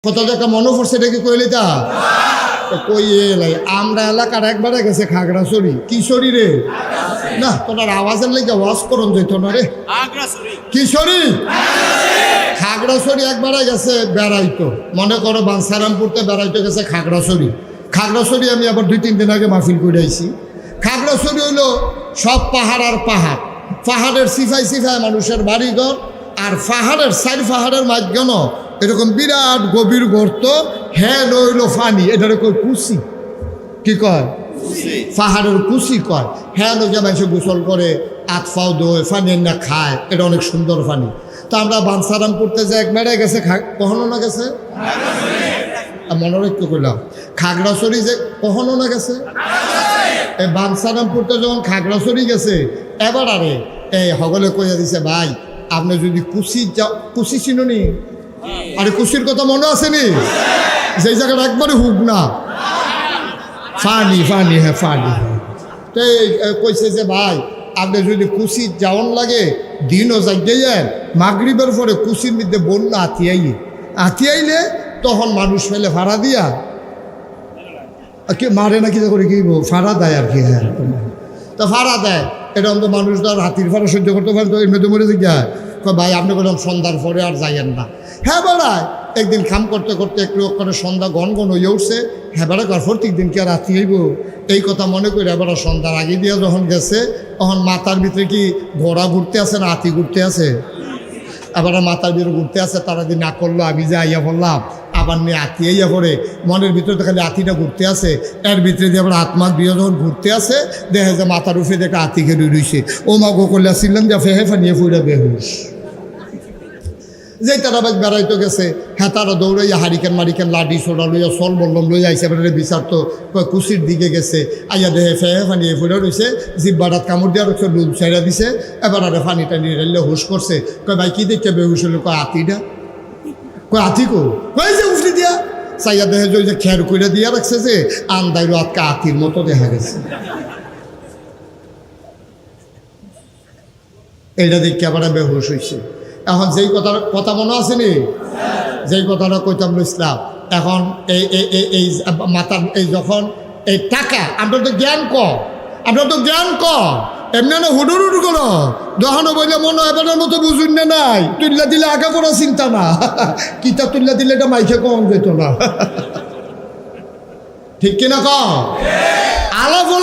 কত টাকা মনে পড়ছে এটা কি কইলে তা কই এলাই আমরা এলাকার একবারে গেছে খাগড়াছড়ি কিশোরী রে না তোর আওয়াজের লেগে ওয়াজ করন যেত না রে কিশোরী খাগড়াছড়ি একবারে গেছে বেড়াইতো মনে করো বাঞ্ছারামপুরতে বেড়াইতে গেছে খাগড়াছড়ি আমি আবার 2-3 দিন আগে মাহফিল করে আইছি। খাগড়াছড়ি হইলো সব পাহাড় আর পাহাড়, পাহাড়ের সিফাই মানুষের বাড়িঘর, আর পাহাড়ের পাহাড়ের মাঝখানে এরকম বিরাট গভীর গর্ত, হ্যাঁ রইল ফানি, এটার কয় কুচি, কি কয় পাহাড়ের কুচি কয়, হ্যাঁ যে মানুষ গোসল করে আতফাও দোয় ফানি না খায়, এটা অনেক সুন্দর ফানি। তো আমরা বাঞ্ছারামপুরতে যে একবারে গেছে কখনো না গেছে মনে রাখতে করলাম খাগড়াছড়ি যে কখনো না গেছে এই বাঞ্ছারামপুরতে যখন খাগড়াছড়ি গেছে এবার আরে এই হগলে কইয়া দিছে ভাই আপনি যদি কুচি চিনুনি আরে কুচির কথা মনে আসেনি সেই জায়গাটা একবারে হুক না ফানি হ্যাঁ ফানি। তো কইছে যে ভাই আপনি যদি কুচির যাওয়ান লাগে দিনও যাইয়েন মাগরিবের পরে কুচির মধ্যে বন্যা আতিয়াইলে তখন মানুষ ফেলে ভাড়া দিয়া কি মারে না কি করে কি ভাড়া দেয় আর কি, হ্যাঁ তো ভাড়া দেয়। এটা অন্ত মানুষ তো আর হাতির ভাড়া সহ্য করতে পারে, তো এমনি তো মরে যায় ভাই আপনি বললাম সন্ধ্যার পরে আর যাইয়েন না। হ্যাঁ বেড়ায় একদিন খাম করতে করতে একটু ওখানে সন্ধ্যা গন হয়ে উঠছে, হ্যাঁ বেড়া প্রত্যেক দিন কি আর রাতি হইব এই কথা মনে করে এবার সন্ধ্যার আগে দিয়ে যখন গেছে তখন মাথার ভিতরে কি ঘোড়া ঘুরতে আছে না হাতি ঘুরতে আছে, এবার মাথার ভিতরে ঘুরতে আছে, তারা দিন না করলো আমি যে আইয়া বললাম আবার নিয়ে আতি আইয়া পড়ে মনের ভিতরে তো খালি আতিটা ঘুরতে আছে, এর ভিতরে দিয়ে আবার আত্মার দিয়ে যখন ঘুরতে আছে দেখে যে মাথার উপরে দেখে আতি খেয়ে রইছে, ও মা গো করলে আসছিলাম যে ফেহে ফানিয়ে ফুড়ে বেহুশ। যেই তারা বাজ বেড়াইতে গেছে হ্যাঁ তারা দৌড়াইয়া হারিকেন মারিকেন লাডি সোডা লইয়া সল বললাম লইয়া আইসে এবারে বিচার তো কুচির দিকে গেছে আইয়া দেহে ফেহে ফানিয়ে ফুড়ে রয়েছে, জিব্বাটাত কামড় দিয়া রয়েছে ডুব ছেড়া দিছে, এবার আরে ফানি টানি রেলে হুশ করছে, কয় ভাই কি দেখতে বেহুশ হলো, কয় আতিটা, কয় আতি কো কয় যে উফলি দিয়া চাইয়া দেহে যে খের কইরা দিয়া রাখছে যে আন্দাইরো আজকে আতির মতো দেখা গেছে। এইটা দেখে আবার বেহুশ হয়েছে। এখন যেই কথা মনে আছে নি যেই কথাটা কইতাম ইসলাম, এখন এই মাতার এই যখন এই টাকা আমরা তো জ্ঞান কম এমনি না হুডুর করো দহানো বইলে মনে এবারের মতো বুঝুন না নাই তুল্লা দিলে আগে পড়া চিন্তা না কিতাব তুল্লা দিলে এটা মাইকে কম যেত না ঠিক কিনা কম আলাপও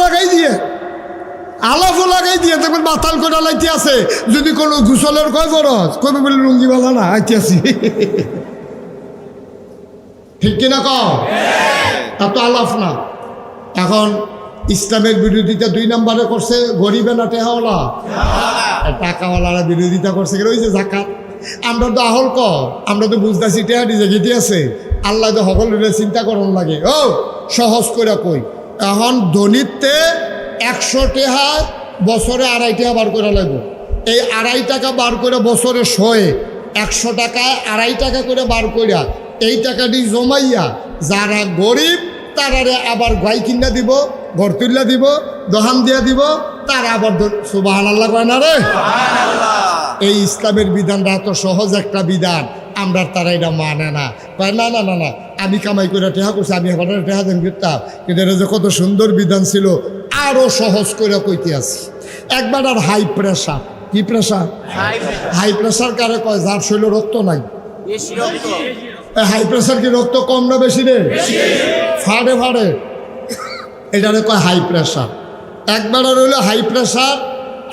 লাগাই দিয়ে দেখবেন মাতাল করে লাইতে আছে, যদি কোনো গুসলের কয় ফরজ কবে বলে লুঙ্গিওয়ালা না আইতে আসি ঠিক কিনা কম তা তো আলাপ না। এখন ইসলামের বিরোধিতা 2 নম্বরে করছে গরিবে না টেহাওয়ালা, টাকাওয়ালারা বিরোধিতা করছে ওই যে জাকাত। আমরা তো আহল আমরা তো বুঝতেছি টেহা নিজে গেটে আছে, আল্লাহ তো সকলের চিন্তা করন লাগে। ও সহজ করে কই এখন ধনীতে 100 টাকা বছরে 2.5 টাকা বার করে লাগবে, এই 2.5 টাকা বার করে বছরে 100 টাকায় 2.5 টাকা করে বার করিয়া এই টাকাটি জমাইয়া যারা গরিব তারারে আবার গাই কিনা দিব, ঘর তুল্লা দিব, দহান দিয়া দিব, তারা আবার সুবহানাল্লাহ কয় না রে। এই ইসলামের বিধানটা এত সহজ একটা বিধান, আমরা তারা এটা মানে না, কয় না না না না আমি কামাই করে টেহা করছি আমি এবার টেহা দেন করতাম, কিন্তু এটা যে কত সুন্দর বিধান ছিল আরো সহজ করে কইতে আছি। একবার আর হাই প্রেশার, কি প্রেশার হাই প্রেশার কারে কয় যার শৈল রক্ত নাই, হাই প্রেশার কি রক্ত কম না বেশি রে ফাড়ে এটারে কয় হাই প্রেশার। একবার রইল হাই প্রেশার,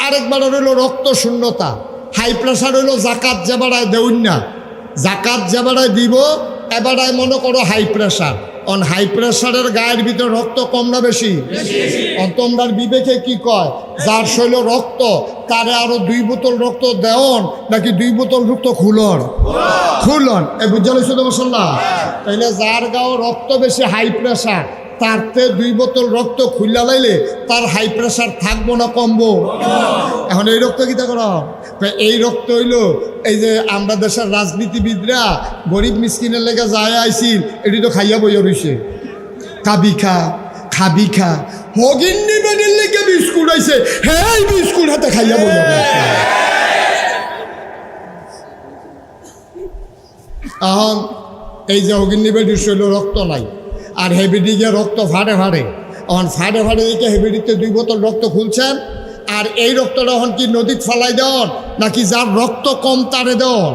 আরেকবার রইল রক্ত শূন্যতা। হাই প্রেশার হইল জাকাত যে বেড়ায় দেউন না, জাকাত যে বেড়ায় দিব এবারায় মনে করো হাই প্রেশার, অন হাই প্রেশারের গায়ের ভিতরে রক্ত কম না বেশি, তোমরার বিবেকে কি কয় যার শৈল রক্ত তারে আরো 2 বোতল রক্ত দেওন নাকি 2 বোতল রক্ত খুলন এই বুঝালো শুধু মশাল্লাহ। তাইলে যার গাও রক্ত বেশি হাই প্রেশার তারতে 2 বোতল রক্ত খুললা লাইলে তার হাই প্রেশার থাকবো না কমবো? এখন এই রক্ত কিতা করো, এই রক্ত হইল এই যে আমরা দেশের রাজনীতিবিদরা গরিব মিসকিনের লেগে যায় আইছিল, এটি তো খাইয়া বইয়া রইছে, খাবি খা হগিন্নি বেনের লেগে বিস্কুট আইছে, হ্যাঁ বিস্কুট হাতে খাইয়া বইয়া রইছে। এখন এই যে অগ্নি বেডির শৈল রক্ত নাই, আর হেবিডিকে রক্ত ফাড়ে ফাড়ে, এখন ফাড়ে ফাড়ে দিকে হেবিডিতে 2 বোতল রক্ত খুলছেন, আর এই রক্তটা এখন কি নদীত ফালাই দেওয়ার নাকি যার রক্ত কম তারে দেওয়ার?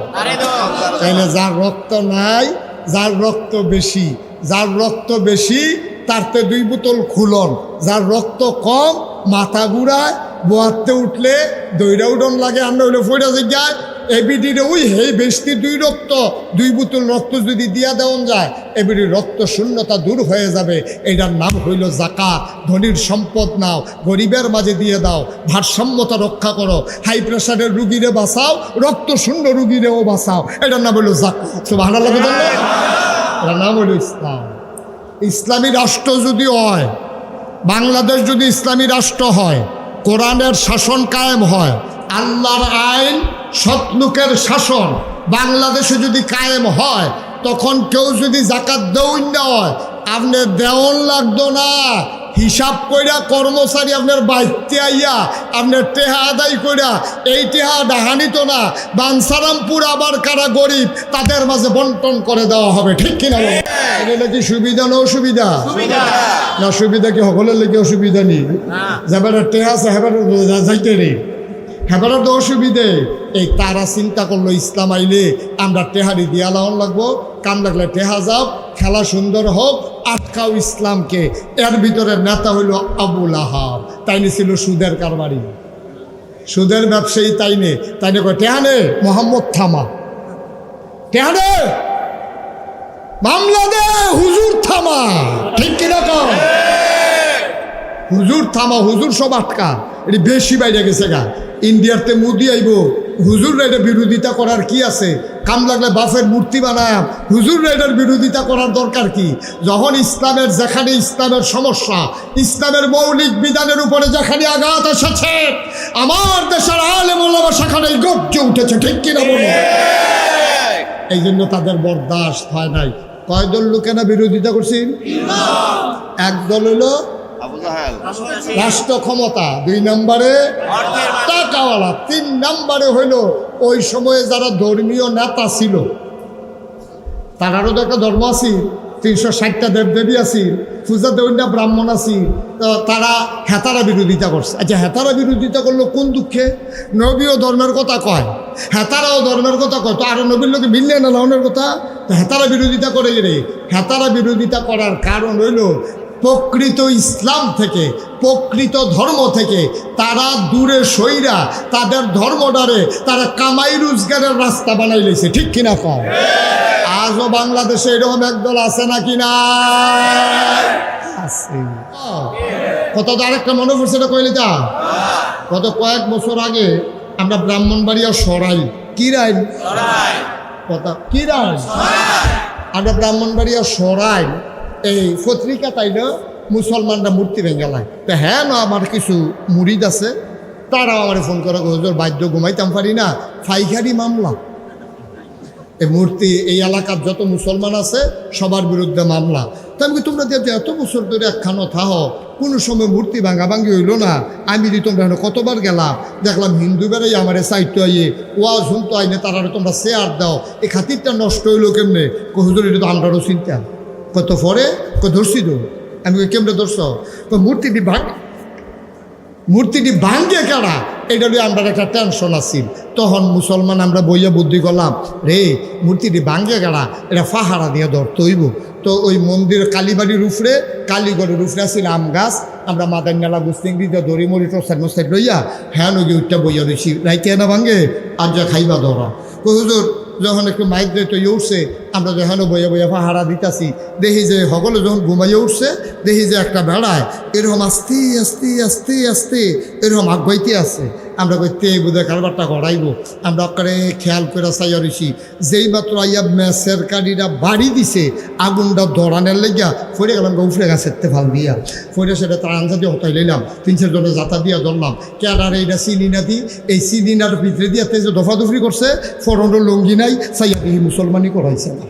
তাইলে যার রক্ত নাই, যার রক্ত বেশি, যার রক্ত বেশি তারতে 2 বোতল খুলন, যার রক্ত কম মাথা ঘুরায়, বোয়াতে উঠলে দইরা উডন লাগে, আর নইলে ফইরা যায় এবিডিরে ওই হে বেশি 2 বোতল রক্ত যদি দিয়া দেওয়া যায়, এবিডির রক্ত শূন্যতা দূর হয়ে যাবে। এটার নাম হইল যাকাত। ধনীর সম্পদ নাও, গরিবের মাঝে দিয়ে দাও, ভারসাম্যতা রক্ষা করো, হাই প্রেশারের রুগীরে বাঁচাও, রক্ত শূন্য রুগীরেও বাঁচাও, এটার নাম হইল যাকাত। সুবহানাল্লাহ বলেন। এটার নাম হইল ইসলাম। ইসলামী রাষ্ট্র যদি হয়, বাংলাদেশ যদি ইসলামী রাষ্ট্র হয়, কোরআনের শাসন কায়েম হয়, আল্লাহর আইন, সৎলোকের শাসন বাংলাদেশে যদি কায়েম হয়, তখন কেউ যদি যাকাত দেউন না হয়, আপনার দেওয়ান লাগতো না, হিসাব কইরা কর্মচারী আপনার বাইতে আইয়া আপনার টেহা আদায় কইরা এই টেহা ডাহানিত না, বানসারামপুর আবার কারা গরিব তাদের মাঝে বন্টন করে দেওয়া হবে। ঠিক কিনা বলো? এটা কি সুবিধা না অসুবিধা? না সুবিধা কি সকলের লেগে অসুবিধা নেই, যাবার টেহা আছে হেবার যাইতে রে, হেবার তো অসুবিধে। এই তারা চিন্তা করলো ইসলাম আইলে আমরা টেহারি দিয়া লাউন লাগবো, কাম লাগলে টেহা যাও, খেলা সুন্দর হোক, আটকাও ইসলামকে। এর ভিতরে নেতা হইল আবু লাহাব, তাইনে ছিল সুদের কারবারি, সুদের ব্যবসায়ী, তাইনে কয় টেহা নে মোহাম্মদ থামা, টেহা নে মামলা দে, হুজুর থামা। ঠিক কিনা কম? হুজুর থামা, হুজুর সব আটকা। এটি বেশি বাইরে গেছে গা। ইন্ডিয়াতে মোদি আইব, হুজুর এটা বিরোধিতা করার কি আছে? কাম লাগলে বাফের মূর্তি বানায়, হুজুর এটার বিরোধিতা করার দরকার কি? যখন ইসলামের যেখানে ইসলামের সমস্যা, ইসলামের মৌলিক বিধানের উপরে যেখানে আঘাত এসেছে, আমার দেশের আলেম ওলামা সেখানে গর্জে উঠেছে। ঠিক কিনা বলো? এই জন্য তাদের বরদাস্ত হয় নাই। কয় দল লোকেরা বিরোধিতা করছেন? একদল হলো রাষ্ট্র ক্ষমতা, 2 নম্বরে টাকাওয়ালা, 3 নম্বরে হইল ওই সময়ে যারা ধর্মীয় নেতা ছিল, তারারও তো একটা ধর্ম আছে, 360টা দেবদেবী আছে, পূজা দেবীরা ব্রাহ্মণ আছে, তো তারা হেতারা বিরোধিতা করছে। আচ্ছা, হেতারা বিরোধিতা করলো কোন দুঃখে? নবীও ধর্মের কথা কয়, হেতারাও ধর্মের কথা কয়, তো আরো নবীর লোকে মিললে না লাউনের কথা, তো হেতারা বিরোধিতা করে রে। হেতারা বিরোধিতা করার কারণ হইল প্রকৃত ইসলাম থেকে, প্রকৃত ধর্ম থেকে তারা দূরে সইরা তাদের ধর্মটারে তারা কামাই রোজগারের রাস্তা বানাই লেছে। ঠিক কিনা কম? আজও বাংলাদেশে এরকম একদল আছে নাকি না? আছে। কত আরেকটা মনে পড়ছে, এটা কইলে তা গত কয়েক বছর আগে আমরা ব্রাহ্মণবাড়িয়া সরাই কি রাই কথা কি রাই আমরা ব্রাহ্মণবাড়িয়া সরাই এই পত্রিকা তাইলে মুসলমানরা মূর্তি ভেঙ্গালায়। তো হ্যাঁ না, আমার কিছু মুরিদ আছে, তারাও আমার ফোন করে, হুজুর বাদ্য ঘুমাইতাম পারি না, ফাইখারি মামলা। এই মূর্তি এই এলাকার যত মুসলমান আছে সবার বিরুদ্ধে মামলা। তো আমি তোমরা দিয়ে এত বছর ধরে একখানো থাহ, কোনো সময় মূর্তি ভাঙাভাঙি হইল না, আমি তোমরা কতবার গেলাম, দেখলাম হিন্দু বেড়াই আমার সাহিত্য আইয়ে ওয়াজ শুনতো আইনে, তারা তোমরা শেয়ার দাও, এই খাতিরটা নষ্ট হইলো কেমনে? হুজুর এটা তো আমরাও চিন্তা কত পরে ধরছি তো। আমি কেমনে ধরছ? মূর্তিটি ভাঙ্গে কেনা, এটা নিয়ে আমরা একটা টেনশন আছি। তখন মুসলমান আমরা বইয়া বুদ্ধি করলাম, রে মূর্তিটি ভাঙ্গে গেড়া, এটা পাহারা দিয়ে ধরতে হইব। তো ওই মন্দির কালীবাড়ির উপরে, কালীগড়ের উপরে আছিল আম গাছ, আমরা মাদার নালা গুস্তিংড়ি দিয়ে দড়ি মরি টসাইড মসাইড লইয়া হ্যাঁ নই উঠটা বইয়া রয়েছি, রাইতে না ভাঙ্গে আর যা খাইবা ধরা। হুজুর যখন একটু মাইক দিয়ে তৈরি উঠছে, আমরা যখন বইয়া বইয়া পাহারা দিতেছি, দেখি যে সকলে যখন ঘুমাইয়া উঠছে, দেখি যে একটা বেড়ায় এরকম আস্তে আস্তে আস্তে আস্তে এরকম আগাইতে আছে। আমরা কইতে বোধহয় কারবারটা গড়াইব, আমরা ওখানে খেয়াল করে চাইয়া রয়েছি। যেই মাত্র আইয়া ম্যাচের কারিরা বাড়ি দিছে, আগুনটা ধরানের লেগিয়া ফইরে গেলাম, উফরে গাছেরতে ফাল দিয়া ফইরে সেটা তার আঞ্জা দিয়ে হতাই লইলাম, 3-4 জনের যাতা দিয়া ধরলাম, কেনার এইটা চিনি না দিই, এই চিনিনার ভিতরে দিয়ে যে দফাদফি করছে, ফরনের লঙ্গি নাই, চাইয়া দেখি মুসলমানই করাইছে না।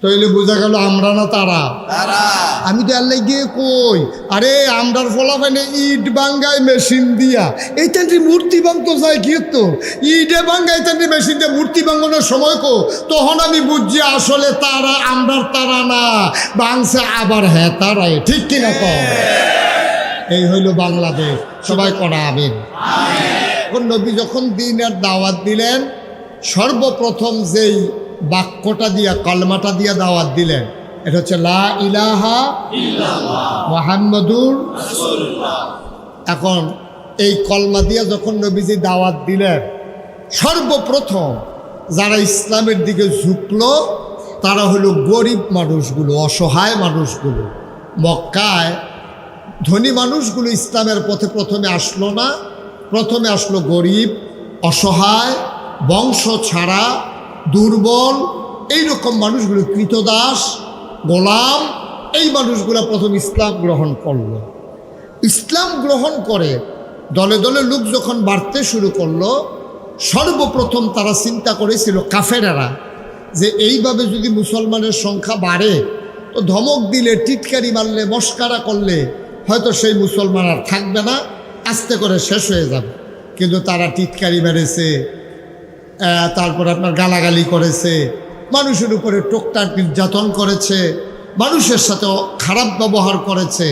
তাইলে বোঝা গেল আমরা না তারা। আমি তো আল্লাহ গিয়ে কই, আরে আমরার ফলাফানে ইট বাঙ্গায় মেশিন দিয়া এইটাতে মূর্তি ভাঙতো যায় কি তো ইটে বাঙ্গায় তাতে মেশিন দিয়ে মূর্তি ভাঙানোর সময় কো, তখন আমি বুঝছি আসলে তারা আমরার তারা না, বাংছে আবার হ্যাঁ তারাই, ঠিক কিনা কম। এই হইল বাংলাদেশ। সবাই করা আমিন। নবী যখন দ্বীনের দাওয়াত দিলেন, সর্বপ্রথম যেই বাক্যটা দিয়া কলমাটা দিয়া দাওয়াত দিলেন, এটা হচ্ছে লা ইলাহা ইল্লাল্লাহ মুহাম্মাদুর রাসূলুল্লাহ। এখন এই কলমা দিয়া যখন নবীজি দাওয়াত দিলেন, সর্বপ্রথম যারা ইসলামের দিকে ঝুঁকলো তারা হলো গরিব মানুষগুলো, অসহায় মানুষগুলো। মক্কায় ধনী মানুষগুলো ইসলামের পথে প্রথমে আসলো না, প্রথমে আসলো গরিব, অসহায়, বংশ ছাড়া, দুর্বল, এইরকম মানুষগুলো, কৃতদাস, গোলাম, এই মানুষগুলো প্রথম ইসলাম গ্রহণ করলো। ইসলাম গ্রহণ করে দলে দলে লোক যখন বাড়তে শুরু করলো, সর্বপ্রথম তারা চিন্তা করেছিল কাফেরেরা যে এইভাবে যদি মুসলমানের সংখ্যা বাড়ে তো ধমক দিলে, টিটকারি মারলে, মস্কারা করলে হয়তো সেই মুসলমান আর থাকবে না, আস্তে করে শেষ হয়ে যাবে। কিন্তু তারা টিটকারি মেরেছে, তারপর আপনার গালাগালি করেছে, মানুষের উপরে টোকটাক নির্যাতন করেছে, মানুষের সাথে খারাপ ব্যবহার করেছে।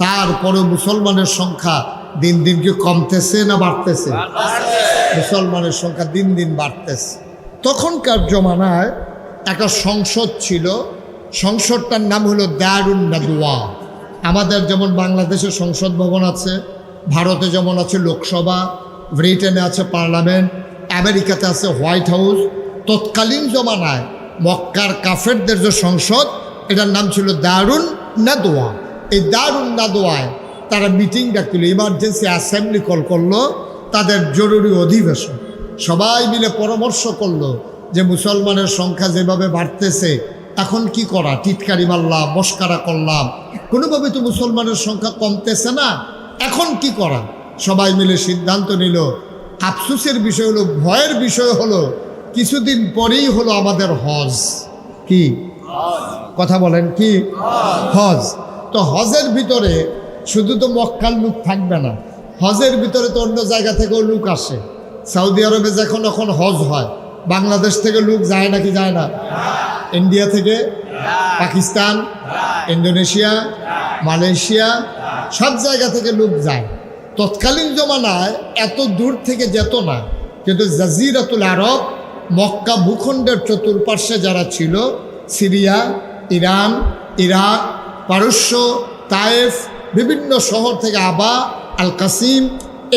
তারপরে মুসলমানের সংখ্যা দিন দিন কি কমতেছে না বাড়তেছে? মুসলমানের সংখ্যা দিন দিন বাড়তেছে। তখনকার জমানায় একটা সংসদ ছিল, সংসদটার নাম হলো দারুন নাদওয়া। আমাদের যেমন বাংলাদেশে সংসদ ভবন আছে, ভারতে যেমন আছে লোকসভা, ব্রিটেনে আছে পার্লামেন্ট, আমেরিকাতে আছে হোয়াইট হাউস। তৎকালীন জমানায় মক্কার কাফেরদের যে সংসদ, এটার নাম ছিল দারুন নাদওয়া। এই দারুন নাদওয়ায় তারা মিটিং ডাকছিল, ইমার্জেন্সি অ্যাসেম্বলি কল করলো, তাদের জরুরি অধিবেশন। সবাই মিলে পরামর্শ করলো যে মুসলমানের সংখ্যা যেভাবে বাড়তেছে, এখন কি করা? টিটকারি মারলাম, মস্কারা করলাম, কোনোভাবে তো মুসলমানের সংখ্যা কমতেছে না, এখন কি করা? সবাই মিলে সিদ্ধান্ত নিল। আফসোসের বিষয় হলো, ভয়ের বিষয় হলো, কিছুদিন পরেই হলো আমাদের হজ। কি কথা বলেন? কি হজ? তো হজের ভিতরে শুধু তো মক্কার লোক থাকবে না, হজের ভিতরে তো অন্য জায়গা থেকেও লোক আসে। সৌদি আরবে যখন এখন হজ হয়, বাংলাদেশ থেকে লোক যায় নাকি যায় না? ইন্ডিয়া থেকে, পাকিস্তান, ইন্দোনেশিয়া, মালয়েশিয়া, সব জায়গা থেকে লোক যায়। তৎকালীন জমানায় এত দূর থেকে যেত না, কিন্তু জাজিরাতুল আরব, মক্কা ভূখণ্ডের চতুর্পার্শ্বে যারা ছিল, সিরিয়া, ইরান, ইরাক, পারস্য, তায়েফ, বিভিন্ন শহর থেকে, আবা, আল কাসিম,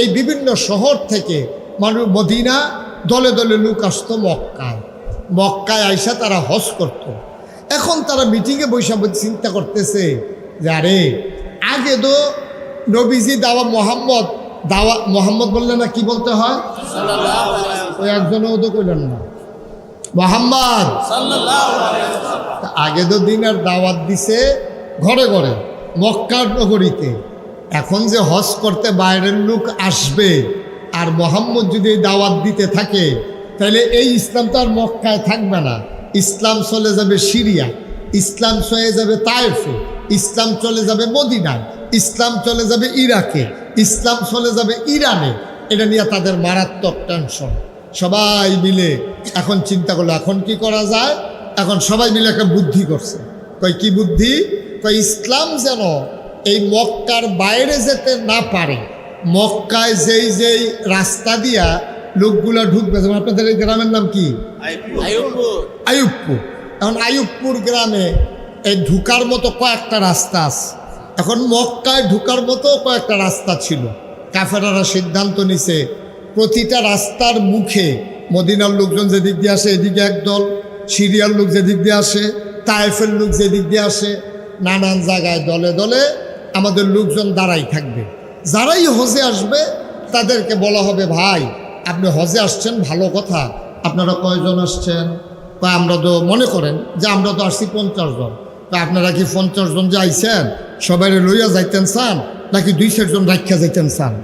এই বিভিন্ন শহর থেকে মানুষ, মদিনা, দলে দলে লোক আসতো মক্কায়। মক্কায় আইসা তারা হজ করত। এখন তারা মিটিংয়ে বৈশা চিন্তা করতেছে যে আরে আগে তো নবীজি মোহাম্মদ বললে না, কি বলতে হয়? ওই একজনও তো কইলেন না মোহাম্মদ। আগে তো দিনের দাওয়াত দিছে ঘরে ঘরে, মক্কার নগরীতে। এখন যে হজ করতে বাইরের লোক আসবে, আর মোহাম্মদ যদি এই দাওয়াত দিতে থাকে, তাহলে এই ইসলাম তো আর মক্কায় থাকবে না, ইসলাম চলে যাবে সিরিয়া, ইসলাম চলে যাবে তায়েফে, ইসলাম চলে যাবে মদিনায়, ইসলাম চলে যাবে ইরাকে, ইসলাম চলে যাবে ইরানে। এটা নিয়ে তাদের মারাত্মক টেনশন। সবাই মিলে এখন চিন্তা করলো এখন কি করা যায়। এখন সবাই মিলে একটা বুদ্ধি করছে। কই কি বুদ্ধি? কই ইসলাম যেন এই মক্কার বাইরে যেতে না পারে। মক্কায় যেই যেই রাস্তা দিয়া লোকগুলা ঢুকবে, যেমন আপনাদের এই গ্রামের নাম কি? আইয়ুবপুর। এখন আইয়ুবপুর গ্রামে এই ঢুকার মতো কয়েকটা রাস্তা আছে। এখন মক্কায় ঢুকার মতো কয়েকটা রাস্তা ছিল। কাফেরারা সিদ্ধান্ত নিছে প্রতিটা রাস্তার মুখে মদিনার লোকজন যেদিক দিয়ে আসে এদিকে একদল, সিরিয়ার লোক যেদিক দিয়ে আসে, তায়েফের লোক যেদিক দিয়ে আসে, নানান জায়গায় দলে দলে আমাদের লোকজন দাঁড়াই থাকবে। যারাই হজে আসবে তাদেরকে বলা হবে, ভাই আপনি হজে আসছেন, ভালো কথা, আপনারা কয়জন আসছেন? তা আমরা তো মনে করেন যে আমরা তো আসছি 50 জন। তা আপনারা কি 50 জন যে আইছেন সবাই লইয়া যাইতেন চান, নাকি 200 জন রাখিয়া যাইতেন চান?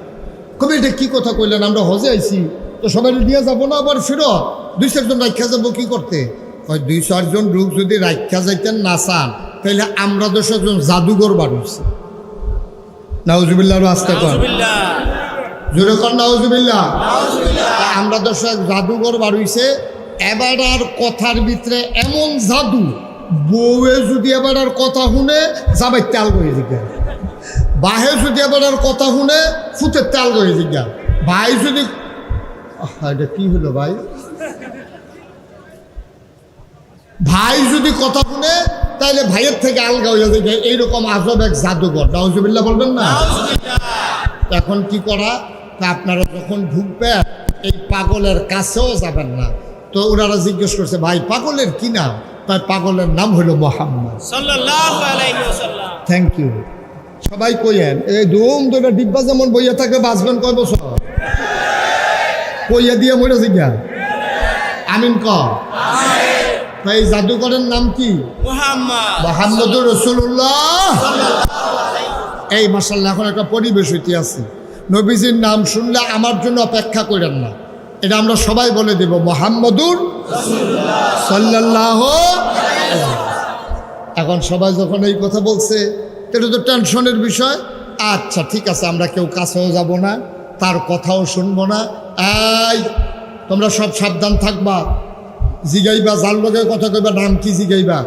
কবে এটা কি কথা কইলেন? আমরা হজে আইছি তো সবাই দিয়ে যাবো না আবার ফেরত? 200 জন রাখিয়া যাবো কি করতে? ওই 2-4 জন লোক যদি রাখা যাইতেন না চান তাহলে আমরা 10 জন জাদুঘর বাড়িয়েছি। নাউজুবিল্লাহ আস্তে কর, জোরে কর নাউজুবিল্লাহ। আমরা 10 জাদুঘর বাড়িয়েছে। এবার আর কথার ভিতরে এমন জাদু, বউয়ে যদি এবার আর কথা শুনে যাবে তেল করে জিজ্ঞা, বাহে যদি এবার আর কথা শুনে ফুটের তেল করে জিজ্ঞা, ভাই যদি এটা কি হলো ভাই, ভাই যদি কথা শুনে তাহলে ভাইয়ের থেকে আলগা হয়ে যাবে। এইরকম আজব এক জাদুঘর। নাউজুবিল্লাহ বলবেন না? এখন কি করা, আপনারা যখন ঢুকবেন এই পাগলের কাছেও যাবেন না। তো ওনারা জিজ্ঞেস করছে, ভাই পাগলের কি নাম? তাই পাগলের নাম হলো মুহাম্মদ সাল্লাল্লাহু আলাইহি ওয়াসাল্লাম। Thank you. সবাই কইয়েন, এই ধুম ধরে ডিব্বা যেমন বইয়া থাকে বাঁচবেন কয় বছর? কইয়া দিয়ে মরে জিজ্ঞা আমিন ক। তাই জাদুকরের নাম কি? মুহাম্মদুর রাসূলুল্লাহ। এই মাশাআল্লাহ এখন একটা পরিবেশ হইতে আছে। নবীজির নাম শুনলে আমার জন্য অপেক্ষা করেন না, এটা আমরা সবাই বলে দেব মুহাম্মদুর সাল্লাল্লাহু। এখন সবাই যখন এই কথা বলছে এটা তো টেনশনের বিষয়। আচ্ছা ঠিক আছে, আমরা কেউ কাছেও যাব না, তার কথাও শুনবো না। এই তোমরা সব সাবধান থাকবা, জিগাইবা যার লোকের কথা কইবা নাম কি জিগাইবা,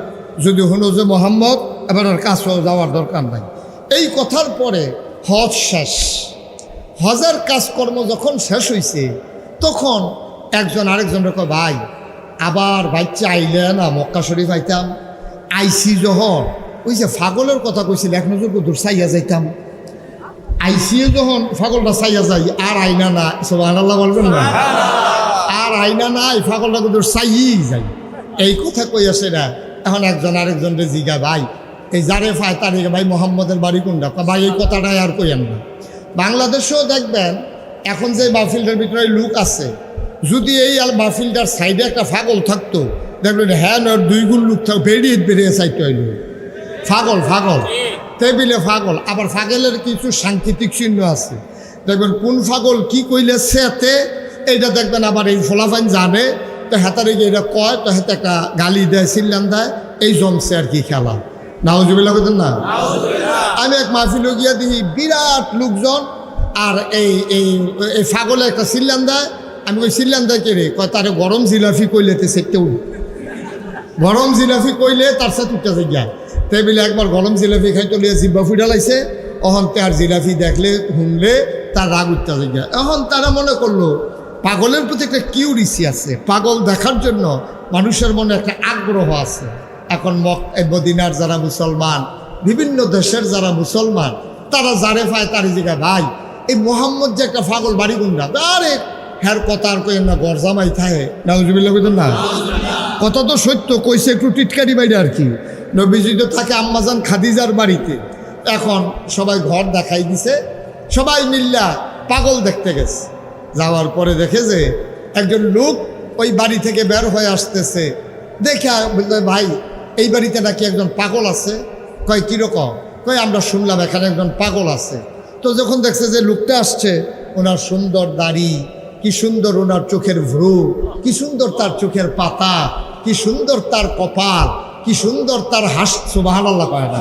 যদি হলো যে মোহাম্মদ, এবার আর কাছেও যাওয়ার দরকার নাই। এই কথার পরে হজ শেষ। হজের কাজকর্ম যখন শেষ হয়েছে তখন একজন আরেকজনের কয়, ভাই আবার বাচ্চা আইলে না মক্কা শরীফ আইতাম, আইসি যখন ওই যে ফাগলের কথা কইছিল এক নজর দূর চাইয়া যাইতাম, আইসিও যখন ফাগলটা চাইয়া যাই আর আইনা না, সুবহানাল্লাহ বলবেন না? আর আইনা নাই, ফাগলটা দূর চাইই যাই। এই কথা কই আসে না। এখন একজন আরেকজনকে জিগা, ভাই এই যারে ফায় তারে ভাই মোহাম্মদের বাড়ি কোনটা? ভাই এই কথাটাই আর কইেন না। বাংলাদেশেও দেখবেন এখন যে মাহফিলটার ভিতরে লোক আছে, যদি এই মাহফিলটার সাইডে একটা ফাগল থাকতো দেখবেন হ্যাঁ নয় 2 গুণ লোক থাকতো, বেরিয়ে চাইতে হইল ফাগল ফাগল টেবিলে ফাগল। আবার ফাগলের কিছু সাংকেতিক চিহ্ন আছে, দেখবেন কোন ফাগল কি কইলে সেতে এইটা দেখবেন। আবার এই ফলাফাইন জানে তো হেতারে গিয়ে এটা কয়, তো হেতে একটা গালি দেয়, চিল্লান দেয়, এই জমছে আর কি খেলা। নাউজুবিল্লাহ বলতেন না? আমি এক মাহফিলে গিয়া দেখি বিরাট লোকজন, আর এই এই এই ফাগলে একটা চিল্লান দেয়। আমি ওই চিল্লান দেয় কে রে? কয় তারে গরম জিলাফি কইলেতে সেটাও গরম জিলাফি কইলে তার সাথে উঠতে যায়। টেবিলে একবার গরম জিলাফি খাইতে লিয়ে জিব্বা ফুটা লাইছে, অহন তার জিলাফি দেখলে শুনলে তার রাগ উঠতে যায়। এখন তারা মনে করলো পাগলের প্রতি একটা কিউরিসি আছে, পাগল দেখার জন্য মানুষের মনে একটা আগ্রহ আছে। এখন মদিনার যারা মুসলমান, বিভিন্ন দেশের যারা মুসলমান, তারা যারে পায় তার জায়গায়, ভাই এই মোহাম্মদ যে একটা পাগল বাড়ি গুন্ডা, আরে হ্যার কথা আর কইেন না, গরজামাই থাকে। নাউজুবিল্লাহ কইতেন না? কথা তো সত্য, কইছে একটু টিটকারি বাইরে আর কি। নবীজি তো থাকে আম্মাজান খাদিজার বাড়িতে। এখন সবাই ঘর দেখাই দিছে, সবাই মিল্লা পাগল দেখতে গেছে। যাওয়ার পরে দেখে যে একজন লোক ওই বাড়ি থেকে বের হয়ে আসতেছে, দেখে বলতে, ভাই এই বাড়িতে নাকি একজন পাগল আছে। কয় কীরকম? কয় আমরা শুনলাম এখানে একজন পাগল আছে। তো যখন দেখছে যে লোকটা আসছে, ওনার সুন্দর দাড়ি, কি সুন্দর ওনার চোখের ভ্রু, কি সুন্দর তার চোখের পাতা, কি সুন্দর তার কপাল, কি সুন্দর তার হাস, সুবহানাল্লাহ কয় না?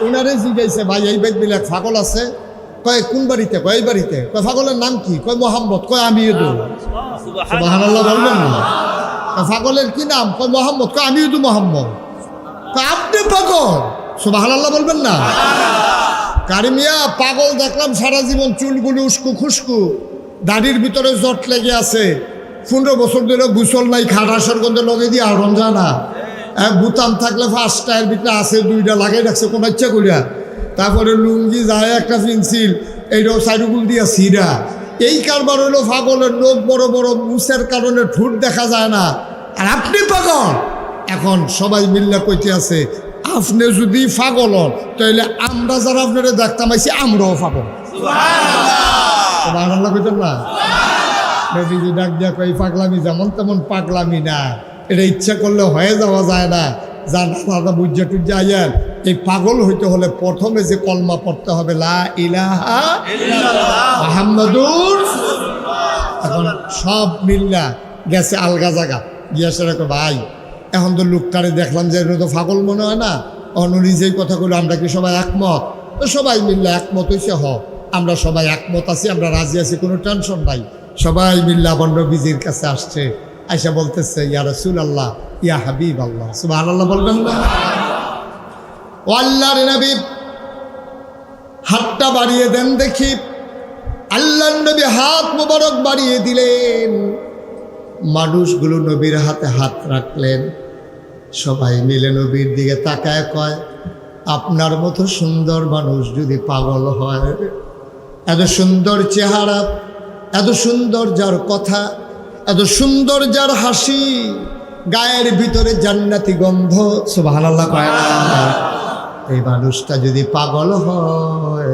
ওনারে জিজ্ঞাসা, ভাই এই বাড়িতে এক পাগল আছে। কয় কোন বাড়িতে? কয় এই বাড়িতে। কয় পাগলের নাম কি? কয় মোহাম্মদ। কয় আমিও তো। সুবহানাল্লাহ বলবেন না? পাগলের কি নাম? কয় মোহাম্মদ। কয় আমিও তো মোহাম্মদ। কয় আপনি পাগল? সুবহানাল্লাহ বলবেন না? কারিমিয়া পাগল দেখলাম সারা জীবন চুলগুলো উস্কু খুস্কু, দাড়ির ভিতরে জট লেগে আছে, 15 বছর ধরে গুসল নাই, খাটাসের গন্ধে লগে দিয়ে আহরণ যায় না, বুতাম থাকলে 5টা এর ভিতরে আছে 2টা লাগাই রাখছে কোন ইচ্ছা করিয়া। তারপরে লুঙ্গি যায় একটা পেন্সিল, এইটাও সাইডুগুল দিয়া সিরা। এই কারবার হলো পাগলের। লোক বড় বড় মুসের কারণে ঠোঁট দেখা যায় না, আর আপনি পাগল। এখন সবাই মিল্লা কইতে আছে, আপনি যদি পাগল হন তাহলে আমরা যারা আপনারা দেখতাম আইছি আমরাও পাগল। সুবহানাল্লাহ কইতেন না? নবীজি ডাক দিয়া কই, পাগলামি যেমন তেমন পাগলামি না, এটা ইচ্ছা করলে হয়ে যাওয়া যায় না। জানা বুঝা টুজা আইয়ার এই পাগল হইতে হলে প্রথমে যে কলমা পড়তে হবে, লা ইলাহা ইল্লাল্লাহ মুহাম্মাদুর। এখন সব মিল্লা গেছে আলগা জায়গা। জিজ্ঞাসা রাখো ভাই এখন তো লোকটারে দেখলাম যে এটা তো পাগল মনে হয় না, অনুরি যেই কথাগুলো আমরা কি সবাই একমত? তো সবাই মিললে একমত হয়েছে, আমরা সবাই একমত আছি, আমরা রাজি আছি, কোনো টেনশন নাই। সবাই মিল্লা আবার নবীজির কাছে আসছে, আয়সা বলতেছে ইয়া রাসূলুল্লাহ ইয়া হাবিব আল্লাহ, সুবহানাল্লাহ বলবেন না? ও আল্লাহর নবী হাতটা বাড়িয়ে দেন দেখি। আল্লাহর নবী হাত মোবারক বাড়িয়ে দিলেন, মানুষগুলো নবীর হাতে হাত রাখলেন। সবাই মিলে নবীর দিকে তাকায় কয়, আপনার মতো সুন্দর মানুষ যদি পাগল হয়, এত সুন্দর চেহারা, এত সুন্দর যার কথা, এত সুন্দর যার হাসি, গায়ের ভিতরে জান্নাতি গন্ধ, সুবহানাল্লাহ কয় না? এই মানুষটা যদি পাগল হয়,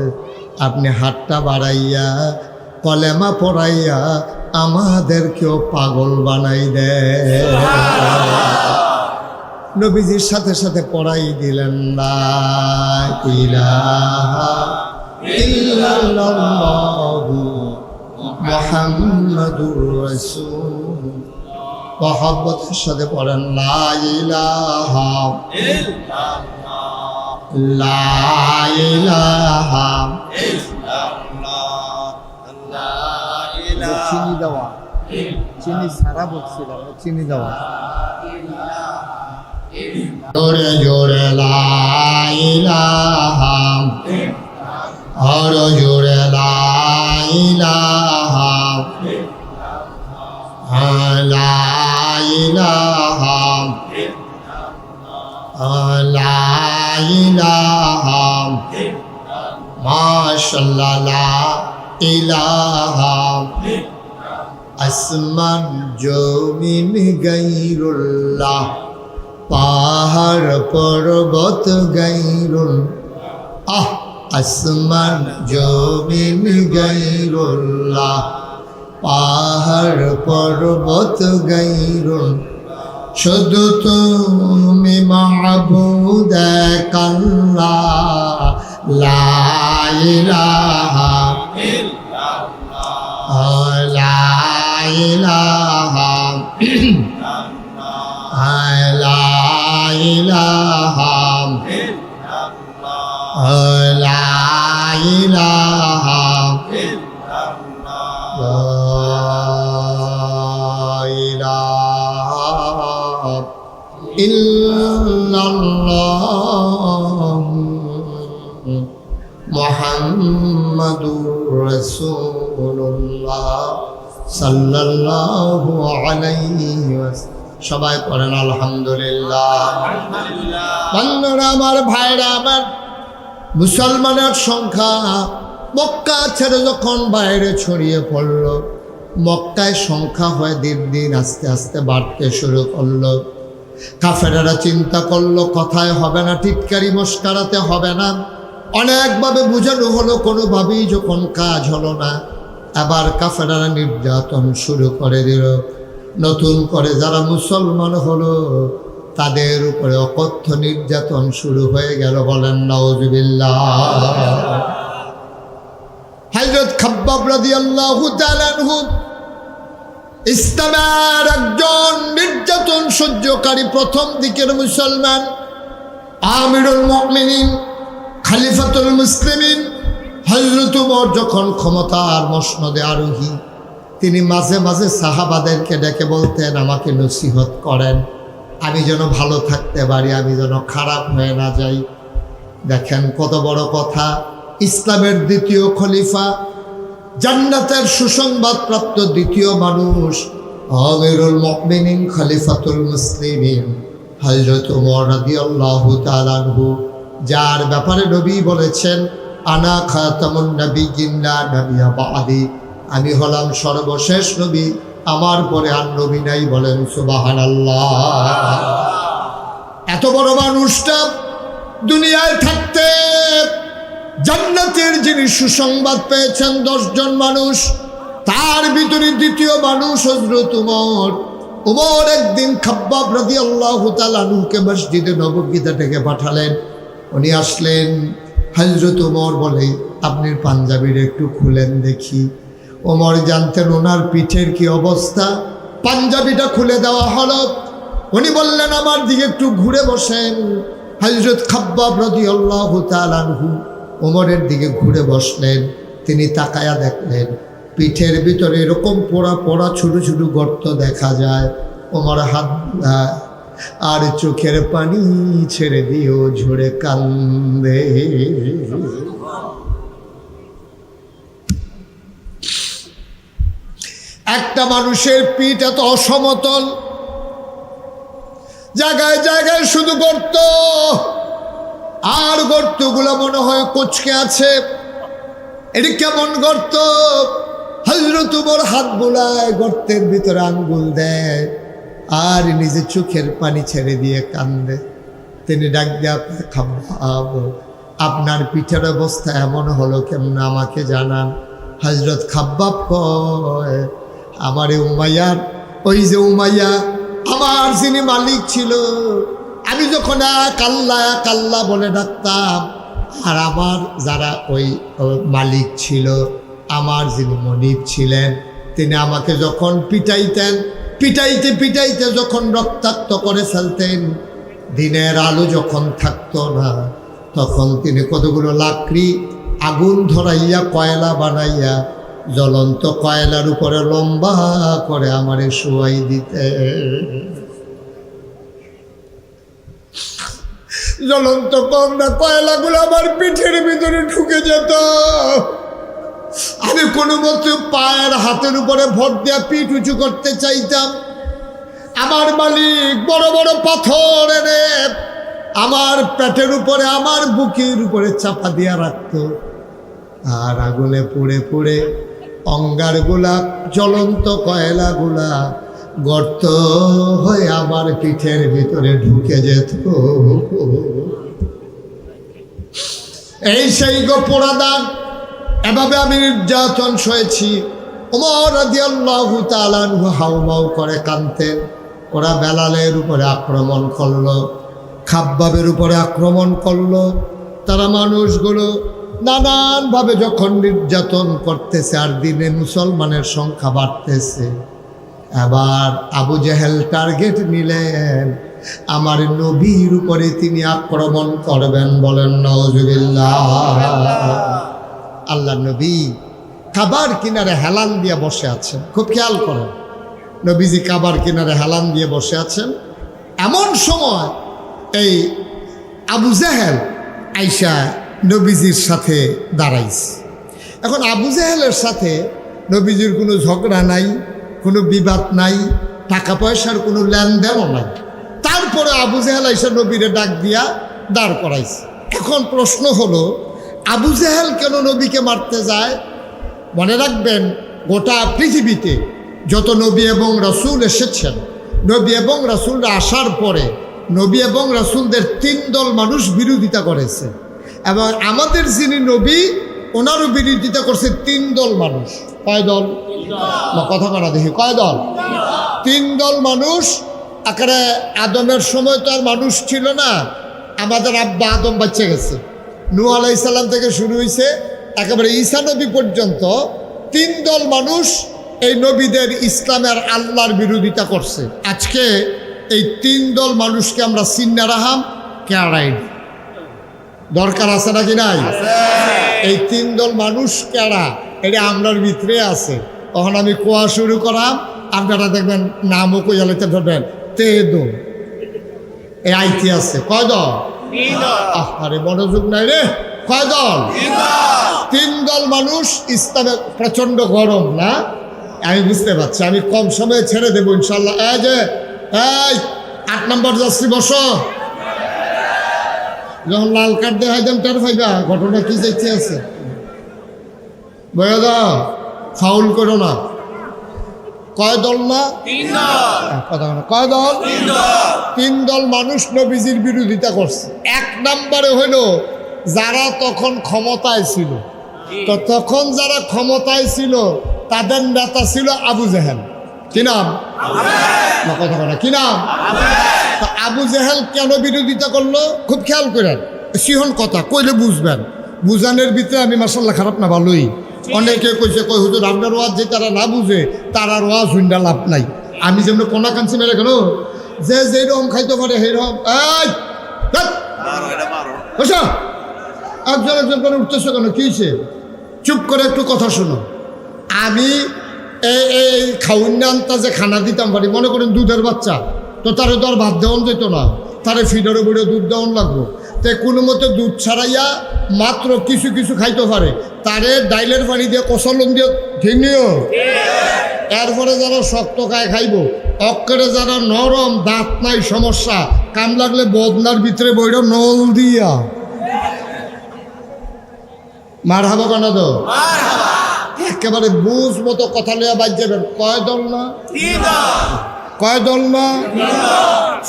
আপনি হাতটা বাড়াইয়া কলেমা পড়াইয়া আমাদেরকেও পাগল বানাই দেয়। নবীজির সাথে সাথে পড়াই দিলেন লা ইলাহা ইল্লাল্লাহু মুহাম্মাদুর রাসূল। মহব্বতের সাথে পড়েন লা ইলাহা লা ইলাহা চিনি দেওয়া, চিনি সারা বলছিলাম, চিনি দেওয়া জোরে জোরে লা ইলাহা, আরো জোরে লা ইলাহা লা ইলাহা লা ইলাহা মাশাআল্লাহ লা ইলাহা আসমান জমিন গায়রুল্লাহ, পাহাড় পর্বত গায়রুল, আসমান জমিন গায়রুল্লাহ, পাহাড় পর্বত গায়রুল, শুধু তুমি মাবুদ এক আল্লাহ, লা ইলাহা লা ইলাহা লা ইলাহা লা ইলাহা ইল্লাল্লাহ মুহাম্মাদুর রাসূলুল্লাহ সাল্লাল্লাহু আলাইহি ওয়াসাল্লাম। সবাই পড়েন আলহামদুলিল্লাহ। বন্ধুরা আমার, ভাইরা আমার, মুসলমানের সংখ্যা মক্কা ছেড়ে যখন বাইরে ছড়িয়ে পড়ল, মক্কায় সংখ্যা হয় দিন দিন আস্তে আস্তে বাড়তে শুরু করলো। কাফেরেরা চিন্তা করলো কথায় হবে না, টিটকারি মস্কারাতে হবে না, অনেকভাবে বোঝানো হলো, কোনোভাবেই যখন কাজ হলো না, আবার কাফেরেরা নির্যাতন শুরু করে দিল। নতুন করে যারা মুসলমান হলো তাদের উপরে অকথ্য নির্যাতন শুরু হয়ে গেল। বলেন নাউজুবিল্লাহ। হযরত খাব্বাব রাদিয়াল্লাহু তাআলা আনহু ইসলামের একজন নির্যাতন সহ্যকারী প্রথম দিকের মুসলমান, আমিরুল মুমিনিন, খলিফাতুল মুসলিমিন হযরত ওমর যখন ক্ষমতার মসনদে আরোহী, তিনি মাঝে মাঝে সাহাবাদেরকে ডেকে বলতেন, আমাকে নসিহত করেন, আমি যেন ভালো থাকতে পারি, আমি যেন খারাপ হয়ে না যাই। দেখেন কত বড় কথা। ইসলামের দ্বিতীয় খলিফা, জান্নাতের সুসংবাদ প্রাপ্ত দ্বিতীয় মানুষ, আমিরুল মুমিনিন খলিফাতুল মুসলিমিন হযরত ওমর রাদিয়াল্লাহু তাআলা আনহু, যার ব্যাপারে নবী বলেছেন, আনা খাতামুন নাবিয়্যিন লা নাবিয়্যা বা'দি, আমি হলাম সর্বশেষ নবী, আমার পরে আর নবী নাই। বলেন সুবহানাল্লাহ। এত বড় মানুষটা দুনিয়ায় থাকতে জান্নাতের যিনি সুসংবাদ পেয়েছেন 10 জন মানুষ, তার ভিতরে দ্বিতীয় মানুষ হযরত ওমর। ওমর একদিন খাব্বাব রাদিয়াল্লাহু তাআলা আনহুকে মসজিদে নববীতে ডেকে পাঠালেন। উনি আসলেন, হযরত ওমর বলে, আপনি পাঞ্জাবির একটু খুলেন দেখি। ওমর জানতেন ওনার পিঠের কি অবস্থা, পাঞ্জাবিটা খুলে দেওয়া হলো। উনি বললেন আমার দিকে একটু ঘুরে বসেন। হযরত খাব্বাব রাদিয়াল্লাহু তাআলা আনহু ওমরের দিকে ঘুরে বসলেন। তিনি তাকায়া দেখলেন পিঠের ভিতরে এরকম পোড়া পোড়া ছোট ছোট গর্ত দেখা যায়। ওমর হাত আর চোখের পানি ছেড়ে দিয়েও ঝরে কান্দে। একটা মানুষের পিঠ এত অসমতল, জায়গায় জায়গায় শুধু গর্ত, আর গর্তগুলো মনে হয় কুঁচকে আছে। এটি কেমন গর্ত? হযরত ওমর হাত বুলায় গর্তের ভিতরে আঙ্গুল দেয় আর নিজে চোখের পানি ছেড়ে দিয়ে কান্দে। তিনি ডাক দিয়ে খাব্বাব, আপনার পিঠের অবস্থা এমন হলো কেমন আমাকে জানান। হযরত খাব্বাব কয়, আমার উমাইয়ার, ওই যে উমাইয়া আমার যিনি মালিক ছিল, আমি যখন এক আল্লাহ বলে ডাকতাম, আর আমার যারা ওই মালিক ছিল, আমার যিনি মনিব ছিলেন, তিনি আমাকে যখন পিটাইতেন, পিটাইতে পিটাইতে যখন রক্তাক্ত করে ফেলতেন, দিনের আলো যখন থাকতো না, তখন তিনি কতগুলো লাকড়ি আগুন ধরাইয়া কয়লা বানাইয়া জ্বলন্ত কয়লার উপরে লম্বা করে আমারে শোয়াই দিতে। জ্বলন্ত কয়লাগুলো আমার পিঠের ভিতরে ঢুকে যেত। আমি কোনো মতো পায়ের হাতের উপরে ভর দিয়া পিঠ উঁচু করতে চাইতাম। আমার মালিক বড় বড় পাথর এনে আমার পেটের উপরে, আমার বুকের উপরে চাপা দিয়া রাখতো। আর আগুনে পুড়ে পুড়ে অঙ্গারগুলা, জ্বলন্ত কয়লাগুলা গর্ত হয়ে আমার পিঠের ভিতরে ঢুকে যেত। এই সেই গো পোড়াদান। এভাবে আমি নির্যাতন সয়েছি। ওমর রাদিয়াল্লাহু তাআলা আনহু হাউমাউ করে কাঁদতেন। ওরা বেলালের উপরে আক্রমণ করলো, খাব্বাবের উপরে আক্রমণ করলো। তারা মানুষগুলো নানানভাবে যখন নির্যাতন করতেছে, আর দিনে মুসলমানের সংখ্যা বাড়তেছে, এবার আবু জেহেল টার্গেট নিলেন আমার নবীর উপরে তিনি আক্রমণ করবেন। বলেন নাউজুবিল্লাহ। আল্লাহ নবী কাবার কিনারে হেলান দিয়ে বসে আছেন। খুব খেয়াল করেন, নবীজি কাবার কিনারে হেলান দিয়ে বসে আছেন। এমন সময় এই আবু জেহেল আইসা নবীজির সাথে দাঁড়াইছে। এখন আবু জেহেলের সাথে নবীজির কোনো ঝগড়া নাই, কোনো বিবাদ নাই, টাকা পয়সার কোনো লেনদেনও নাই। তারপরে আবু জেহেল আইসা নবীরে ডাক দিয়া দাঁড় করাইছে। এখন প্রশ্ন হলো, আবু জেহেল কেন নবীকে মারতে যায়? মনে রাখবেন, গোটা পৃথিবীতে যত নবী এবং রাসূল এসেছেন, নবী এবং রাসূলরা আসার পরে নবী এবং রাসূলদের 3 দল মানুষ বিরোধিতা করেছে, এবং আমাদের যিনি নবী ওনারও বিরোধিতা করছে 3 দল মানুষ। কয় দল? কথা করা দেখি, কয় দল? 3 দল মানুষ। আকারে আদমের সময় তো আর মানুষ ছিল না, আমাদের আব্বা আদম বাচ্চা গেছে। নূহ আলাইহিস সালাম থেকে শুরু হয়েছে একেবারে ঈসা নবী পর্যন্ত 3 দল মানুষ এই নবীদের, ইসলামের, আল্লাহর বিরোধিতা করছে। আজকে এই 3 দল মানুষকে আমরা চিন্না রাহাম কেড়াই দরকার আছে নাকি নাই? এই 3 দল মানুষ কেড়া, এটা আমরার ভিতরে আছে। তখন আমি কোয়া শুরু করাম, আপনারা দেখবেন নামও কইয়ালেতে ধরবেন তে দল। এই আইতি আছে কয় দল? আরে মনোযোগ নাই রে। কয় দল? 3 দল মানুষ। ইসলামে প্রচন্ড গরম না? আমি বুঝতে পারছি, আমি কম সময়ে ছেড়ে দেবো ইনশাল্লাহ। এই যে এই 8 নম্বর যাত্রী বসো। যখন লাল কার্ড দেখা দেন তার ভাইবা ঘটনা কি যাইতে আছে, বয়া দাও, ফাউল করো না। কয় দল না? 3 দল। কথা না, কয় দল? 3 দল মানুষ নবীজির বিরোধিতা করছে। 1 নম্বরে হইল যারা তখন ক্ষমতায় ছিল। তো তখন যারা ক্ষমতায় ছিল তাদের নেতা ছিল আবু জেহেল। কি নাম? কথা না, কি নাম? তো আবু জেহেল কেন বিরোধিতা করলো? খুব খেয়াল করেন, সিহন কথা কইলে বুঝবেন। বুঝানোর ভিতরে আমি মাশাআল্লাহ খারাপ না, ভালোই। অনেকে কইছে, কই হুজুর আপনার ওয়াজ যে তারা না বুঝে তার আর ওয়াজ হুন্ডা লাভ নাই। আমি যেমন কোনা কাঞ্চি মেরে গেল যে যেরকম খাইতে পারে সেইরকম একজন একজন করে উঠতেছো কেন কি হয়েছে? চুপ করে একটু কথা শোনো। আমি এই খাউন্না আনতা যে খানা দিতাম পারি, মনে করেন দুধের বাচ্চা, তো তারে তো আর ভাত দেওয়ান যেত না, তারে ফিডারে বুড়ে দুধ দেওয়ান লাগবো। তো কোনো মতে দুধ ছাড়াইয়া মাত্র কিছু কিছু খাইতে পারে, তারে ডাইলের পানি দিয়ে কষলন দিয়ে ঠিক নিও। এরপরে যারা শক্ত খায় খাইব, অক্ষরে যারা নরম দাঁত নাই সমস্যা, কাম লাগলে বদনার ভিতরে বইটা নল দিয়া মার হাবা কানা তো একেবারে বুঝ মতো কথা লইয়া বাজ যাবেন। কয় দল না? কয় দল না?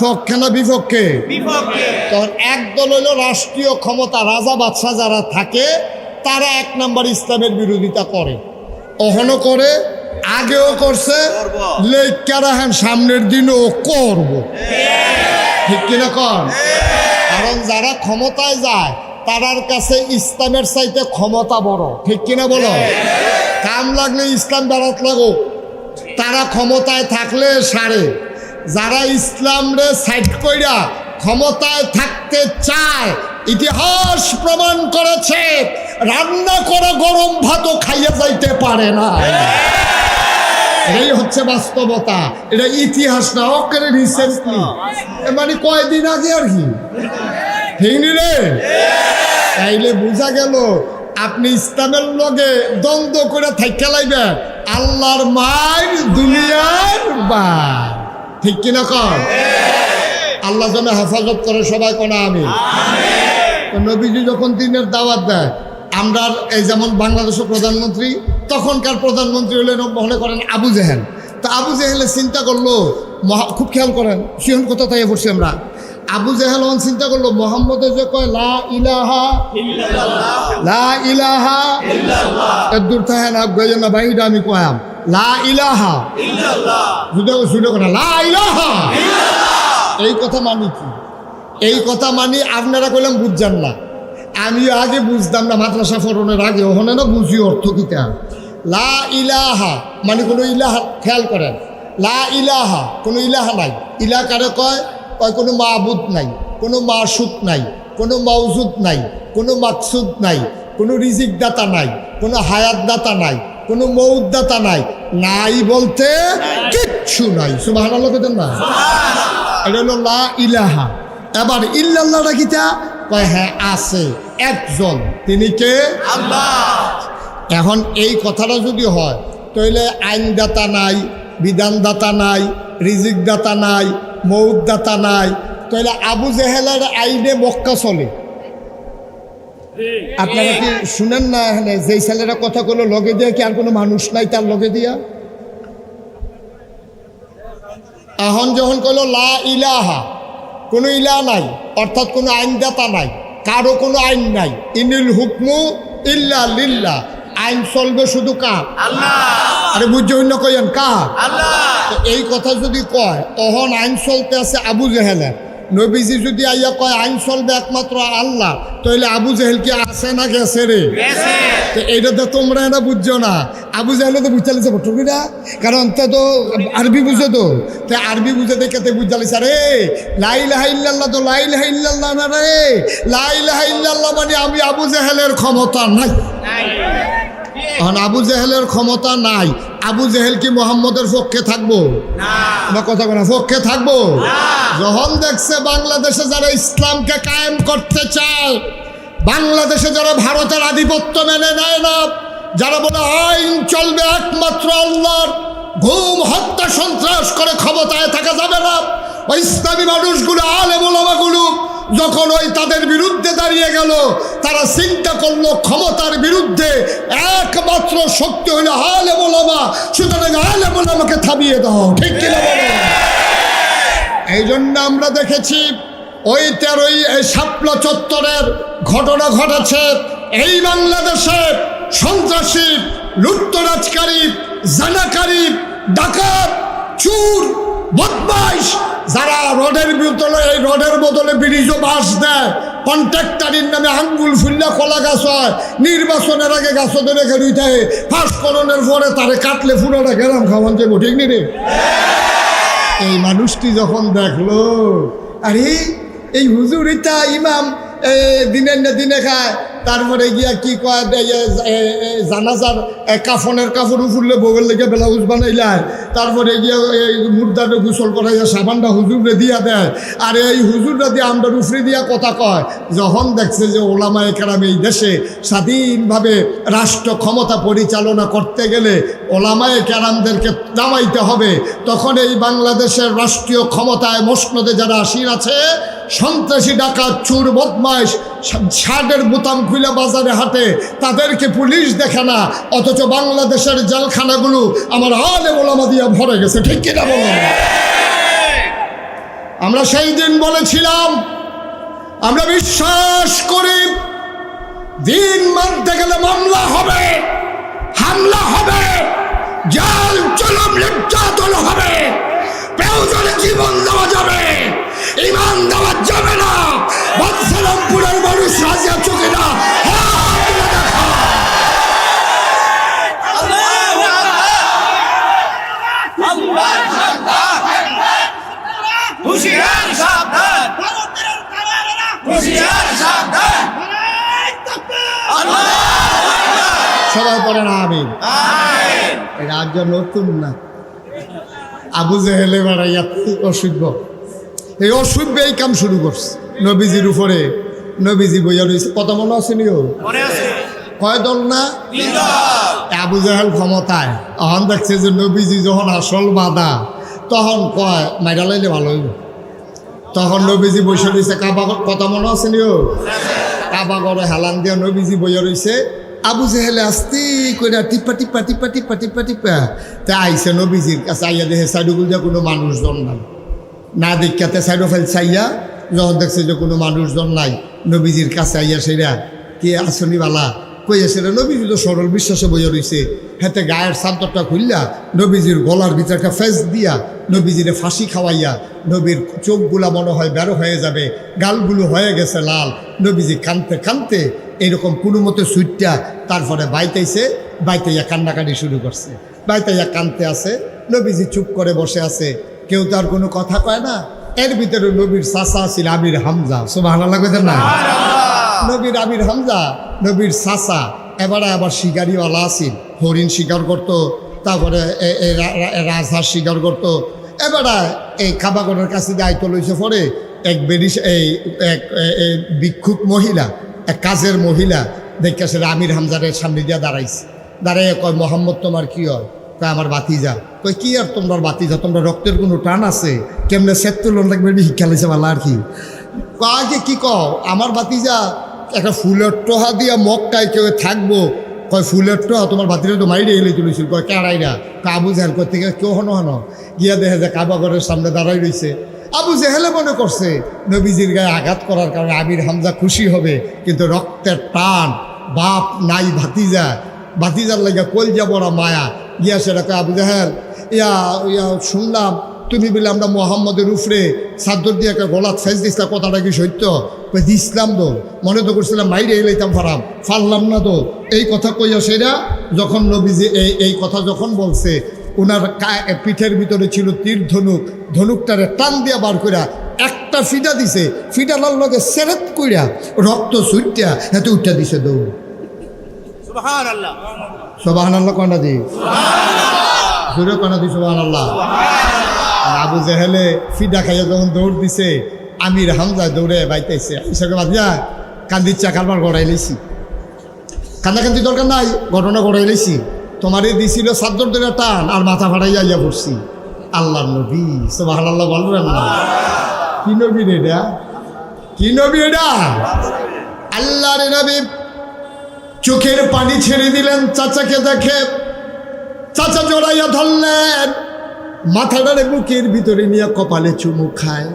পক্ষে না বিপক্ষে? তখন একদল হইল রাষ্ট্রীয় ক্ষমতা, রাজা বাদশাহ যারা থাকে তারা 1 নম্বর ইসলামের বিরোধিতা করে, অহনো করে, আগেও করছে, লেখা রাখেন সামনের দিনও করব। ঠিক কিনা কন? কারণ যারা ক্ষমতায় যায় তারার কাছে ইসলামের চাইতে ক্ষমতা বড়। ঠিক কিনা বলো? কাম লাগলে ইসলাম বেড়াত লাগো, তারা ক্ষমতায় থাকলে সারে। যারা ইসলাম রে সাইড কইরা ক্ষমতায় থাকতে চায়, ইতিহাস প্রমাণ করেছে রান্না করা গরম ভাতও খাইয়ে যাইতে পারে না। এই হচ্ছে বাস্তবতা, এটা ইতিহাস না, অকেরে রিসেন্টলি, মানে কয়দিন আগে আর কি। ঠিক নি রে? তাইলে বোঝা গেল আপনি ইসলামের লগে দ্বন্দ্ব করে থাইকা লাইবেন, আল্লাহর মার দুনিয়ার বা। ঠিক কিনা কর? আল্লাহ যেন হেফাজত করে, সবাই কোনা আমি। নবীজি যখন দিনের দাওয়াত দেয়, আমরা এই যেমন বাংলাদেশের প্রধানমন্ত্রী, তখনকার প্রধানমন্ত্রী হলেন মনে করেন আবু জেহেল। তা আবু জেহেলে চিন্তা করলো, খুব খেয়াল করেন সিহন কথা তাই পড়ছি আমরা, আবু জেহেল চিন্তা করলো মোহাম্মদের যে কয় লা ইলাহা লা ইলাহা এর দূর থাকে না গেলেন না বাইটা আমি কয়াম লা ইলাহা শুনে করে লা ইলাহা। এই কথা মানি কি? এই কথা মানি, আপনারা কইলাম বুঝছেন না, আমি আগে বুঝতাম না, মাদ্রাসা ফরনের আগে ওখানে না বুঝি অর্থ কিতা। লা ইলাহা মানে কোনো ইলাহা, খেয়াল করেন, লা ইলাহা কোনো ইলাহা নাই। ইলাহ কারে কয়? কয় কোনো মাবুদ নাই, কোনো মাসুদ নাই, কোনো মাউজুদ নাই, কোনো মাকসুদ নাই, কোনো রিজিক দাতা নাই, কোনো হায়াত দাতা নাই, কোনো মৌত দাতা নাই, নাই বলতে কিচ্ছু নাই। সুবহানাল্লাহ বলেন না? এটা হলো লা ইলাহা। এবার ইল্লাল্লাহটা কিতা? কয় হ্যাঁ আছে একজন, তিনি কে? আল্লাহ। এখন এই কথাটা যদি হয়, তাহলে আইনদাতা নাই, বিধানদাতা নাই, রিজিক দাতা নাই, মৌত দাতা নাই, তাহলে আবু জেহেলের আইনে মক্কা চলে। আপনারা কি শুনেন না এখানে যেই ছেলেরা কথা কইলো লগে দিয়ে কি আর কোনো মানুষ নাই তার লগে দিয়া? এখন যখন কইলো লা ইলাহা, কোনো ইলাহ নাই, অর্থাৎ কোনো আইনদাতা নাই, কারো কোনো আইন নাই, ইনিল হুকমু ইল্লা লিল্লাহ, আইন চলবে শুধু কার? আল্লাহ। আরে বুঝছো অন্য কইেন কার? আল্লাহ। এই কথা যদি কয়, তখন আইন চলতে আছে আবু জেহেলের। নবীজি যদি আইয়া কয় আইন চলবে একমাত্র আল্লাহ, তাহলে আবু জেহেল কি আছে না গেছে রে? তো এইটা তো তোমরা এটা বুঝছো না। আবু জেহেল তো বুঝতে লিছে বটুকি না, কারণ তা তো আরবি বুঝে, তো আরবি বুঝে দেখে বুঝতে লিছে রে লা ইলাহা ইল্লাল্লাহ, তো লা ইলাহা ইল্লাল্লাহ না রে, লা ইলাহা ইল্লাল্লাহ মানে আমি আবু জেহেলের ক্ষমতা নাই। এখন আবু জেহেলের ক্ষমতা নাই, আবু জেহেল কি মোহাম্মদের পক্ষে থাকবো? না। কথা বলা পক্ষে থাকবো? যখন দেখছে বাংলাদেশে যারা ইসলামকে কায়েম করতে চায়, বাংলাদেশে যারা ভারতের আধিপত্য মেনে নেয় না, যারা বলে আইন চলবে একমাত্র আল্লাহর, ঘুম হত্যা সন্ত্রাস করে ক্ষমতায় থাকা যাবে না, ওই ইসলামী মানুষগুলো আলেম ওলামাগুলো যখন ওই তাদের বিরুদ্ধে দাঁড়িয়ে গেল, তারা চিন্তা করলো ক্ষমতার বিরুদ্ধে একমাত্র শক্তি হলো আলেম ওলামা, সুতরাং আলেম ওলামাকে থামিয়ে দাও। ঠিক কিনা বলো? এই জন্য আমরা দেখেছি ওই 13ই শাপলা চত্বরের ঘটনা ঘটেছে। এই বাংলাদেশে সন্ত্রাসী, লুটতরাজকারী, জানাকারী, ডাকাত, চুর, বদমাইশ যারা রডের বদলে, এই রডের বদলে ব্রিজও বাস দেয়, কন্ট্রাক্টারির নামে আঙ্গুল ফুল্লা কলা গাছ হয়, নির্বাচনের আগে গাছ ধরে খেলুই থাকে, ফাঁস করণের পরে তারে কাটলে ফুরাটা গেলাম খাওয়ান যাবো। ঠিক নি রে? এই মানুষটি যখন দেখলো, আরে এই হুজুর এটা ইমাম দিনের না দিনে খায়, তারপরে গিয়া কি কয় জানাজার কাফনের কাপড় উফুরলে বউয়ের লেগে ব্লাউজ বানাইলায়, তারপরে গিয়া এই মুর্দারে গোসল করাইয়া সাবানটা হুজুরে দিয়া দেয়, আর এই হুজুরটা দিয়ে আমরা উফরে দিয়া কথা কয়। যখন দেখছে যে ওলামায়ে কেরাম এই দেশে স্বাধীনভাবে রাষ্ট্র ক্ষমতা পরিচালনা করতে গেলে ওলামায়ে কেরামদেরকে নামাইতে হবে, তখন এই বাংলাদেশের রাষ্ট্রীয় ক্ষমতায় মসনদে যারা আসীন আছে, সন্ত্রাসী, ডাকাত, চোর, বদমাইশ, শার্টের বোতাম খুলে বাজারে হাঁটে, তাদেরকে পুলিশ দেখে না, অথচ বাংলাদেশের জেলখানাগুলো আমার আলেম ওলামা দিয়ে ভরে গেছে। ঠিক কিনা বলুন? আমরা সেই দিন বলেছিলাম, আমরা বিশ্বাস করি দিন মানতে গেলে মামলা হবে, হামলা হবে, জেল জুলুম নির্যাতন হবে, প্রয়োজনে জীবন দেওয়া যাবে, ইমান দেওয়া যাবে না। বাদশাহপুরের মানুষ রাজি আছো কিনা? সবাই পড়েন আমিন। এই রাজ্য নতুন না, আবু জেহেলে বাড়াইয়া অসভ্য, এই অসভ্য এই কাম শুরু করছে নবীজির উপরে। নবীজি বইয়া রয়েছে, কত মনে আছে নিও? কয় দল না? আবু জাহেল ক্ষমতায়, তখন দেখছে যে নবীজি যখন আসল বাধা, তখন কয় মাইরা লাইলে ভালো হইব। তখন নবীজি বসে রয়েছে কাবা, কত মনে আছে নিও? কাবা ঘরে হেলান দিয়া নবীজি বইয়া রয়েছে, আবু জেহেলে আস্তে করে টিপা টিপা টিপা টিপা টিপা টিপা তা আইসে নবীজির কাছে, আইয়া দেখে সাইডুগুল যা কোনো মানুষজন নাই, না দেখাতে সাইডো ফেল চাইয়া যখন দেখছে যে কোনো মানুষজন নাই, নবীজির কাছে আইয়া সেরা কে আসনি বালা কইয়া সেরা, নবীজি তো সরল বিশ্বাসে বইয়া রয়েছে, হাতে গায়ের চাদরটা খুললা নবীজির গলার ভিতরে একটা ফেস দিয়া নবীজিরে ফাঁসি খাওয়াইয়া, নবীর চোখগুলা মনে হয় বেরো হয়ে যাবে, গালগুলো হয়ে গেছে লাল, নবীজি কানতে কানতে এইরকম কোনো মতো সুইটটা, তারপরে বাইতেছে, বাইতেইয়া কান্নাকাটি শুরু করছে, বাইতেইয়া কানতে আছে, নবীজি চুপ করে বসে আছে, কেউ তার কোনো কথা কয় না। এর ভিতরে নবীর চাচা ছিল আমির হামজা, সুবহানাল্লাহ কইতেন না? নবীর আমির হামজা, নবীর চাচা, এবারে আবার শিকারিওয়ালা আছিল, হরিণ শিকার করত, তারপরে রাজহাঁস শিকার করত। এবারে এই কাবাগরের কাছে দায়িত্ব লইছে পরে এক বেরিস এক ভিক্ষুক মহিলা, এক কাজের মহিলা দেখে সেটা আমির হামজারের সামনে দিয়া দাঁড়াইছে, দাঁড়াইয়া কয়, মোহাম্মদ তোমার কি হয়? কয় আমার বাতিজা। কয় কি আর তোমার বাতিজা, তোমরা রক্তের কোনো টান আছে? কেমনে সেত্তর লোন লাগবে শিক্ষা লাইছে ভালো আর কি? কয় কি কও? আমার বাতিজা একটা ফুলের টোহা দিয়া মক্কায় কেউ থাকবো, কয় ফুলের টোহা তোমার বাতিজা তো মাইরে এলে তুলেছিল, কয় কেড়াইরা? আবু জেহেল করতে গিয়ে কেউ হনো হনো গিয়া দেখে যে কাবা ঘরের সামনে দাঁড়াই রয়েছে। আবু জেহেলে মনে করছে নবীজির গায়ে আঘাত করার কারণে আমির হামজা খুশি হবে, কিন্তু রক্তের টান, বাপ নাই ভাতিজা, ভাতিজার লাগে কলজা বড় মায়া, গিয়া সেটা কয়, আবু জাহেল ইয়া ইয়া শুনলাম তুমি বলে আমরা মোহাম্মদের উফরে চাদর দিয়ে একটা গলাত ফেস দিছিলাম, কথাটা কি সত্য? দিছিলাম তো, মনে তো করছিলাম মাইরে এলাইতাম ফারাম, ফারলাম না তো। এই কথা কইয়া সেরা যখন নবীজি এই কথা যখন বলছে, ওনার পিঠের ভিতরে ছিল তীর ধনুক, ধনুকটারে টান দিয়া বার কইরা একটা ফিটা দিছে, ফিটালার লগে সেরেত কইরা রক্ত ছুটটা এত উঠা দিছে দৌড়। সুবহানাল্লাহ, সুবহানাল্লাহ কনা দি, জোরে কনা দি সুবহানাল্লাহ। আবু জেহেলে ফিডা খাইয়া যখন দৌড় দিছে, আমির হামজা দৌড়ে বাইতেছে, হিসাবে বাদিয়া কান্দির চাকারবার গড়াই লেছি, কান্দাকান্দি দরকার নাই, ঘটনা গড়াই লেছি, তোমারে দিছিল চাদর ধরে টান আর মাথা ফাটাইয়া ইয়া পড়ছি। আল্লাহর নবী, সুবহানাল্লাহ বলবেন না? কি নবী রে এটা? কি নবী এটা? আল্লাহর নবী চোখের পানি ছেড়ে দিলেন চাচাকে দেখে, চাচা জড়াইয়া ধরলেন, মাথাটারে বুকের ভিতরে নিয়ে কপালে চুমু খায়।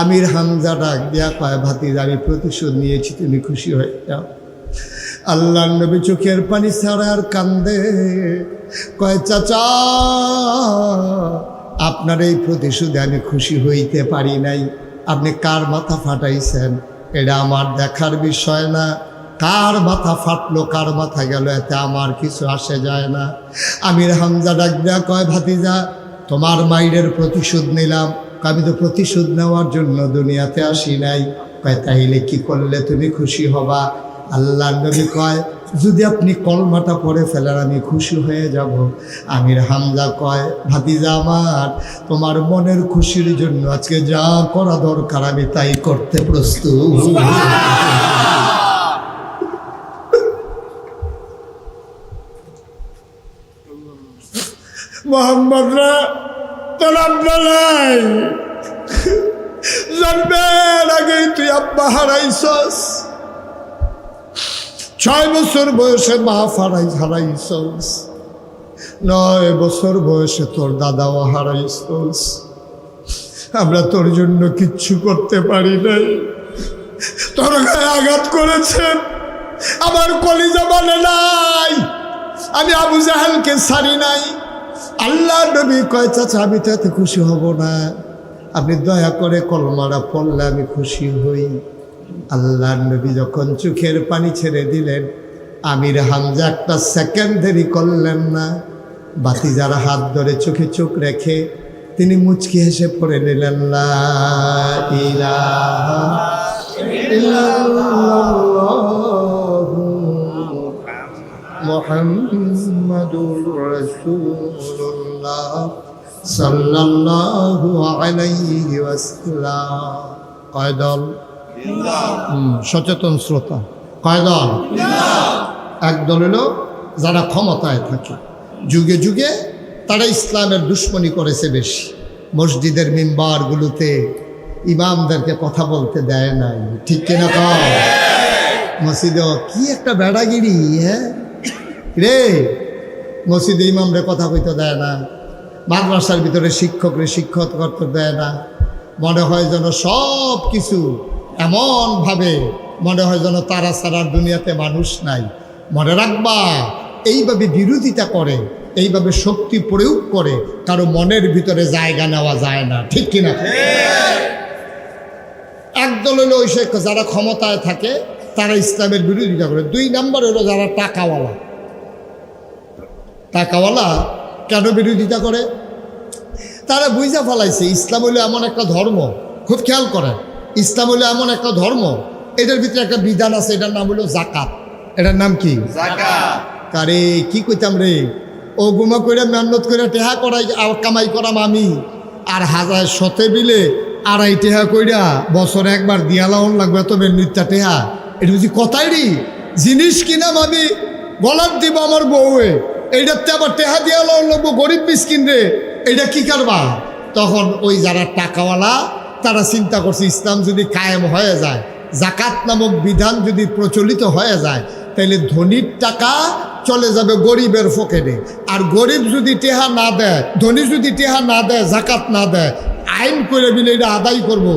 আমির হামজা ডাক দেয়া কয়, ভাতিজা আমি প্রতিশোধ নিয়েছি, তুমি খুশি হয়ে যাও। আল্লাহর নবী চোখের পানি ছাড়া আর কান্দে, কয় চাচা আপনার এই প্রতিশোধে আমি খুশি হইতে পারি নাই, আপনি কার মাথা ফাটাইছেন এটা আমার দেখার বিষয় না, কার মাথা ফাটলো কার মাথা গেল এতে আমার কিছু আসে যায় না। আমির হামজা ডাক দেয়া কয়, ভাতিজা তোমার মায়ের প্রতিশোধ নিলাম। আমি তো প্রতিশোধ নেওয়ার জন্য দুনিয়াতে আসি নাই। কয় তাইলে কি করলে তুমি খুশি হবা? আল্লাহর নবী কয় যদি আপনি কলমাটা পড়ে ফেলেন আমি খুশি হয়ে যাব। আমির হামজা কয় ভাতিজা আমার, তোমার মনের খুশির জন্য আজকে যা করা দরকার আমি তাই করতে প্রস্তুত। মোহাম্মদরা তোর আব্বা নাই, জন্মের আগেই তুই আব্বা হারাইছস, 6 বছর বয়সে মা হারাইছস, 9 বছর বয়সে তোর দাদাও হারাইছস। আমরা তোর জন্য কিচ্ছু করতে পারি নাই। তোর গায়ে আঘাত করেছেন, আমার কলিজা মানে নাই, আমি আবু জাহেলকে ছাড়ি নাই। আল্লাহ নবী কয় চাচা আমি তো এতে খুশি হব না, আপনি দয়া করে কলমাটা পড়লে আমি খুশি হই। আল্লাহ নবী যখন চোখের পানি ছেড়ে দিলেন, আমির হামজা একটা সেকেন্ড দেরি করলেন না। ভাতিজার হাত ধরে চোখে চোখ রেখে তিনি মুচকি হেসে পড়ে নিলেন লা ইলাহা ইল্লাল্লাহু মুহাম্মাদুর রাসূলুল্লাহ সাল্লাল্লাহু আলাইহি ওয়াসাল্লাম। কয় দল? সচেতন শ্রোতা কয় দল? একদল হলো যারা ক্ষমতায় থাকে, যুগে যুগে তারা ইসলামের দুশ্মনী করেছে বেশি। মসজিদের মিম্বারগুলোতে ইমামদেরকে কথা বলতে দেয় নাই, ঠিক কিনা কয়? মসজিদে কি একটা বেড়াগিরি, হ্যাঁ রে, মসজিদে ইমামরে কথা কইতে দেয় না, মাদ্রাসার ভিতরে শিক্ষকরে শিক্ষক করতে দেয় না। মনে হয় যেন সব কিছু এমনভাবে মনে হয় যেন তারা ছাড়ার দুনিয়াতে মানুষ নাই। মনে রাখবা, এইভাবে বিরোধিতা করে, এইভাবে শক্তি প্রয়োগ করে কারো মনের ভিতরে জায়গা নেওয়া যায় না, ঠিক কিনা? একদল হলো ওই সে যারা ক্ষমতায় থাকে তারা ইসলামের বিরোধিতা করে। 2 নম্বর হলো যারা টাকাওয়ালা। টাকাওয়ালা কেন বিরোধিতা করে? তারা বুঝা ফেলাইছে ইসলাম হলো এমন একটা ধর্ম, খুব খেয়াল করেন, ইসলাম হলো এমন একটা ধর্ম, এটার ভিতরে একটা বিধান আছে, এটার নাম হলো জাকাত। এটার নাম কি? জাকাত। কারে কি কইতাম রে, ও গুমা করে মেহনত করে টেহা করাই কামাই করাম আমি, আর 1000 শতে বিলে 2.5 টেহা কইরা বছরে একবার দিয়ালাউন লাগবে, তবে নৃত্যা টেহা। এটা বুঝি কথাই রি, জিনিস কিনাম আমি গলার দিব আমার বউয়ে, এইটাতে আবার টেহা দিয়ালাউন লাগবো গরিব মিসকিন রে, এইটা কি করবা? তখন ওই যারা টাকাওয়ালা তারা চিন্তা করছে ইসলাম যদি কায়েম হয়ে যায়, জাকাত নামক বিধান যদি প্রচলিত হয়ে যায়, তাইলে ধনীর টাকা চলে যাবে গরিবের পকেটে, আর গরিব যদি টেহা না দেয়, ধনী যদি টেহা না দেয়, জাকাত না দেয়, আইন করে বিলে এটা আদায় করবো।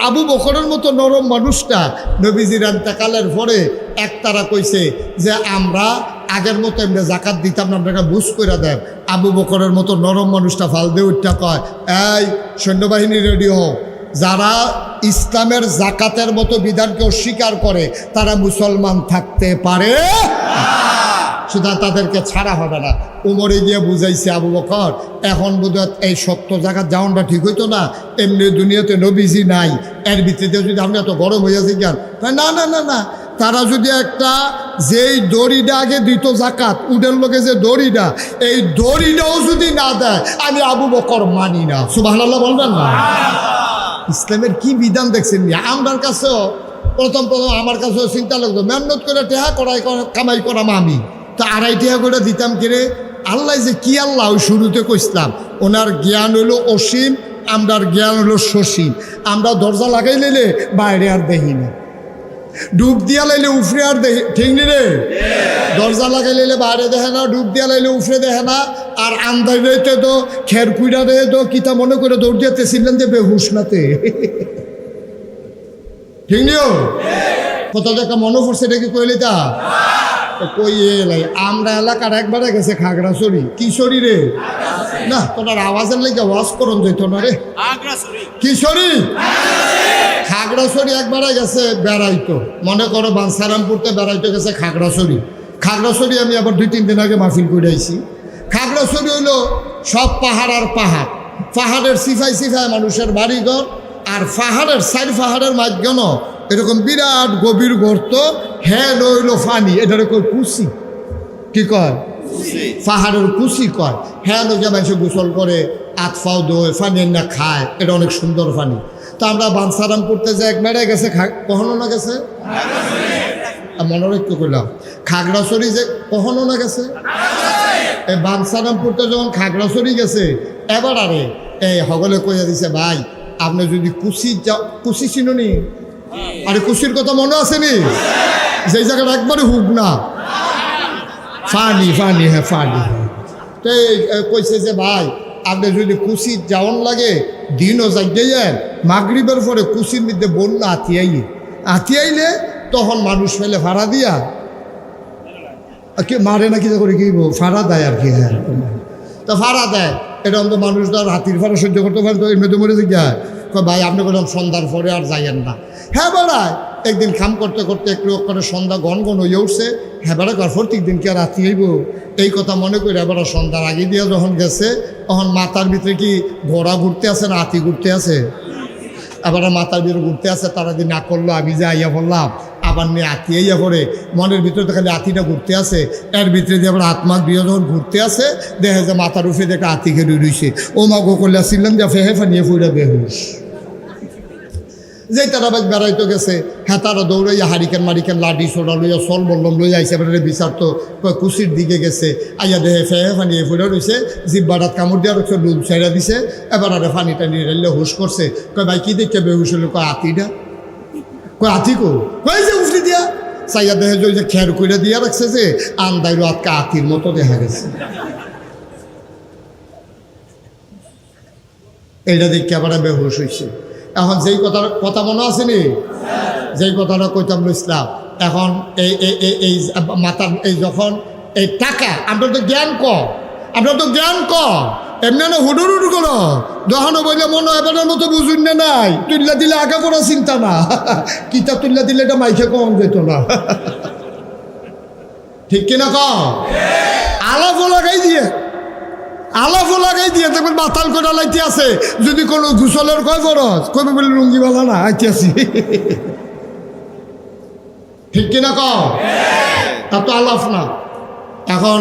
আবু বকরের মতো নরম মানুষটা নবীজির ইন্তেকালের পরে একতারা কইছে যে আমরা আগের মতো এমনি জাকাত দিতাম না, আপনাকে বুঝ করে দেন। আবু বকরের মতো নরম মানুষটা ফাল দিয়ে উঠটা কয়, এই সৈন্যবাহিনী রেডি হও, যারা ইসলামের জাকাতের মতো বিধানকে অস্বীকার করে তারা মুসলমান থাকতে পারে, সুতরাং তাদেরকে ছাড়া হবে না। উমরে গিয়ে বুঝাইছে আবু বকর, এখন বোধহয় এই সত্য জায়গার যাওয়ানটা ঠিক হইতো না, এমনি দুনিয়াতে নবীজি নাই, এর ভিত্তিতে যদি আপনি এত গরম হইয়াছে জ্ঞান, না না না না, তারা যদি একটা যেই দড়িটা আগে দিত জাকাত, উডের লোকে যে দড়িটা, এই দড়িটাও যদি না দেয় আমি আবু বকর মানি না। সুবহানাল্লাহ বলবেন না? ইসলামের কি বিধান দেখছেন? আমার কাছেও প্রথম আমার কাছেও চিন্তা লাগতো, মেহনত করে টেহা করাই কামাই করাম আমি, তো 2.5 টেহা করে দিতাম কিরে। আল্লাহ যে কি আল্লাহ ওই শুরুতে কইসলাম, ওনার জ্ঞান হলো অসীম, আমরার জ্ঞান হলো সসীম। আমরা দরজা লাগাই লাইলে বাইরে আর দেখি না, ডুব দিয়া লাইলে উফরে আর দেখি, ঠিক নি রে? দরজা লাগাই লাইলে বাইরে দেখে না, ডুব দিয়া লাইলে উফরে দেখে না, আর আন্দাজ রইতে তো খের কুইরা রে তো কিতা মনে করে দৌড় দিতেছিলেন যে বেহুশ নাতে, ঠিক নিও? কত দেখা মনে পড়ছে, এটা কি কইলে তা কই এলাই? আমরা এলাকার একবারে গেছে খাগড়াছড়ি। কি শরী রে? না তোমার আওয়াজের লেগে ওয়াজ করন যেত না রে। কি শরী? খাগড়াছড়ি একবারে গেছে বেড়াইতো, মনে করো বাঞ্ছারামপুরতে বেড়াইতে গেছে খাগড়াছড়ি। খাগড়াছড়ি আমি আবার 2-3 দিন আগে মাহফিল করে আইছি। খাগড়াছড়ি হইলো সব পাহাড় আর পাহাড়, পাহাড়ের সিফাই সিফাই মানুষের বাড়িঘর, আর পাহাড়ের সাইড পাহাড়ের মাঝখানো এরকম বিরাট গভীর গর্ত, হ্যাঁ রইল ফানি, এটার কই কুসি, কি কয় পাহাড়ের কুসি কয়। হ্যাঁ লোকে মানুষ গোসল করে, আতফাও দোয়, ফানি না খায়, এটা অনেক সুন্দর ফানি। তো আমরা বানসারাম করতে যে এক বেড়ে গেছে, কখনো না গেছে, মনে রাখতে করলাম খাগড়াছড়ি যে কখনো না গেছে, এই বানসারাম করতে যখন খাগড়াছড়ি গেছে, এবার আরে এই হগলে কইয়া দিছে, ভাই আপনি যদি কুসি কুসি চিনুনি, আরে কুসির কথা মনে আসেনি, যেই জায়গাটা একবারে হুক না ফানি ফানি, হ্যাঁ ফানি। তো কইছে যে ভাই আপনি যদি কুসি যাওয়ান লাগে দিনও যাইয়েন, মাগরিবের পরে কুসির মধ্যে বন্যা আতিয়াইলে তখন মানুষ ফেলে ভাড়া দিয়া কি মারে না, কি করে কি ভাড়া দেয় আর কি, হ্যাঁ তো ভাড়া দেয়। এটা তো মানুষ ধর হাতির ভাড়া সহ্য করতে পারে, তো এমনি তো মরে যায়। ভাই আপনি বললাম সন্ধ্যার পরে আর যাইয়েন না। হ্যাঁ বেড়ায় একদিন খাম করতে করতে একটু করে সন্ধ্যা গন হয়ে উঠছে, হ্যাঁ বেড়া প্রত্যেক দিন কি আর রাতি হইব, এই কথা মনে করি এবার সন্ধ্যার আগে দিয়ে যখন গেছে, তখন মাথার ভিতরে কি ঘোড়া ঘুরতে আছে না হাতি ঘুরতে আছে, এবার মাথার ভিতরে ঘুরতে আছে। তারা দিন না করলো, আমি যে আইয়া বললাম আবার নিয়ে আতি আইয়া পড়ে, মনের ভিতরে তো খালি হাতিটা ঘুরতে আছে, এর ভিতরে দিয়ে আবার আত্মার দিয়ে যখন ঘুরতে আছে, দেখে যে মাথার উঠে দেখে হাতিকে রুইছে, ও মা গো করলে আসছিলাম যে ফেহে ফানিয়ে ফুড়ে বেহুশ। যেই তারা বেড়াইতে গেছে, হ্যাঁ তারা দৌড়াইয়া হারিকেন মারিকেন লাঠি ছোড়া লইয়া সল বললাম লইয়া আইসে, এবারে বিচার তো কুসির দিকে গেছে, আইয়া দেহে ফেহে ফানিয়ে ফুড়ে রয়েছে, জিব্বাটাত কামড় দেওয়ার হচ্ছে লুল ছেড়ে দিছে, এবার আরে ফানি টানি রেলে হুশ করছে। কয় ভাই কি দেখে বেহুশ হলো, কয় হাতিটা, কয় হাতি কো, কয় যে উফলি দিয়া চাইয়া দেহে যে খের করে দিয়া রাখছে, যে আন্দাইলো আজকে হাতির মতো দেখা গেছে। এইটা দেখে আবার বেহুশ হয়েছে। এখন যেই কথা মনে আসেনি, যেই কথাটা কইতাম ইসলাম, এখন এই মাতার এই যখন এই টাকা, আমরা তো জ্ঞান কম, আমরা তো জ্ঞান কম, এমনি না হুডুর হুডু করো, যখনও বললে মনে হয় এবারের মতো বুঝুন না, নাই তুল্লা দিলে আগে কোনো চিন্তা না, কিতা তুল্লা দিলে এটা মাইকে কম যেত না, ঠিক কিনা কম আলাপও লাগাই দিয়ে, আলাপও লাগাই দিয়ে দেখবেন মাতাল করে লাইতে আছে। যদি কোনো গুসলের কয় বরস কবে বলে লুঙ্গিওয়ালা না আইতে আসি, ঠিক কিনা কম, তা তো আলাপ না। এখন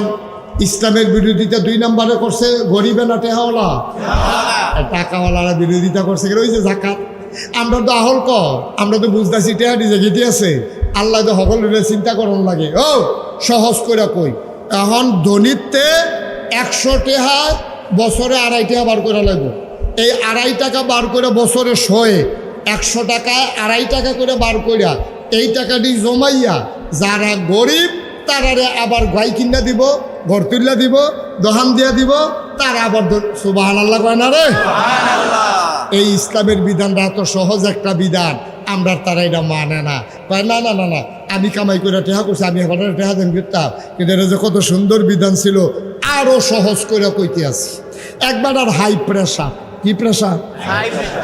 ইসলামের বিরোধিতা 2 নম্বরে করছে গরিবে না টেহাওয়ালা, টাকাওয়ালারা বিরোধিতা করছে ওই যে জাকাত। আমরা তো আহল ক, আমরা তো বুঝতেছি টেহা নিজে গেটে আছে, আল্লাহ তো সকলের চিন্তা করন লাগে। ও সহজ করে কই, এখন ধনীতে 100 টাকা বছরে 2.5 টাকা বার করে লাগবে, এই 2.5 টাকা বার করে বছরে 100 টাকায় 2.5 টাকা করে বার করিয়া এই টাকাটি জমাইয়া যারা গরিব তারারে আবার গাই কিনা দিব, ঘর তুল্লা দিব, দোহান দিয়া দিব, তারা আবার সুবহানাল্লাহ কয় না রে। এই ইসলামের বিধানটা এত সহজ একটা বিধান, আমরা তারা এটা মানে না, কয় না না না না আমি কামাই করে টেহা করছি, আমি এখন টেহা দেন করতাম, কিন্তু এটা যে কত সুন্দর বিধান ছিল, আরো সহজ করে কইতে আছি। একবার আর হাই প্রেশার, কি প্রেশার,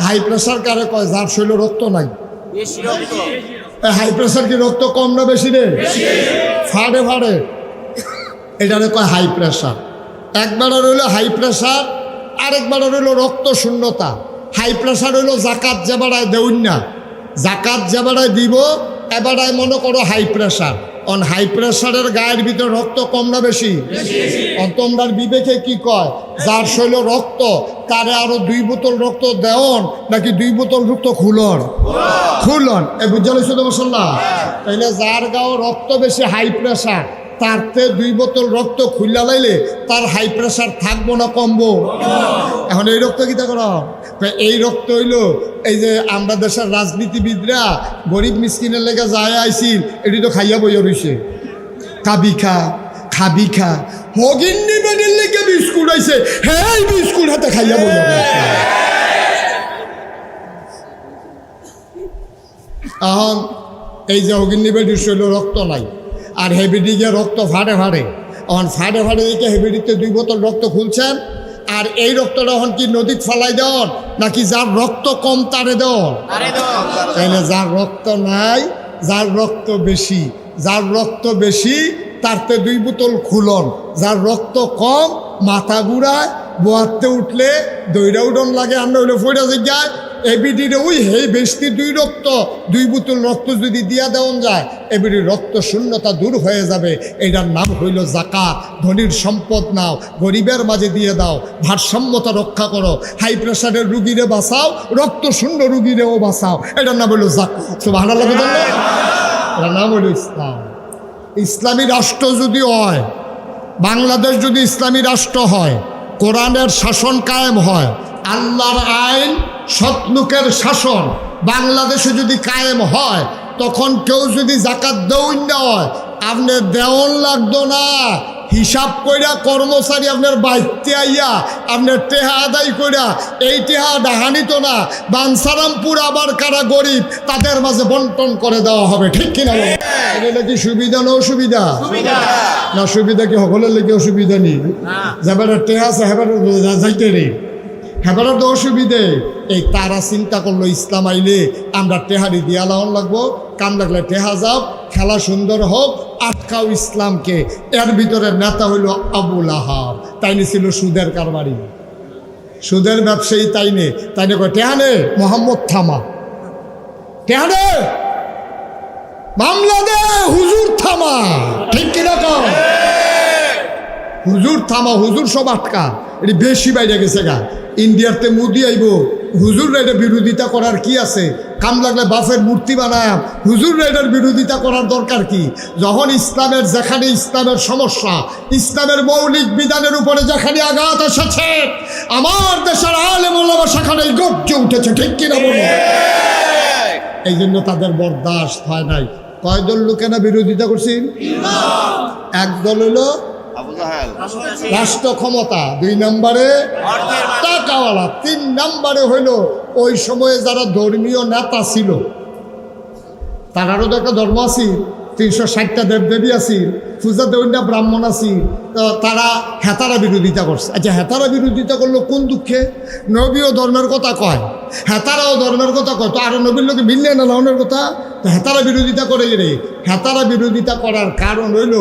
হাই প্রেশার কারে কয়, যার শরীরে রক্ত নাই, হাই প্রেশার কি রক্ত কম না বেশি রে, ফাড়ে ফাড়ে, এটারে কয় হাই প্রেশার। একবার রইল হাই প্রেশার, আরেকবার রইল রক্ত শূন্যতা। হাই প্রেশার হইল জাকাত যে বেড়ায় দেউন না, জাকাত যে বেড়ায় দিব এবারায় মনে করো হাই প্রেশার, অন হাই প্রেশারের গায়ের ভিতরে রক্ত কম না বেশি, তোমরা বিবেকে কি কয়, যার শৈল রক্ত তারে আরো 2 বোতল রক্ত দেওন নাকি 2 বোতল রক্ত খুলন, খুলন, এ বুঝা লইছো তো মশাল্লাহ। তাইলে যার গাও রক্ত বেশি হাই প্রেশার, তারতে 2 বোতল রক্ত খুললা লাইলে তার হাই প্রেশার থাকবো না কমবো। এখন এই রক্ত কিতা করো, এই রক্ত হইল এই যে আমরা দেশের রাজনীতিবিদরা গরিব মিসকিনের লেগে যায় আইছিল, এটি তো খাইয়া বইয়া রইছে, কাবি খা খাবি খা, হগিন্নি বেনির লেগে বিস্কুট আইছে, হ্যাঁ বিস্কুট হাতে খাইয়া বইয়া রইছে। এখন এই যে হগিন্নি বেডির শৈল রক্ত নাই, আর হেবিডি গিয়ে রক্ত ফাড়ে ফাড়ে, এখন ফাড়ে ফাড়ে দিকে হেবিডিতে 2 বোতল রক্ত খুলছেন, আর এই রক্তটা এখন কি নদীত ফালাই দেওয়ার নাকি যার রক্ত কম তারে দেওয়ার, তাইলে যার রক্ত নাই, যার রক্ত বেশি, যার রক্ত বেশি তারতে 2 বোতল খুলন, যার রক্ত কম মাথা ঘুরায় বোয়াতে উঠলে দইরা উডন লাগে আর নইলে ফইরা যায় এবিডিরে ওই হেই বেশি দুই বোতল রক্ত যদি দিয়া দেওয়া যায় এবিডির রক্ত শূন্যতা দূর হয়ে যাবে। এটার নাম হইল যাকাত। ধনীর সম্পদ নাও, গরিবের মাঝে দিয়ে দাও, ভারসাম্যতা রক্ষা করো। হাই প্রেশারের রুগীরে বাঁচাও, রক্ত শূন্য রুগীরেও বাঁচাও। এটার নাম হইল যাকাত। সুবহানাল্লাহ। এটার নাম হইল ইসলাম। ইসলামী রাষ্ট্র যদি হয়, বাংলাদেশ যদি ইসলামী রাষ্ট্র হয়, কোরআনের শাসন কায়েম হয়, আল্লাহর আইন সৎলোকের শাসন বাংলাদেশে যদি কায়েম হয়, তখন কেউ যদি যাকাত দেউন না হয়, আপনার দেওয়ান লাগতো না। হিসাব কইরা কর্মচারী আপনার বাইতে আইয়া আপনার টেহা আদায় কইরা এই টেহা ডাহানিত না, বানসারামপুর আবার কারা গরিব তাদের মাঝে বন্টন করে দেওয়া হবে। ঠিক কিনা? এটা কি সুবিধা না অসুবিধা? না সুবিধা কি সকলের লেগে অসুবিধা নেই? যাবার টেহা আছে হেবার যাইতে নেই, হেবারও তো অসুবিধে। এই তারা চিন্তা করলো ইসলাম আইলে আমরা টেহারি দিয়া লাউন লাগবো, কাম লাগলে টেহা যাও, খেলা সুন্দর হোক, আটকাও ইসলামকে। এর ভিতরে নেতা হইল আবু লাহাব, তাইনে ছিল সুদের কারবারি, সুদের ব্যবসায়ী। তাইনে কয় টেহানে মোহাম্মদ থামা, টেহানে মামলা দে, হুজুর থামা। ঠিক কিনা কম? হুজুর থামা, হুজুর সব আটকা। এটি বেশি বাইরে গেছে গা। ইন্ডিয়াতে মোদি আইব, হুজুর রাইডের বিরোধিতা করার কি আছে? কাম লাগলে বাফের মূর্তি বানায়, হুজুর রাইডের বিরোধিতা করার দরকার কি? যখন ইসলামের যেখানে ইসলামের সমস্যা, ইসলামের মৌলিক বিধানের উপরে যেখানে আঘাত এসেছে, আমার দেশের আলেম ওলামা সেখানে গর্জে উঠেছে। ঠিক কিনা বলো? এই জন্য তাদের বরদাস্ত হয় নাই। কয় দল লোকেরা বিরোধিতা করছেন? একদল হলো রাষ্ট্র ক্ষমতা, 2 নম্বরে টাকাওয়ালা, 3 নম্বরে হইল ওই সময়ে যারা ধর্মীয় নেতা ছিল, তারারও তো একটা ধর্ম আছে, 360টা দেবদেবী আছে, পূজা দেবীরা ব্রাহ্মণ আছে, তো তারা হেতারা বিরোধিতা করছে। আচ্ছা, হেতারা বিরোধিতা করলো কোন দুঃখে? নবীও ধর্মের কথা কয়, হেতারাও ধর্মের কথা কয়, তো আরো নবীর লোকে মিললে না লাউনের কথা, তো হেতারা বিরোধিতা করে রে। হেতারা বিরোধিতা করার কারণ হইল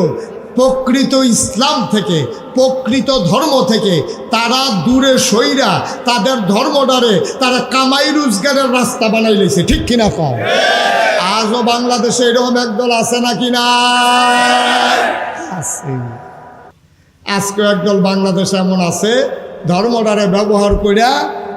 প্রকৃত ইসলাম থেকে, প্রকৃত ধর্ম থেকে তারা দূরে সইরা তাদের ধর্মটারে তারা কামাই রোজগারের রাস্তা বানাই লেছে। ঠিক কিনা কম? আজও বাংলাদেশে এরকম একদল আছে নাকি না? আছে। আজকে একদল বাংলাদেশে এমন আছে, ধর্মটারে ব্যবহার কইরা,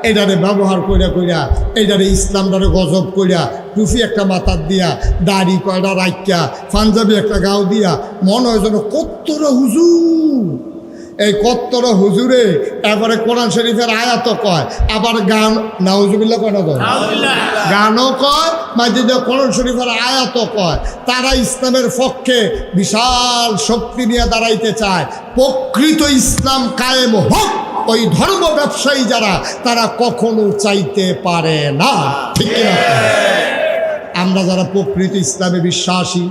এটারে ব্যবহার কইরা এটারে ইসলামটারে গজব কইরা, টুফি একটা মাথার দিয়া, দাড়ি কয়টা রাইকা, পাঞ্জাবি একটা গাও দিয়া, মনে হয় যেন কত্তরা হুজুর। এই কত্তরা হুজুরে এবারে কোরআন শরীফের আয়াত কয়, আবার গান নাউজুবিল্লাহ কয় না, গানও কয়, মাঝে যে কোরআন শরীফের আয়াত কয়। তারা ইসলামের পক্ষে বিশাল শক্তি নিয়ে দাঁড়াইতে চায়। প্রকৃত ইসলাম কায়েম হোক, ওই ধর্ম ব্যবসায়ী যারা, তারা কখনো চাইতে পারে না। ঠিক কিনা? আমরা যারা প্রকৃত ইসলামে বিশ্বাসী,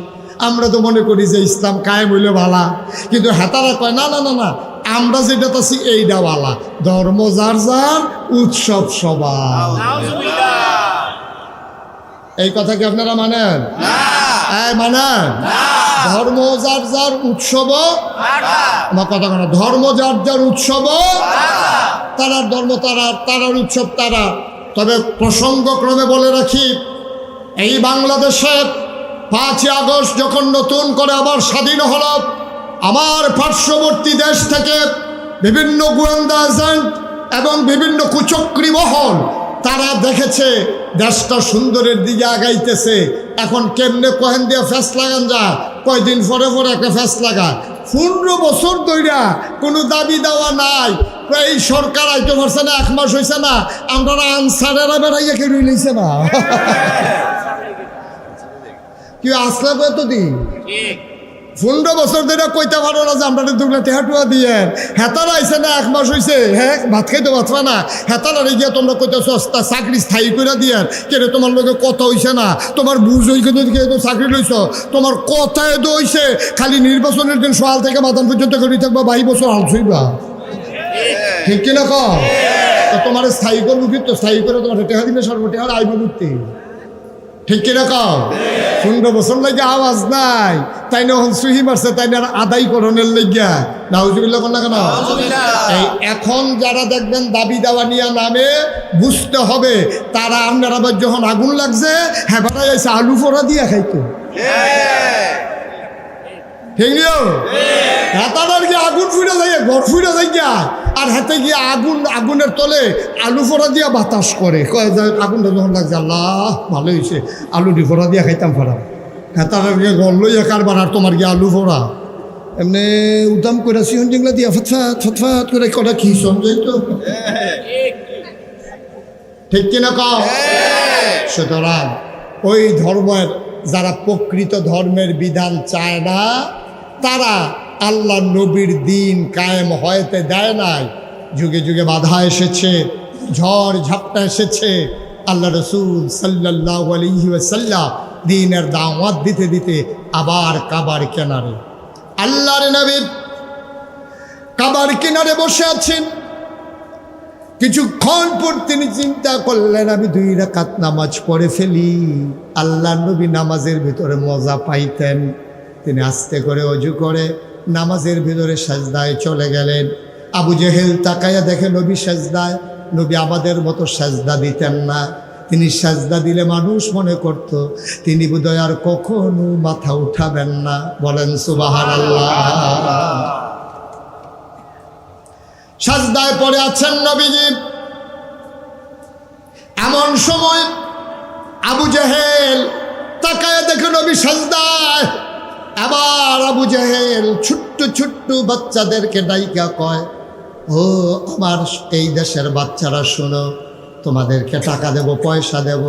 আমরা তো মনে করি যে ইসলাম কায়েম হইলে ভালা, কিন্তু হেতারা কয় না না না না, আমরা যেটা আছি এইটা ভালা। ধর্ম যার যার, উৎসব সবার। এই কথা কি আপনারা মানেন? মানেন? ধর্ম যার যার, উৎসব আমার কথা কেন, ধর্ম যার যার, উৎসব তারার ধর্ম তারার উৎসব তারা। তবে প্রসঙ্গক্রমে বলে রাখি, এই বাংলাদেশে 5ই আগস্ট যখন নতুন করে আবার স্বাধীন হল, আমার পার্শ্ববর্তী দেশ থেকে বিভিন্ন গোয়েন্দা এজেন্ট এবং বিভিন্ন কুচক্রী মহল, তারা দেখেছে দেশটা সুন্দরের দিকে আগাইতেছে। এখন কেমনে কহেন দিয়ে ফ্যাস লাগান যায়, কয়দিন পরে পরে একটা ফ্যাস লাগায়। 15 বছর ধইরা কোনো দাবি দেওয়া নাই। এই সরকার আইতে পারছে না, 1 মাস হয়েছে না, আমরা আনসারেরা বেড়াইয়া কেউ নিয়েছে না। কি আসলে কতদিন? 15 বছর ধরে কইতে পারো না যে আমরা দুগুলা টেহাটুয়া দিয়ে হেতারা আইসে না, 1 মাস হয়েছে, হ্যাঁ ভাত খাইতে পারবা না, হেতারা গিয়া তোমরা কইতে সস্তা চাকরি স্থায়ী করে দিয়ে কেন? তোমার লোকে কথা হইছে না, তোমার বুঝ হইকে চাকরি লইছ, তোমার কথায় তো হইছে খালি নির্বাচনের দিন সকাল থেকে মাদান পর্যন্ত করি থাকবা, 22 বছর হাল ছুইবা। ঠিক কিনা কম? তোমার স্থায়ী করবো, কিন্তু স্থায়ী করে তোমার টেহা দিলে সর্বটেহার আইব করতে। ঠিক কিনা কও? 15 বছর লাগে আওয়াজ নাই, তাই না? সুহি মারছে, তাই না? আদায় করণের লেগিয়া নাউজুবিল্লাহ কোন না কেন? এই এখন যারা দেখবেন দাবি দেওয়া নিয়ে নামে, বুঝতে হবে তারা আপনার আবার যখন আগুন লাগছে হ্যাঁ বাড়াই আছে আলু ফোড়া দিয়ে খাইতো। ঠিক নিও হেতার গিয়ে আগুন ফুড়ে যাই, ঘর ফুড়ে যাই গিয়া, আর হাতে গিয়ে আগুনের তলে আলু ফোড়া দিয়া বাতাস করে, কয় আগুনটা যখন লাগছে আল্লাহ ভালো হয়েছে আলু ডি ফোড়া দিয়া খাইতাম ফোড়া। হেতার গিয়ে ঘর লইয়া কারবার, আর তোমার গিয়ে আলু ফোড়া এমনি উদাম করে সিহন জিংলা দিয়া ফটফাট ফটফাট করে কটা কি সঞ্জয় তো। ঠিক কিনা কও? সুতরাং ওই ধর্মের যারা প্রকৃত ধর্মের বিধান চায় না, তারা আল্লাহ নবীর দিন কায়েম হয়তে দেয় নাই। যুগে যুগে বাধা এসেছে, ঝড় ঝাপটা এসেছে, আল্লাহ রসুল সাল্লাল্লাহু আলাইহি ওয়াসাল্লাম দিনের দাওয়াত দিতে দিতে আবার কাবার কিনারে, আল্লাহর নবী কাবার কিনারে বসে আছেন। কিছুক্ষণ পর তিনি চিন্তা করলেন আমি 2 রাকাত নামাজ পড়ে ফেলি। আল্লাহ নবী নামাজের ভিতরে মজা পাইতেন। তিনি আস্তে করে অজু করে নামাজের ভিতরে সাজদায় চলে গেলেন। আবু জেহেল তাকাইয়া দেখে নবী সাজদায়। নবী আমাদের মতো সাজদা দিতেন না। তিনি সাজদা দিলে মানুষ মনে করত তিনি বোধহয় আর কখনো মাথা উঠাবেন না। বলেন সুবহানাল্লাহ। সাজদায় পড়ে আছেন নবীজি। এমন সময় আবু জেহেল তাকায় দেখে নবী সাজদায়। আবার আবু জেহেল ছোট্ট ছোট্ট বাচ্চাদেরকে ডাইকা কয়, ও আমার এই দেশের বাচ্চারা শোনো, তোমাদেরকে টাকা দেব, পয়সা দেব,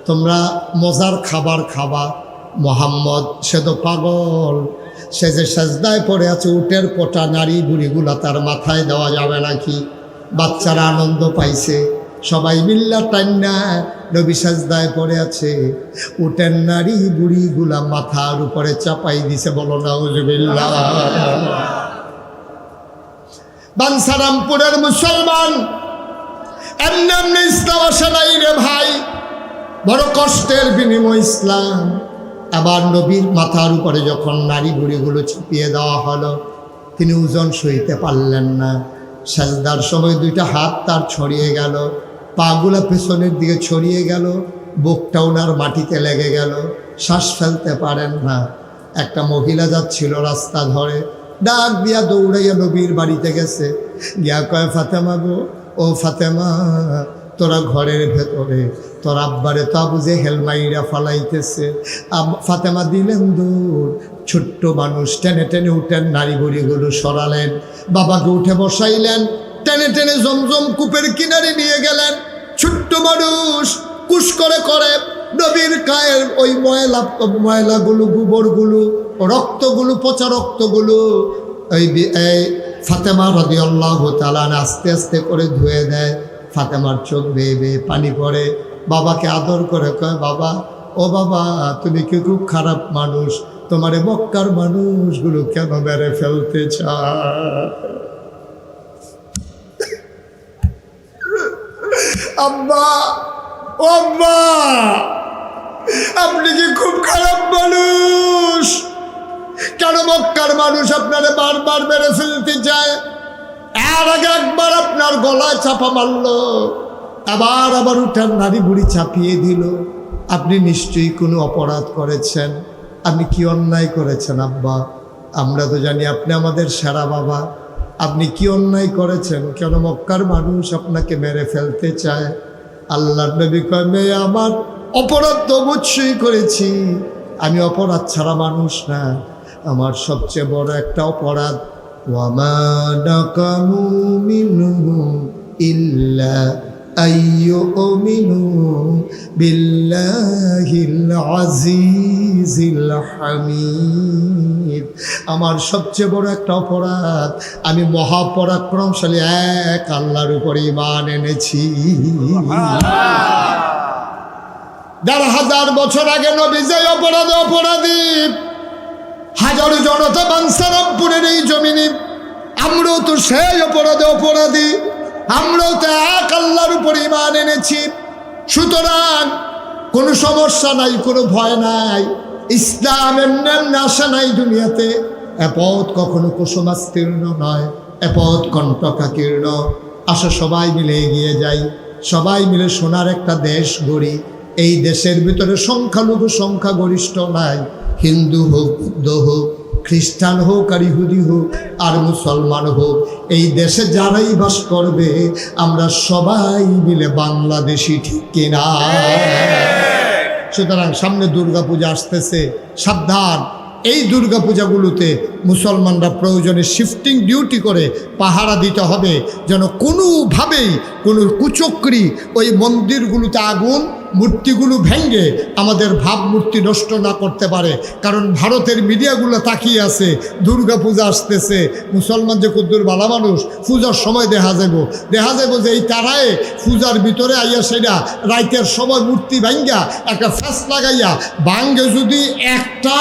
তোমরা মজার খাবার খাবা। মোহাম্মদ সে তো পাগল, সে যে সাজদায় পড়ে আছে, উটের পোটা নারী বুড়িগুলা তার মাথায় দেওয়া যাবে নাকি? বাচ্চারা আনন্দ পাইছে, সবাই মিল্লা টান্না নবী সাজদায় পড়ে আছে, উটের নারী বুড়িগুলা মাথার উপরে চাপাই দিছে। বলো নাউজুবিল্লাহ। বাঞ্ছারামপুরের মুসলমান এমনি এমনি ইসলাম আসে নাই রে ভাই, বড় কষ্টের বিনিময় ইসলাম। আবার নবীর মাথার উপরে যখন নারী বুড়িগুলো চাপিয়ে দেওয়া হলো, তিনি ওজন সইতে পারলেন না। সাজদার সময় 2টা হাত তার ছড়িয়ে গেল, পাগুলা পেছনের দিকে ছড়িয়ে গেল, বুকটা ওনার মাটিতে লেগে গেল, শ্বাস ফেলতে পারেন না। একটা মহিলা যাচ্ছিল রাস্তা ধরে, ডাক দিয়া দৌড়াইয়া নবীর বাড়িতে গেছে, গিয়া কয়, ফাতেমা গো, ও ফাতেমা, তোরা ঘরের ভেতরে তোর আব্বারে তো আবু জেহেল মাইরা ফালাইতেছে। ফাতেমা দিলেন দৌড়, ছোট্ট মানুষ টেনে টেনে উঠেন, নারী বুড়িগুলো সরালেন, বাবাকে উঠে বসাইলেন, টেনে টেনে জমজম কূপের কিনারে নিয়ে গেলেন। ছোট্ট মানুষ কুশ করে করে নবীর গায়ের ওই ময়লাগুলো, গোবরগুলো, রক্তগুলো, পচা রক্তগুলো এই ফাতেমা রাদিয়াল্লাহু তাআলা আস্তে আস্তে করে ধুয়ে দেয়। ফাতেমার চোখ বেয়ে বেয়ে পানি পড়ে। বাবাকে আদর করে কয়, বাবা, ও বাবা, তুমি কি খুব খারাপ মানুষ? তোমার মক্কার মানুষগুলো কেন মেরে ফেলতে চায়? আব্বা, ও আব্বা, আপনি কি খুব খারাপ মানুষ? কেন মক্কার মানুষ আপনারে বারবার মেরে ফেলতে চায়? এর আগে একবার আপনার গলায় চাপা মারলো, আবার উঠার নারী বুড়ি চাপিয়ে দিল। আপনি নিশ্চয়ই কোনো অপরাধ করেছেন। আপনি কি অন্যায় করেছেন আব্বা? আমরা তো জানি আপনি আমাদের সেরা বাবা। আপনি কি অন্যায় করেছেন? কেন মক্কার মানুষ আপনাকে মেরে ফেলতে চায়? আল্লাহর নবী কয়, মেয়ে আমার, অপরাধ তো অবশ্যই করেছি, আমি অপরাধ ছাড়া মানুষ না। আমার সবচেয়ে বড় একটা অপরাধ, ওয়ামা নাকামু মিনহুম ইল্লা আইয়ুমিনু বিল্লাহিল আজিজিল হামিদ। আমার সবচেয়ে বড় একটা অপরাধ, আমি মহাপরাক্রমশালী এক আল্লাহর উপর ঈমান এনেছি। ১,৫০০ বছর আগে নবী যে অপরাধী, হাজারো জনতা বাঞ্ছারামপুরের এই জমিনে, আমরাও তো সেই অপরাধী, আমরাও তো এক আল্লাহর উপর ঈমান এনেছি। সুতরাং কোনো সমস্যা নাই, কোনো ভয় নাই। ইসলামের নামে আসা নাই দুনিয়াতে। এপথ কখনো কুসুমাস্তীর্ণ নয়, এপথ কণ্টকাকীর্ণ। আসো সবাই মিলে এগিয়ে যাই, সবাই মিলে সোনার একটা দেশ গড়ি। এই দেশের ভিতরে সংখ্যালঘু সংখ্যাগরিষ্ঠ নাই, হিন্দু হোক, বৌদ্ধ হোক, খ্রিস্টান হোক, আর ইহুদি হোক, আর মুসলমান হোক, এই দেশে যারাই বাস করবে আমরা সবাই মিলে বাংলাদেশি, ঠিক কিনা? সুতরাং সামনে দুর্গাপূজা আসতেছে, সাবধান। এই দুর্গাপূজাগুলোতে মুসলমানরা প্রয়োজনে শিফটিং ডিউটি করে পাহারা দিতে হবে, যেন কোনোভাবেই কোনো কুচক্রী ওই মন্দিরগুলোতে আগুন, মূর্তিগুলো ভেঙে আমাদের ভাবমূর্তি নষ্ট না করতে পারে। কারণ ভারতের মিডিয়াগুলো তাকিয়ে আছে, দুর্গাপূজা আসতেছে, মুসলমান যে কুদ্দুর বালা মানুষ, পূজার সময় দেখা যাব যে এই তারায় পূজার ভিতরে আইয়া সেটা রাইতের সময় মূর্তি ভাঙ্গা একটা ফ্যাস লাগাইয়া ভাঙ্গে যদি একটা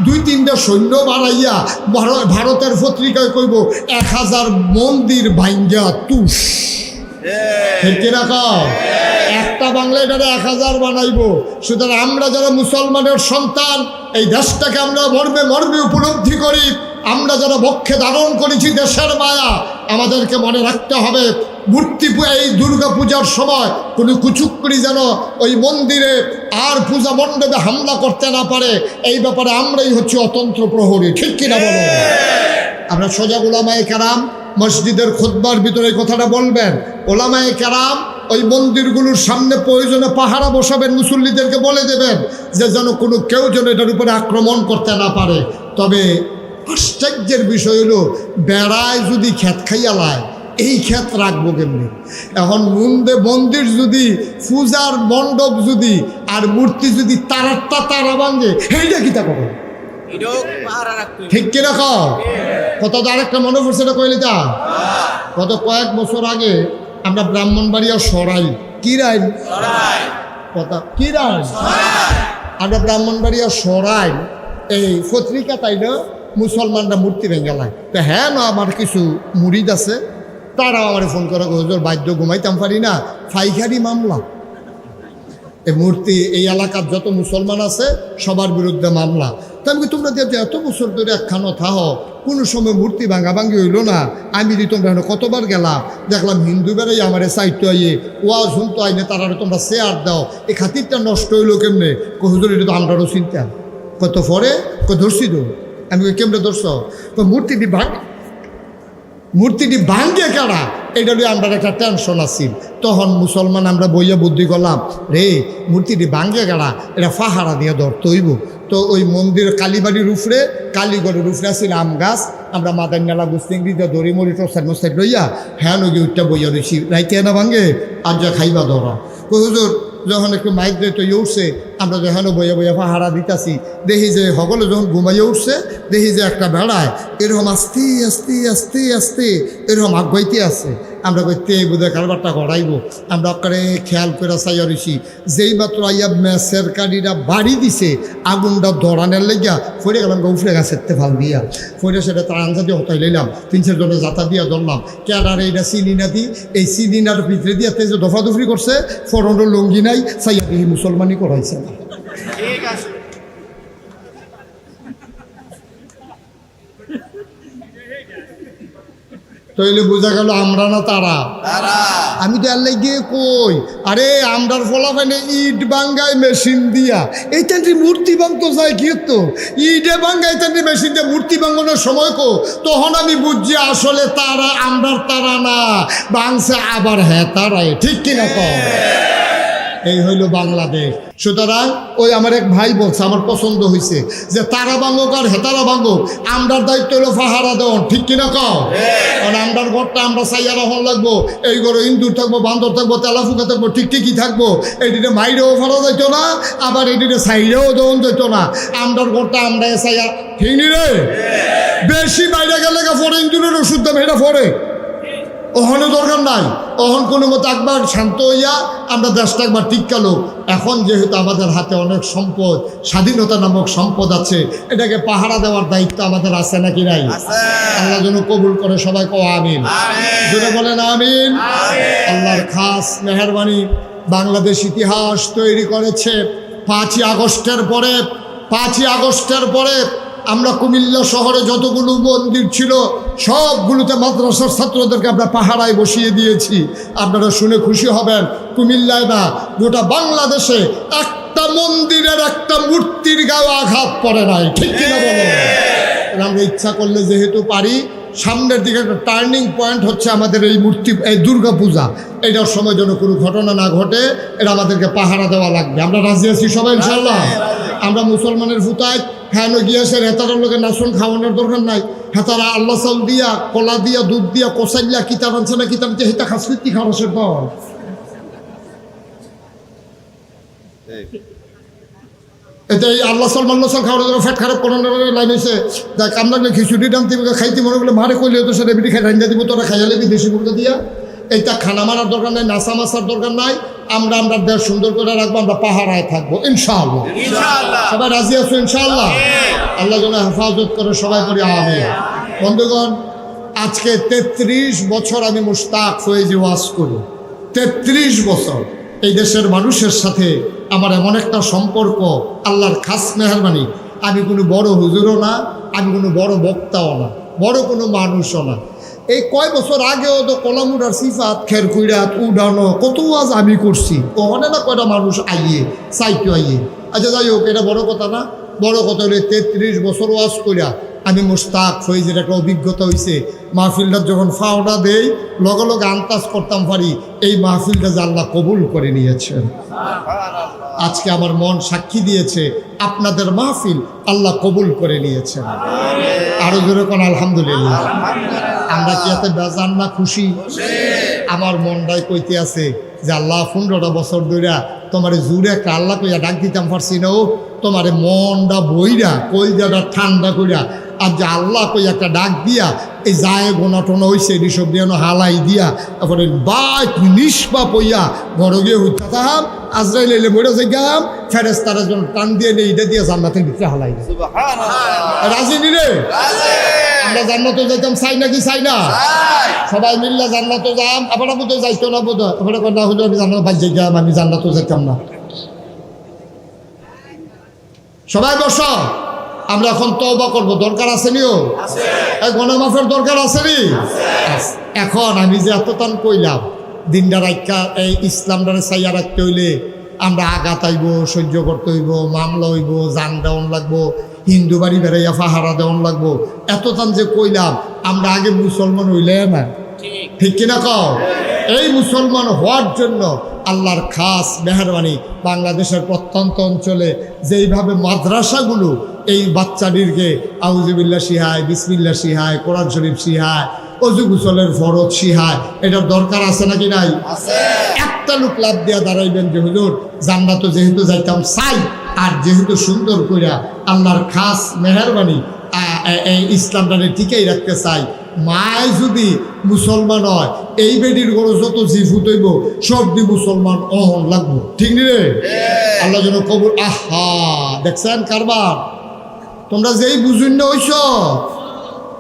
2-3টা সৈন্য বাড়াইয়া ভারতের পত্রিকায় কইব 1000 মন্দির ভাঙ্গা তুষ, ঠিক রাখা একটা বাংলা এটারে 1000 বানাইব। সুতরাং আমরা যারা মুসলমানের সন্তান, এই দেশটাকে আমরা মর্মে উপলব্ধি করি, আমরা যারা বক্ষে ধারণ করেছি দেশের মায়া, আমাদেরকে মনে রাখতে হবে মূর্তি এই দুর্গা পূজার সময় কোনো কুচুক্রি যেন ওই মন্দিরে আর পূজা মণ্ডপে হামলা করতে না পারে। এই ব্যাপারে আমরাই হচ্ছে অতন্ত্র প্রহরী, ঠিক কিনা বলো? আমরা সোজা ওলামায়ে কেরাম মসজিদের খুতবার ভিতরে এই কথাটা বলবেন। ওলামায়ে কেরাম ওই মন্দিরগুলোর সামনে প্রয়োজনে পাহারা বসাবেন, মুসল্লিদেরকে বলে দেবেন যে যেন কোনো কেউ যেন এটার উপরে আক্রমণ করতে না পারে। তবে আশ্চর্যের বিষয় হলো, বেড়ায় যদি ক্ষেত খাইয়া লায়, এই ক্ষেত রাখবো কেমনি? এখন মন্দির যদি, পূজার মণ্ডপ যদি, আর মূর্তি যদি তারা ভাঙে, এইটা কি তা কখন? ঠিক কিনা খাও? কত আরেকটা মনে পড়ছে, এটা কইলে তা কত কয়েক বছর আগে আমরা ব্রাহ্মণবাড়িয়া সরাই কি রাইন কথা কি রাইন আমরা ব্রাহ্মণবাড়িয়া সরাই এই পত্রিকা তাই না মুসলমানরা মূর্তি ভেঙে লায়। তো হ্যাঁ না, আমার কিছু মুরিদ আছে, তারাও আমার ফোন করে, হুজুর বাদ্য ঘুমাইতাম পারি না, ফাইখারি মামলা। এই মূর্তি এই এলাকার যত মুসলমান আছে সবার বিরুদ্ধে মামলা। তো আমি তোমরা যে এত বছর ধরে একখানো থাহ, কোনো সময় মূর্তি ভাঙাভাঙি হইল না, আমি তোমরা কতবার গেলাম, দেখলাম হিন্দু বেড়াই আমার সাহিত্য আইয়ে ওয়াজ শুনতো আইনে, তারা তোমরা শেয়ার দাও, এই খাতিরটা নষ্ট হইলো কেমনে? হুজুর এটা তো আমরাও চিন্তা কত পরে ধরছি তো। আমি কেমনে ধরছ? মূর্তিটি ভাঙ্গে কারা, এটা নিয়ে আমরা একটা টেনশন আছি। তখন মুসলমান আমরা বইয়া বুদ্ধি করলাম, রে মূর্তিটি ভাঙ্গে কারা, এটা পাহারা দিয়ে ধরতে হইব। তো ওই মন্দির কালীবাড়ির উপরে, কালীগড়ের উপরে আছিল আম গাছ, আমরা মাদার নালা গুস্তিংড়ি দিয়ে দড়ি মরি টসার মশাই লইয়া হ্যাঁ নগি উঠটা বইয়া রয়েছি, রাইতে না ভাঙ্গে আর যা খাইবা ধরা। হুজুর যখন একটু মাইক দিয়ে তৈরি উঠছে, আমরা যখন বইয়া পাহারা দিতেছি, দেখি যে সকলে যখন ঘুমাইয়া উঠছে, দেখি যে একটা বেড়ায় এরকম আস্তে আস্তে আস্তে আস্তে এরকম আগাইতে আছে। আমরা কইতে বোধহয় কারবারটা গড়াইব, আমরা ওখানে খেয়াল করে চাইয়া রয়েছি। যেই মাত্র আইয়া ম্যাচের কাঠিটা বাড়ি দিছে, আগুনটা দৌড়ানোর লেগিয়া ফিরে গেলাম, উফরে গাছের ফাল দিয়া ফিরে সেটা তার আঞ্জা দিয়ে হতাই লইলাম, 3-4 জনের যাতা দিয়া ধরলাম। কেডার এইটা চিনি দি, এই চিনিনার ভিতরে দিয়ে তেজে দফাদফি করছে, ফরনের লুঙ্গি নাই, চাইয়া দিহি মুসলমানি করাইছে না। ঠিক আছে, তইলে বোঝা গেল আমরা না তারা। আমি তো আর গিয়ে কই, আরে আমরার ফলা পাইলে ইট বাঙ্গায় মেশিন দিয়া, এই তান্ত্রিক মূর্তি ভাঙতো যায় কি তো ইটে বাঙ্গায় তান্ত্রিক মেশিন দিয়ে মূর্তি ভাঙানোর সময় কো, তখন আমি বুঝছি আসলে তারা আমরার তারা না, বাংছে আবার হ্যাঁ তারাই, ঠিক কিনা কম? এই হইল বাংলাদেশ। সুতরাং ওই আমার এক ভাই বলছে, আমার পছন্দ হয়েছে যে তারা ভাঙুক আর হেতারা ভাঙুক, আমরার দায়িত্ব হলো পাহারা দেওয়ার, ঠিক কিনা কও? কারণ আমরার ঘরটা আমরা চাইয়া রহন লাগবো, এই ঘরে ইন্দুর থাকবো, বান্দর থাকবো, তেলাফুকা থাকবো, ঠিকই থাকবো। এইটিতে মাইরেও ফারা যাইতো না, আবার এইটিতে সাইডেও দেওয়া যেত না। আমরার ঘরটা আমরা চাইয়া, ঠিক নি রে? বেশি বাইরে গেলে পরে ইন্দুরের ওষুধ দেবে, এটা পরে ওখানে দরকার নাই। ওখান কোনো মতো একবার শান্ত হইয়া আমরা দেশটা একবার টিকালো। এখন যেহেতু আমাদের হাতে অনেক সম্পদ, স্বাধীনতা নামক সম্পদ আছে, এটাকে পাহারা দেওয়ার দায়িত্ব আমাদের আছে নাকি নাই? আল্লাহ যেন কবুল করে, সবাই কও আমিন। যেটা বলেন আমিন। আল্লাহর খাস মেহরবানি বাংলাদেশ ইতিহাস তৈরি করেছে। 5ই আগস্টের পরে আমরা কুমিল্লা শহরে যতগুলো মন্দির ছিল সবগুলোতে মাদ্রাসার ছাত্রদেরকে আমরা পাহারায় বসিয়ে দিয়েছি। আপনারা শুনে খুশি হবেন, কুমিল্লায় না গোটা বাংলাদেশে একটা মন্দিরের একটা মূর্তির গায়ে আঘাত পড়ে নাই, ঠিক কিনা বলেন? আমরা ইচ্ছা করলে যেহেতু পারি, সামনের দিকে একটা টার্নিং পয়েন্ট হচ্ছে আমাদের এই মূর্তি, এই দুর্গা পূজা, এটার সময় যেন কোনো ঘটনা না ঘটে, এটা আমাদেরকে পাহারা দেওয়া লাগবে। আমরা রাজি আছি সবাই ইনশাল্লাহ। আমরা মুসলমানের ফুতায় হ্যাঁ গিয়েছে হেতার লোকে নাচন খাওয়ানোর দরকার নাই। হেতারা আল্লাহ চাউল দিয়া, কলা দিয়া, দুধ দিয়া, কষাইয়া কিতাব আনছে না, কিতাব দিয়ে হেতা খাসি খাওয়াসের পর এটা আল্লাহ সালমান খাওয়ার জন্য ফ্যাট খারাপ করানোর লাইন এসে দেখ আমরা খিচুড়ি ডানতে খাইতে মনে করলে মারে কইলে তো সেটা বিটি খাই রান্না দিব, তোরা খাইয়া লাগবি দেশি মুরগা দিয়া। এইটা খানা মারার দরকার নাই, নাচা মাছার দরকার নাই। আমরা দেশ সুন্দর করে রাখবো, আমরা পাহারায় থাকবো ইনশাআল্লাহ। সবাই রাজি আছো ইনশাআল্লাহ? আল্লাহ যেন হেফাজত করে, সবাই করি আমিন। বন্ধুগণ, আজকে 33 বছর আমি মুশতাক ফয়েজি ওয়াজ করি। 33 বছর এই দেশের মানুষের সাথে আমার এমন একটা সম্পর্ক, আল্লাহর খাস মেহরবানি। আমি কোনো বড় হুজুরও না, আমি কোনো বড় বক্তাও না, বড় কোনো মানুষও না। এই কয় বছর আগেও তো কলামুরার সিফাত খের কুইরাত উডানো কত আজ আমি করছি, ওখানে না কয়টা মানুষ আইয়ে চাইতে আইয়ে। আচ্ছা যাই হোক, এটা বড় কথা না। বড় কথা হলে 33 বছর ওয়াজ কইরা আমি মুশতাক ফয়েজের একটা অভিজ্ঞতা হয়েছে। মাহফিলটা যখন ফাওনা দেই লগে লগে আন্দাজ করতাম পারি এই মাহফিলটা যে আল্লাহ কবুল করে নিয়েছেন। আজকে আমার মন সাক্ষী দিয়েছে আপনাদের মাহফিল আল্লাহ কবুল করে নিয়েছেন। আরো জোরে কোন আলহামদুলিল্লাহ। আমরা কি এত বেজান না খুশি? আমার মনটাই কইতে আছে যে আল্লাহ 15টা বছর ধরে তোমার জুড়ে একটা আল্লাহ কইয়া ডাক দিতাম পারছি না, ও তোমার মনটা বইরা কইজাটা ঠান্ডা কইরা আর যে আল্লাহ কই একটা ডাক দিয়া এই যায় গোনা টোনা হয়েছে এসব দিয়ে হালাই দিয়া তারপরে বাইক নিষ্পাপ হইয়া ঘর গিয়ে উঠাতাম, আজরাইল এলে মরে যাই গাম, ফেরেস্তারা যখন টান দিয়ে নেই এটা দিয়ে জান্নাতের ভিতরে হালাই। রাজি নি রে? আমরা জান্নাতে যাইতাম, চাই নাকি চাই না? সবাই মিললে জান্নাতে যাম। আপনারা বোধ যাইতো না, বোধ আপনারা না হলে আমি জান্নাত বাই যাই গাম, আমি জান্নাতে যাইতাম না। সবাই বস, আমরা এখন তওবা করবো, দরকার আসেনিও? গুনাহ মাফের দরকার আসেনি? এখন আমি যে এতটান কইলাম দিনটা রাখা এই ইসলামটারে চাইয়া রাখতে হইলে আমরা আঘাত আইব, সহ্য করতে হইব, মামলা হইব, জান দেওয়ান লাগবো, হিন্দু বাড়ি বেড়াইয়া পাহারা দেওয়ান লাগবো। এতটান যে কইলাম আমরা আগে মুসলমান হইলে না, ঠিক কিনা কও? এই মুসলমান হওয়ার জন্য আল্লাহর খাস মেহরবানি বাংলাদেশের প্রত্যন্ত অঞ্চলে যেইভাবে মাদ্রাসাগুলো এই বাচ্চাদেরকে আউযুবিল্লাহ শিহায়, বিসমিল্লাহ শিহায়, কোরআন শরীফ শিহায়, অজু গোসলের ফরজ শিহায়, এটার দরকার আছে নাকি নাই? একটা লোক লাভ দিয়া দাঁড়াইবেন যে হুজুর জান্নাতে যেহেতু যাইতাম চাই, আর যেহেতু সুন্দর কইরা আল্লাহর খাস মেহরবানি এই ইসলামটাকে টিকেই রাখতে চাই। মায় যদি মুসলমান হয় এই বেডির গরো যত জিফুত হইব সব দি মুসলমান অহন লাগবো, ঠিক নি রে? আল্লাহ যেন কবুল। আহা দেখছেন কারবার, তোমরা যেই বুঝুন না হইছ।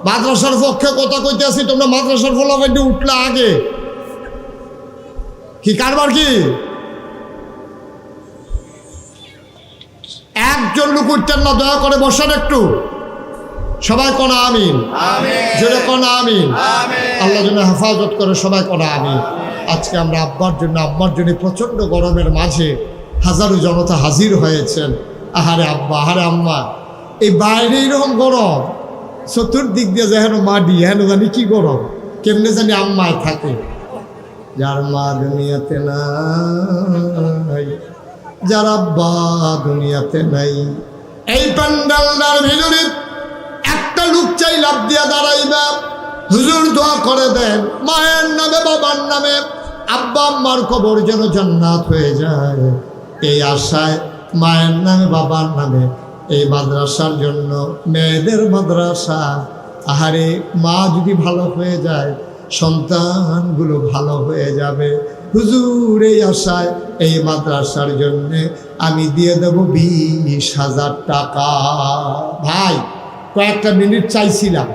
মাদ্রাসার পক্ষে কথা কইতে আছি, তোমরা মাদ্রাসার ফলাফল উঠলে আগে কি কারবার? কি একজন লোক উঠতেন না? দয়া করে বসেন একটু, সবাই কোনা আমিন, জোরে কোনা আমিন। আল্লাহ যেন হেফাজত করে, সবাই কোনা আমিন। আজকে আমরা আব্বার জন্য আম্মার জন্য প্রচণ্ড গরমের মাঝে হাজারো জনতা হাজির হয়েছেন। আহারে আব্বা, আহারে আম্মা, এই বাইরে এইরকম গরম, চতুর্দিক দিয়ে যেন মাটি, হেন জানি কি গরম, কেমনে জানি আম্মায় থাকে। যার মা দুনিয়াতে নাই, যার আব্বা দুনিয়াতে নাই, এই প্যান্ডালটার ভিতরে একটা লোক চাই লাভ দিয়া দাঁড়াইবা, হুজুর দোয়া করে দেন মায়ের নামে, বাবার নামে, আব্বা আম্মার কবর যেন জান্নাত হয়ে যায়। এই আশায় মায়ের নামে, বাবার নামে, এই মাদ্রাসার জন্য, মেয়েদের মাদ্রাসা। আহারে মা যদি ভালো হয়ে যায় সন্তানগুলো ভালো হয়ে যাবে। হুজুর এই আশায় এই মাদ্রাসার জন্যে আমি দিয়ে দেব 20,000 টাকা। ভাই কয়েকটা মিনিট চাইছিলাম,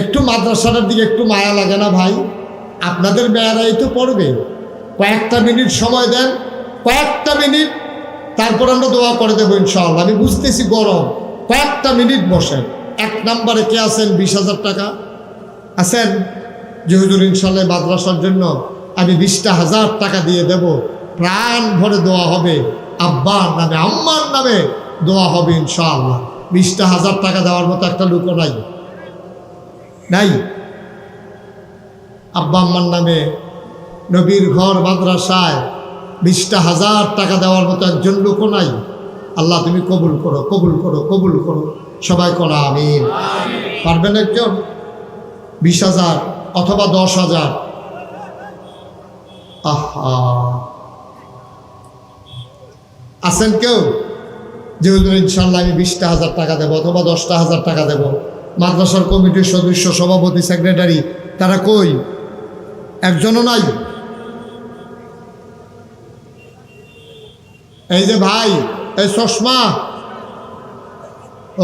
একটু মাদ্রাসাটার দিকে একটু মায়া লাগে না ভাই? আপনাদের মেয়েরাই তো পড়বে, কয়েকটা মিনিট সময় দেন, কয়েকটা মিনিট, তারপর আমরা দোয়া করে দেবো ইনশাআল্লাহ। আমি বুঝতেছি গরম, কয়েকটা মিনিট বসেন। 1 নম্বরে কে আছেন? 20,000 টাকা আছেন? যে হুজুর ইনশাআল্লাহ মাদ্রাসার জন্য আমি 20,000 টাকা দিয়ে দেব, প্রাণ ভরে দোয়া হবে, আব্বার নামে আম্মার নামে দোয়া হবে ইনশাআল্লাহ। 20,000 টাকা দেওয়ার মতো একটা লোকও নাই, নাই। আব্বা আম্মার নামে নবীর ঘর মাদ্রাসায় 20,000 টাকা দেওয়ার মতো একজন লোকও নাই। আল্লাহ তুমি কবুল করো, কবুল করো, কবুল করো, সবাই করো আমিন। পারবেন একজন? 20,000 অথবা 10,000? আহা, আছেন কেউ? যে হুজুর ইনশাআল্লাহ আমি 20,000 টাকা দেবো অথবা 10,000 টাকা দেবো। মাদ্রাসার কমিটির সদস্য, সভাপতি, সেক্রেটারি তারা কই? একজনও নাই। এই যে ভাই, এই চশমা,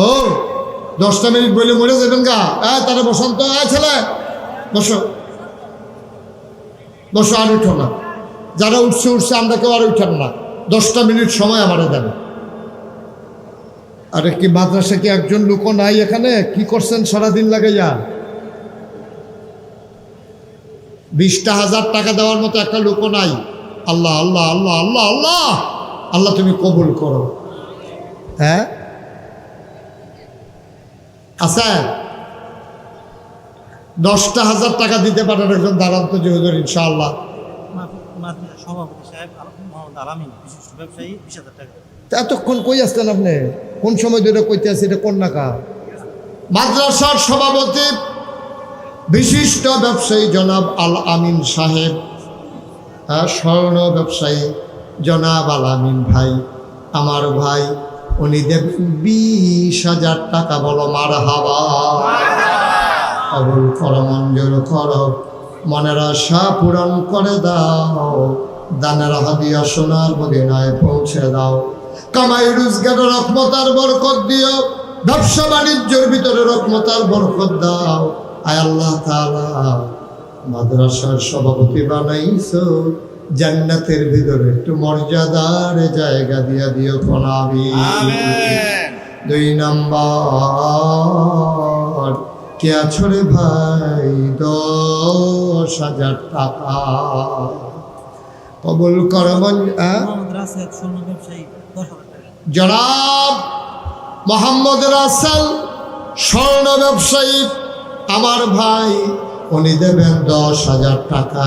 ও 10টা মিনিট বলে মরে যাবেন গা। তারা বসন্ত, ছেলে বসো, বসো, আর উঠো না। যারা উঠছে উঠছে, আমরা কেউ আর উঠেন না। 10টা মিনিট সময় আমারে দেন। আরে কি মাদ্রাসা কি একজন লোকও নাই এখানে? কি করছেন সারাদিন লাগাইয়া? 20,000 টাকা দেওয়ার মতো একটা লোকও নাই। আল্লাহ আল্লাহ আল্লাহ আল্লাহ আল্লাহ, আল্লাহ তুমি কবুল করো। হ্যাঁ আচ্ছা, 10,000 টাকা দিতে পারেন একজন? দাঁড়ান তো যে হুজুর ইনশাআল্লাহ। এতক্ষণ কই আসতেন আপনি? কোন সময় ধরে কইতে আছি? এটা কোন নাকা? মাদ্রাসার সভাপতি বিশিষ্ট ব্যবসায়ী জনাব আল আমিন সাহেব, স্বর্ণ ব্যবসায়ী জনাব আল আমিন ভাই, আমার ভাই, উনি দেবেন 20,000 টাকা। বলো মারহাবা। কবুল করো, মঞ্জুর করো, মনের আশা পূরণ করে দাও, দানের হাদিয়া সোনার মদিনায় পৌঁছে দাও। কামাই রোজগারের রহমতার বরকত দিও, ব্যবসা বাণিজ্যের ভিতরে রহমতার বরকত দাও। আয় আল্লাহ তাআলা, মাদ্রাসার সভাপতি বানাইছো, জান্নাতের ভিতরে একটু মর্যাদার জায়গা দিয়া দিও কোনাবি। 2 নম্বর, কে আছো রে ভাই? 10,000 টাকা কবুল কর। জনাব মোহাম্মদ রাসেল, স্বর্ণ ব্যবসায়ী, আমার ভাই, উনি দেবেন 10,000 টাকা।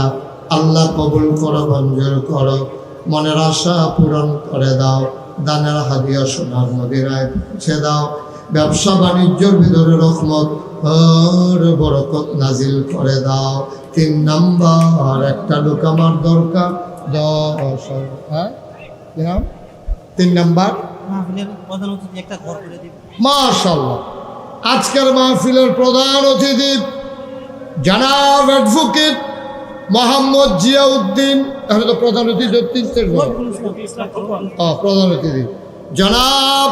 আল্লাহ কবুল করো, মঞ্জুর করো, মনের আশা পূরণ করে দাও, দানের হাদিয়া সোনার মদিনায় পৌঁছে দাও। ব্যবসা বাণিজ্যের ভিতরে রহমত আর বরকত নাজিল করে দাও। 3 নম্বর, একটা লোক আমার দরকার। 10,000। হ্যাঁ 3 নম্বর, মাশাআল্লাহ, আজকের মাহফিলের প্রধান অতিথি জনাব অ্যাডভোকেট মোহাম্মদ জিয়াউদ্দিন। এখন তো প্রধান অতিথি প্রধান অতিথি জনাব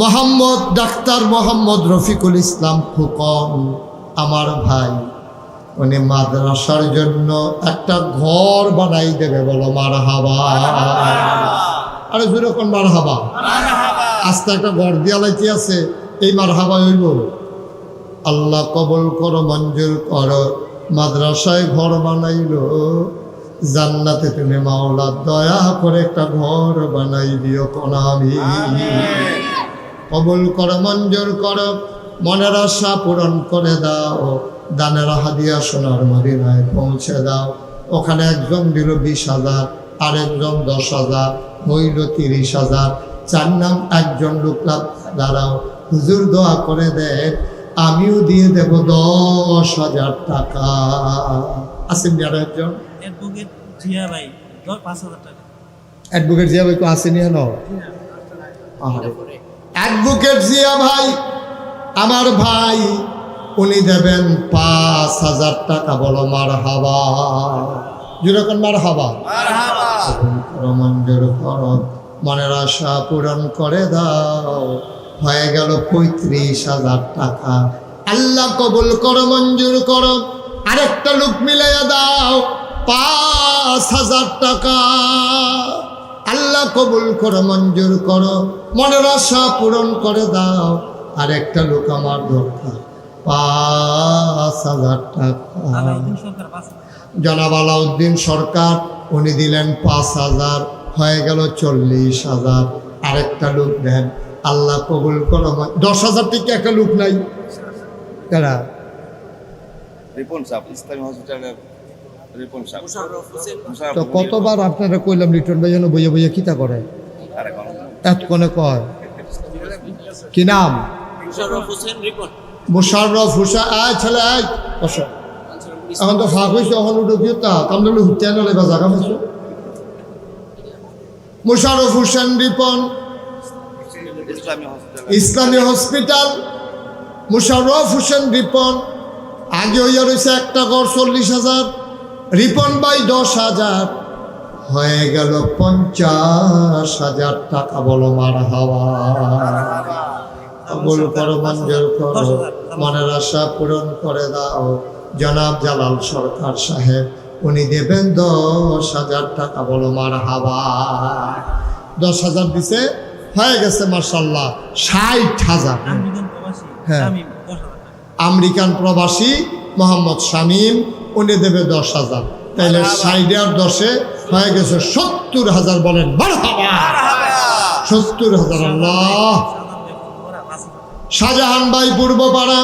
মোহাম্মদ ডাক্তার মোহাম্মদ রফিকুল ইসলাম ফুকন, আমার ভাই, উনি মাদ্রাসার জন্য একটা ঘর বানাই দেবে। বলো মারহাবা। আরে যেরকম মারহাবা, আস্তে একটা ঘর দিয়া লাইতে আছে, এই মারহাবা হইব। আল্লাহ কবুল করো, মঞ্জুর করো। মাদ্রাসায় ঘর বানাইলো, জান্নাতে তুমি মাওলা দয়া করে একটা ঘর বানাই দিও কোনামি। কবুল করো, মঞ্জুর করো, মনের আশা পূরণ করে দাও, দানের হাদিয়া সোনার মদিনায় পৌঁছে দাও। ওখানে একজন দিল 20,000, আরেকজন 10,000, হইল 30,000। 4 নাম একজন লোক দাঁড়াও, হুজুর দোয়া করে দেন, আমিও দিয়ে দেব 10,000 টাকা। আসেন যারা একজন অ্যাডভোকেট জিয়া ভাই, 5,000 টাকা। অ্যাডভোকেট জিয়া ভাই কো আসেনি? হলো অ্যাডভোকেট জিয়া ভাই, আমার ভাই, উনি দেবেন 5,000 টাকা। বলো মারহাবা। যেরকম মারহাবা। মঞ্জুর করো, মনের আশা পূরণ করে দাও। হয়ে গেল 35,000 টাকা। আল্লাহ কবুল করো, মঞ্জুর করো। আরেকটা লোক মিলাইয়া দাও, 5,000 টাকা। আল্লাহ কবুল করো, মঞ্জুর করো, মনের আশা পূরণ করে দাও। আর একটা লোক আমার দরকার, 5,000 টাকা। জনাব আলাউদ্দিন সরকার, উনি দিলেন 5,000, হয়ে গেল 40,000। আরেকটা লোক দেন, আল্লাহ কবুল করো। 10,000 থেকে একটা লোক নাই, কারা? রিপন সাহেব, ইসলামী হসপিটালের রিপন সাহেব। তো কতবার আপনারা কইলাম রিটার্ন ভাই যেন বইয়ে বইয়ে কিতা করে, এতক্ষণে কয় কি নাম? মুশাররফ হোসেন। আয় ছেলে আয়, বসো। এখন তো ফাঁক হয়েছে, এখন ঢুকিও তা কামলে হুতে নলে বা জায়গা হয়েছে। মুশাররফ হোসেন রিপন, ইসলামী হসপিটাল। মুশাররফ হোসেন রিপন, আগে হইয়া রয়েছে একটা গড় 40,000। রিপন ভাই 10,000, হয়ে গেল 50,000 টাকা। বলো মারহাবা। কবুল করো, মঞ্জুর করো, মনের আশা পূরণ করে দাও। জনাব জালাল সরকার সাহেব, উনি দেবেন 10,000 টাকা। বলো মারহাবা। 10,000 দিছে, হয়ে গেছে মাশাআল্লাহ 60,000। হ্যাঁ, আমেরিকান প্রবাসী মোহাম্মদ শামীম, উনি দেবে 10,000। তাইলে 60 আর 10-এ হয়ে গেছে 70,000। বলেন মারহাবা। 70,000। আল্লাহ। শাহজাহান ভাই পূর্বপাড়া,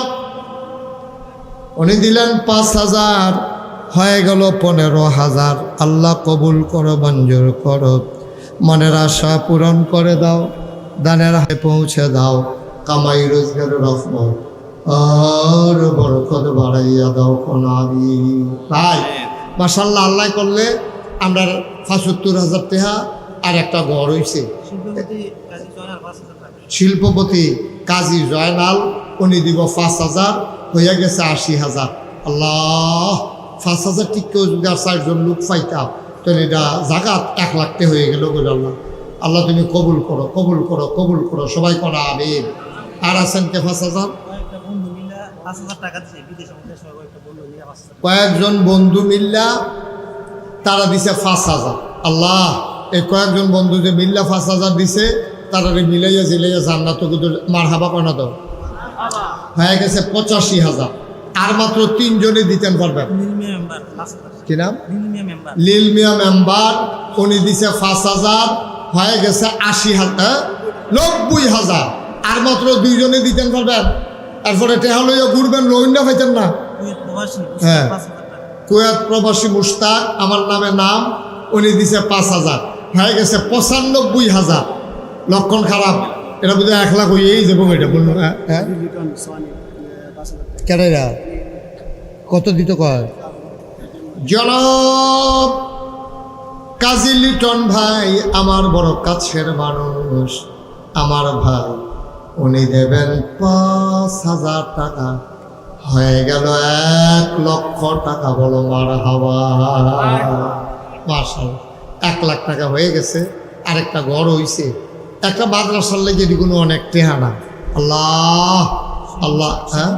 উনি দিলেন 5,000, হয়ে গেল 15,000। আল্লাহ কবুল করো, মঞ্জুর করো, মনের আশা পূরণ করে দাও, দানের হাতে পৌঁছে দাও। কামাই রোজগারের রহমত আর বরকত বাড়াইয়া দাও কোন আমি। তাই মাশাআল্লাহ, আল্লাহ করলে আমরা 75,000 টাকা আর একটা ঘর হয়েছে। শিল্পপতি কাজী জয়নাল, উনি দিব 5,000, হইয়া গেছে 80,000। আল্লাহ, 5,000 টিকেও যদি আর 4জন লোক পাইতাম, তাহলে এটা জাগাত 1 লাখ টাকা হয়ে গেল। বলে আল্লাহ, আল্লাহ তুমি কবুল করো, কবুল করো, কবুল করো। সবাই করো আমিন। আর আছেন কে 5,000? কয়েকজন বন্ধু মিল্লা তারা দিছে 5,000। আল্লাহ, এই কয়েকজন বন্ধু যে মিল্লা 5,000 দিছে, তারা মিলাইয়া জিলাইয়া জান্নাত মারহাবা কনা দাও। হয়ে গেছে 85,000। আর মাত্র 3 জনে দিতেন পারবেন। কি নাম? লিল মিয়া মেম্বার, উনি দিছে 5,000, হয়ে গেছে 80,000, 90,000। আর মাত্র 2 জনে দিতেন পারবেন। তারপরে টেহা লইয়া ঘুরবেন, রোহিঙ্গা পাইতেন না। হ্যাঁ, কুয়েত প্রবাসী মুশতাক, আমার নামে নাম, উনি দিছে 5,000, হয়ে গেছে 95,000। লক্ষণ খারাপ, এটা বুঝে 1 লাখ হইয়েই যাবো। এটা বললো কেডা কত দিত কয়? জনাব কাজী লিটন ভাই, আমার বড় কাছের মানুষ, আমার ভাই, উনি দেবেন 5,000 টাকা। হয়ে গেল 1 লক্ষ টাকা। বলো মারহাবা। মাশাআল্লাহ, 1 লাখ টাকা হয়ে গেছে। আরেকটা ঘর হইছে, একটা মাদ্রাসার লেগে কোনো অনেক টেহা না। আল্লাহ আল্লাহ। হ্যাঁ,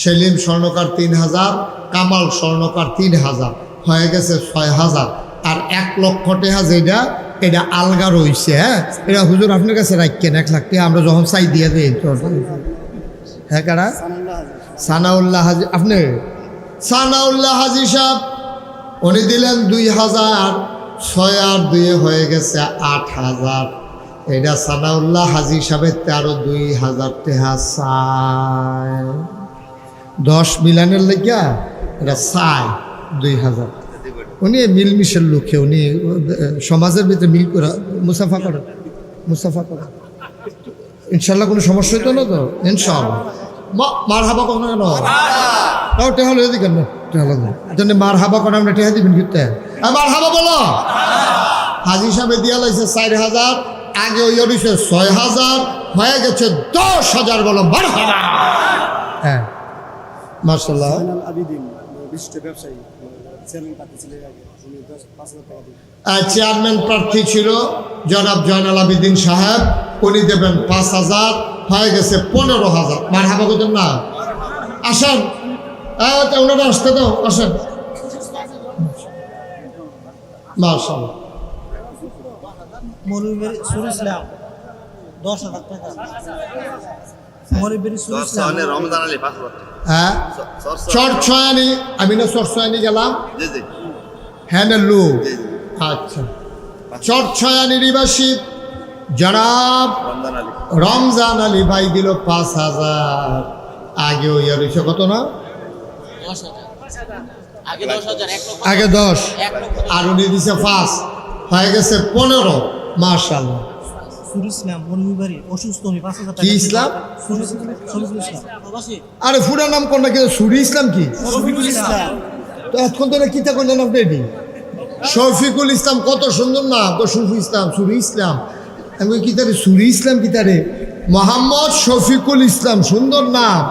সেলিম স্বর্ণকার 3,000, কামাল স্বর্ণকার 3,000, হয়ে গেছে 6,000। আর 1 লক্ষ টাকা যেটা, এটা আলগা রয়েছে। হ্যাঁ, এটা হুজুর আপনার কাছে রাখেন। 1 লাখ টাকা আমরা যখন চাই দিয়ে দিই। হ্যাঁ, কারা? সানাউল্লাহ হাজি। আপনি সানাউল্লাহ হাজি সাহেব, উনি দিলেন 2,000, 6 আর 2 হয়ে গেছে 8,000। এটা সানাউল্লাহ হাজি সাহেবের 2,000 টাকা চায়। 10 মিলানের লেগিয়া এটা চায় 2,000। উনি মিলমিশের লোকে, উনি সমাজের ভিতরে মিল করে মুসাফা করে, মুসাফা করে। ইনশাল্লাহ কোনো সমস্যা হইতো না তো? ইনশাল্লাহ। মারহাবা কখনো কেন? তাও টেহা লইয়া দিকেন না, টেহা লাগবে জন্য মারহাবা করে আমরা টেহা দিবেন কিনতে। মারহাবা বলো। হাজি সাহেব দিয়া লাইছে 4,000, আগে ওই দিছে 6,000, হয়ে গেছে 10,000। বলো মারহাবা। হ্যাঁ, মাশাআল্লাহ। চেয়ারম্যান প্রার্থী ছিল জনাব জয়নাল আবেদিন সাহেব, উনি দেবেন 5,000, হয়ে গেছে 15,000। মারহাবা করতেন না? আসেন ওনারা আসতে দাও, আসেন। মাশাআল্লাহ। মৌলভী সুর ইসলাম 10,000 টাকা। মৌলভী সুর ইসলাম রমজান আলী 5,000 হ্যাঁ চরছয়ানি, আমি না চরছয়ানি গেলাম, জি জি হ্যাঁ না লু, জি জি আচ্ছা। চরছয়ানি নিবাসী জনাব রমজান আলী রমজান আলী ভাই দিল 5,000। আগে ওই আর হইছে কত না, 10,000 আগে 10,000 1 লক্ষ আগে 10 1 লক্ষ আর উনি দিছে 5, হয়ে গেছে 15। মাশাআল্লাহ। সুর ইসলাম মৌলভী বাড়ি অসুস্থ, আমি 5,000 টাকা। কি ইসলাম? সুর ইসলাম প্রবাসী আরে ফুরার নাম কোন না, কিন্তু সুরি ইসলাম কি? শফিকুল ইসলাম। তো এতক্ষণ ধরে কিতা করলেন আপনি এটি? শফিকুল ইসলাম, কত সুন্দর নাম তো, সুফি ইসলাম, সুরি ইসলাম। আমি কি তারে সুরি ইসলাম, কি তারে মোহাম্মদ শফিকুল ইসলাম, সুন্দর নাম।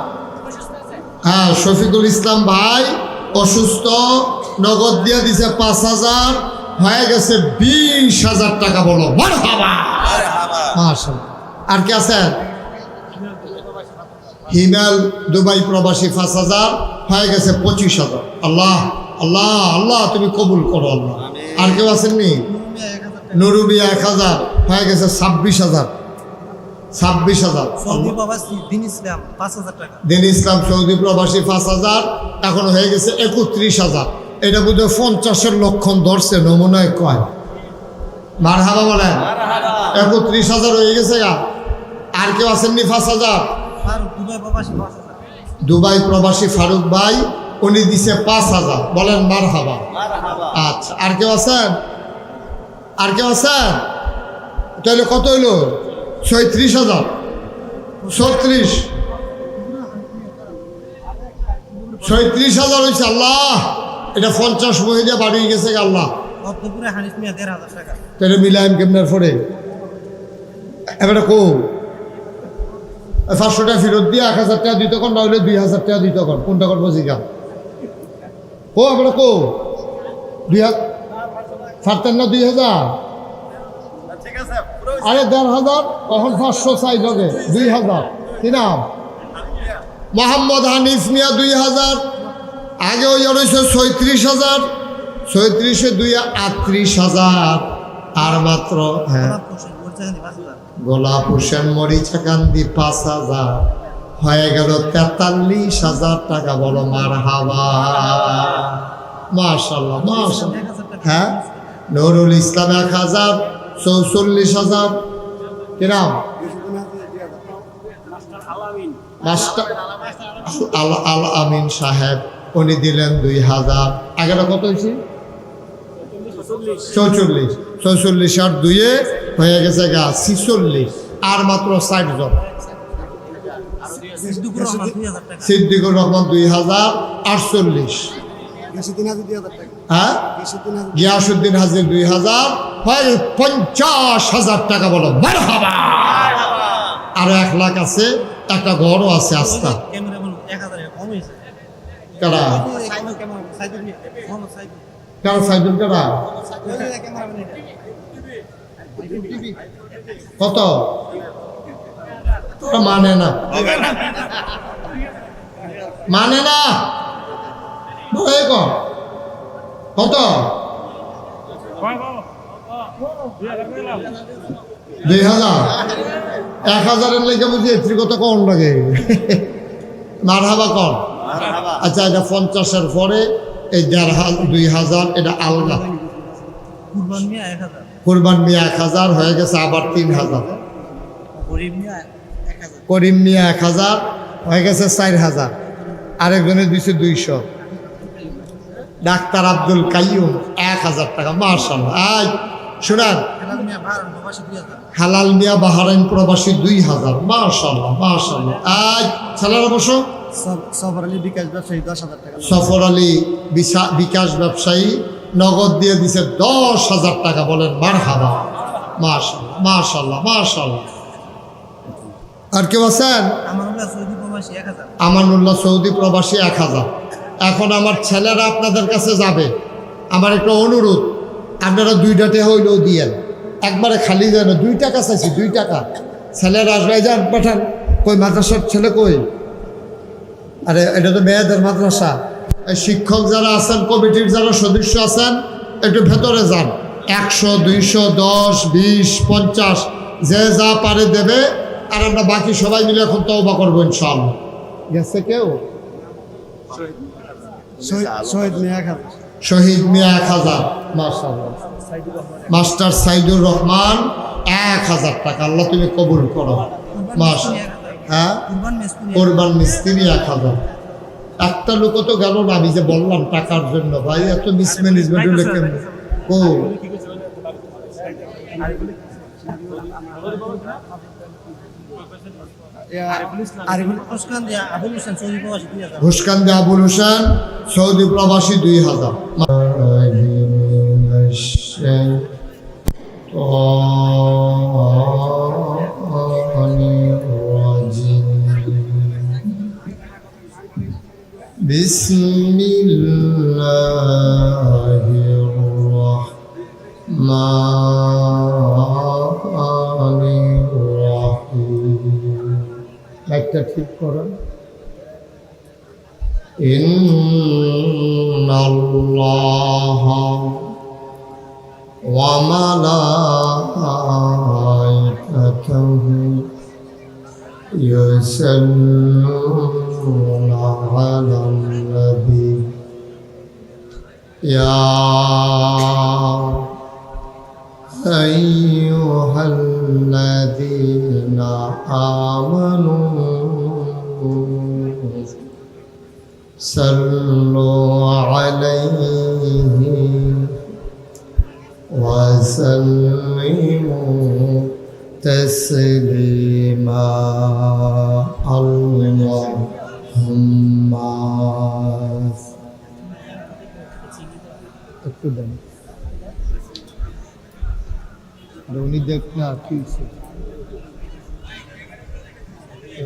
হ্যাঁ, শফিকুল ইসলাম ভাই অসুস্থ, নগদ দিয়ে দিছে 5,000, হয়ে গেছে 20,000 টাকা। বলো মারহাবা। মাশাআল্লাহ। আর কি আছেন? হিমেল দুবাই প্রবাসী 5,000, হয়ে গেছে 25,000। আল্লাহ আল্লাহ আল্লাহ, তুমি কবুল করো আল্লাহ। আর কেউ আছেননি? নুরুবিয়া 1,000, হয়ে গেছে 26,000। 26,000। সৌদি প্রবাসী দিন ইসলাম 5,000 টাকা। দিন ইসলাম সৌদি প্রবাসী 5,000, এখন হয়ে গেছে 31,000। এটা বোধহয় 50-এর লক্ষণ ধরছে, নমুনায় কয়। মারহাবা বলেন। 31,000 হয়ে গেছে গা। আর কেউ আসেননি 5,000? আর দুবাই প্রবাসী 5,000। দুবাই প্রবাসী ফারুক ভাই, উনি দিছে 5,000। বলেন মারহাবা। আচ্ছা, আর কেউ আছেন? আর কেউ আছেন? তাহলে কত হইল? 36,000। 36,000 হয়েছে। আল্লাহ, এটা 50 মহিলা বাড়ি গেছে গা। আল্লাহ, পদ্মপুরে হানিফ মিয়া 1,500 টাকা। তাহলে মিলাইম কেমনের পরে এবারে কো 500 টাকা ফেরত দিয়ে 1,000 টাকা দিত কন, না হলে 2,000 টাকা দিত কন, কোনটা করবো জিগা? ও এবারে কো 2,000 ছাড়তেন না? 2,000? আরে 1,500, তখন 500 চাই লগে 2,000। কি নাম? মোহাম্মদ হানিফ মিয়া 2,000। আগে ওই রয়েছে 36,000। 36-এ 2 38,000। আর মাত্র হ্যাঁ গোলাপ হোসেন মরিচাকান্দি 5,000, হয়ে গেল 43,000 টাকা। বলো মারহাবা। মাশাআল্লাহ মাশাআল্লাহ। হ্যাঁ, নুরুল ইসলাম 1,000, 44,000। কি নাম? মাস্টার আল আমিন সাহেব, উনি দিলেন 2,000। আগেটা কত হয়েছে? 44। 44 আর 2 হয়ে গেছে গা 46। আর মাত্র 60 জন। সিদ্দিকুর রহমান 2,000, 48। হ্যাঁ, গিয়াসুদ্দিন হাজির 2,000, হয় 50,000 টাকা। বলো মারহাবা। আর 1 লাখ আছে, একটা ঘরও আছে। আস্থা কারা কারা সাইদুল কারা কত মানে না, মানে না। কত? 2,000। 1,000-এর লেগে বুঝি এত্রি কত কম লাগে। মারহাবা কর। আচ্ছা, এটা 50-এর পরে এই 2,000 এটা আলগা। কুরবান মিয়া 1,000, হয়ে গেছে আবার 3,000। করিম মিয়া 1,000, হয়ে গেছে 4,000। আরেকজনের দিচ্ছে 200। ডাক্তার আব্দুল কাইয়ুম 1,000 টাকা। মাশাআল্লাহ। আয় শুনান, হালাল মিয়া বাহারাইন প্রবাসী 2,000। মাশাআল্লাহ মাশাআল্লাহ। আয় ছেলেরা বসো। সফর আলী বিকাশ ব্যবসায়ী 10,000 টাকা। সফর আলী বিকাশ ব্যবসায়ী নগদ দিয়ে দিছে 10,000 টাকা। বলেন মারহাবা। মাশাআল্লাহ মাশাআল্লাহ মাশাআল্লাহ। আর কেউ আছেন? আমানুল্লাহ সৌদি প্রবাসী 1,000। এখন আমার ছেলেরা আপনাদের কাছে যাবে, আমার একটা অনুরোধ, আপনারা 2টা হইলেও দিয়েন, একবারে খালি যায় না। 2 টাকা চাইছি, 2 টাকা। ছেলেরা আসবে, যান পাঠান। কই মাদ্রাসার ছেলে কই? আরে এটা তো মেয়েদের মাদ্রাসা। এই শিক্ষক যারা আছেন, কমিটির যারা সদস্য আছেন, একটু ভেতরে যান। 100, 200, 10, 20, 50 যে যা পারে দেবে। আর আমরা বাকি সবাই মিলে এখন তওবা করবো ইনশাআল্লাহ। গেছে কেউ? শহীদ মিয়া খান শহীদ মিয়া 1000, মাশাআল্লাহ। মাস্টার সাইদুর রহমান 1000 টাকা। আল্লাহ তুমি কবুল করো। হ্যাঁ, কোরবান মিস্ত্রি 1000। একটা লোক তো গেল না, আমি যে বললাম টাকার জন্য। ভাই এত মিসম্যানেজমেন্ট হলে কেমন? ও ঘুষকান্দি আবুল হোসেন সৌদি প্রবাসী 2000। বিসমিল্লাহির রহমানির রহিম। একটা ঠিক করেন। ইন্নাল্লাহা ওয়া মালাইকাতাহু ইউসাল্লুনা আলান নবী ইয়া আইয়ুহাল্লাযীনা আমানু সাল্লু আলাইহি ওয়া সাল্লিমু তাসলিমা। আল্লাহুম্মা একটু দেন। আর উনি দেখ না কি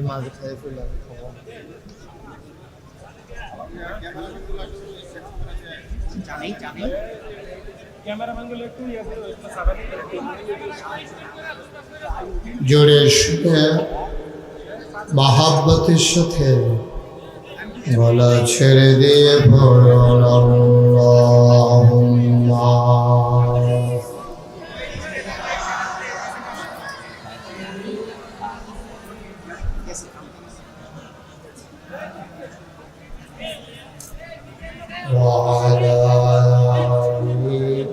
মাঝে খাই ফেলা। জোরে শুনে মহাব্বতের সাথে গলা ছেড়ে দিয়ে পড়ুন আল্লাহুম্মা। وعلى آل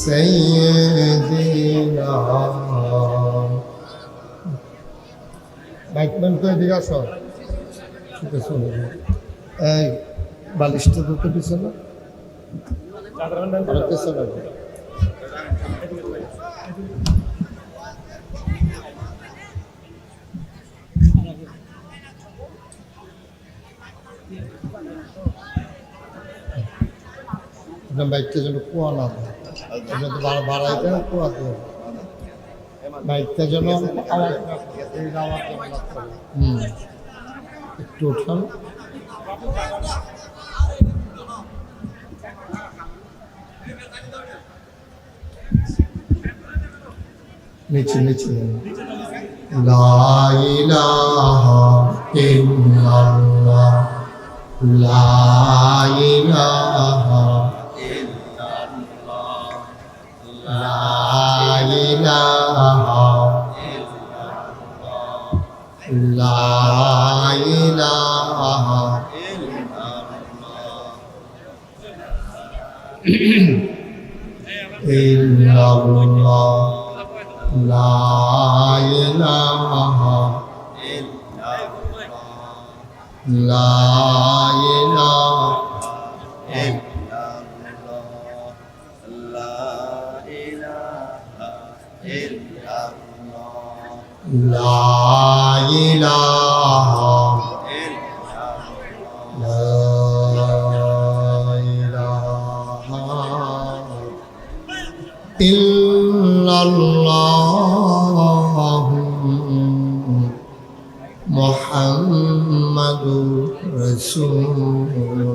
سيدنا বাইকম্যান তো এদিকে আসো। ঠিক আছে, এই বালিশটা তো পিছনে বাইকটা যেন কুয়া না দেয়, তো বাড়াইতে কুয়া দিয়ে বাইকটা যেন আওয়াজ একটু ওঠান। নিচে নিচে। লা ইলাহা ইল্লাল্লাহ, লা ইলাহা ইল্লাল্লাহ, লা ইলাহা ইল্লাল্লাহ, লা ইলাহা ইল্লাল্লাহ, লা ইলাহা ইল্লাল্লাহ, লা ইলাহা লা ইলাহা ইল্লাল্লাহ মুহাম্মাদুর রাসূলুল্লাহ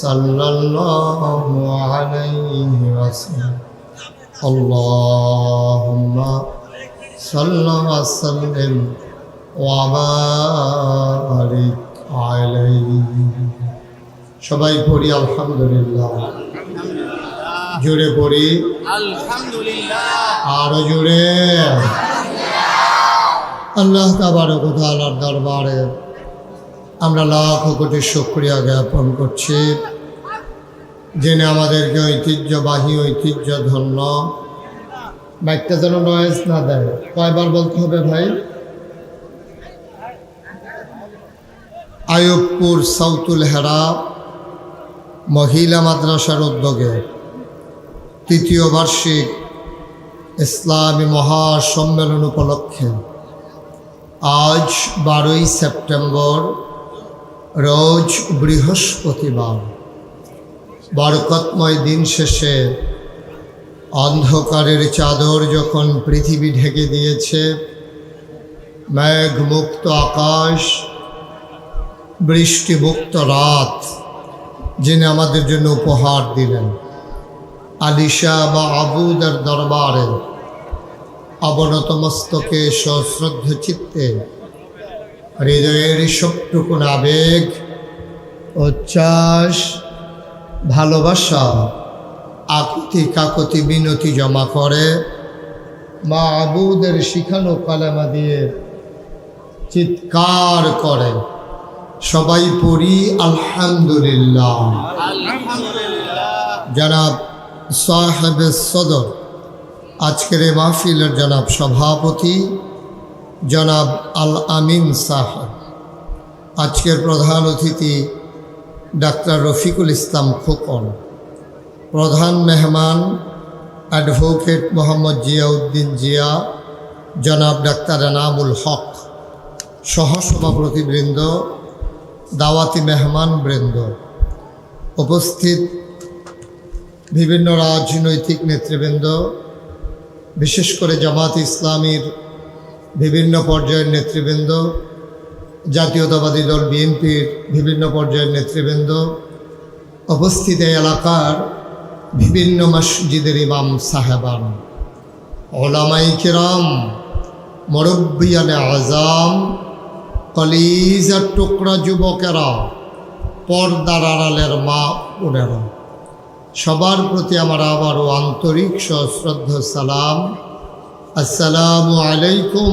সাল্লাল্লাহু আলাইহি ওয়াসাল্লাম। আল্লাহুম্মা সাল্লি ওয়া সাল্লিম وبارك عليه সবাই পড়ি আলহামদুলিল্লাহ জোরে পড়ি আরো জোরে আল্লাহ তাবারক ওয়া তাআলার দরবারে আমরা লাখ কোটি শুকরিয়া জ্ঞাপন করছি যিনি আমাদেরকে ঐতিহ্যবাহী ঐতিহ্যধন্য বাইকটা যেন নয়েজ না দেয় কয়বার বলতে হবে ভাই আয়ুবপুর সাউতুল হেরা মহিলা মাদ্রাসার উদ্যোগে তৃতীয় বার্ষিক ইসলামী মহাসম্মেলন উপলক্ষে আজ 12ই সেপ্টেম্বর রোজ বৃহস্পতিবার বরকতময় দিন শেষে অন্ধকারের চাদর যখন পৃথিবী ঢেকে দিয়েছে মেঘমুক্ত আকাশ বৃষ্টিমুক্ত রাত যিনি আমাদের জন্য উপহার দিলেন আলিশা বা আবুদের দরবারে অবনত মস্তকে সশ্রদ্ধ চিত্তে হৃদয়ের সবটুকুন আবেগ উচ্ছ্বাস ভালোবাসা আকুতি কাকুতি বিনতি জমা করে মা আবুদের শিখানো কালেমা দিয়ে চিৎকার করে সবাই পড়ি আলহামদুলিল্লাহ জনাব সাহেবে সদর আজকের এই মাহফিলের জনাব সভাপতি জনাব আল আমিন সাহেব আজকের প্রধান অতিথি ডাক্তার রফিকুল ইসলাম খোকন প্রধান মেহমান অ্যাডভোকেট মোহাম্মদ জিয়াউদ্দিন জিয়া জনাব ডাক্তার এনামুল হক সহসভাপতিবৃন্দ দাওয়াতি মেহমান বৃন্দ উপস্থিত বিভিন্ন রাজনৈতিক নেতৃবৃন্দ বিশেষ করে জামাত ইসলামীর বিভিন্ন পর্যায়ের নেতৃবৃন্দ জাতীয়তাবাদী দল বিএনপির বিভিন্ন পর্যায়ের নেতৃবৃন্দ উপস্থিত এই এলাকার বিভিন্ন মসজিদের ইমাম সাহেবান ওলামাই কিরাম মুরব্বিয়ানে আযাম কলিজার টুকরা যুবকেরা পর্দার আড়ালের মা বোনেরা সবার প্রতি আমার আবারও আন্তরিক সশ্রদ্ধ সালাম আসসালামু আলাইকুম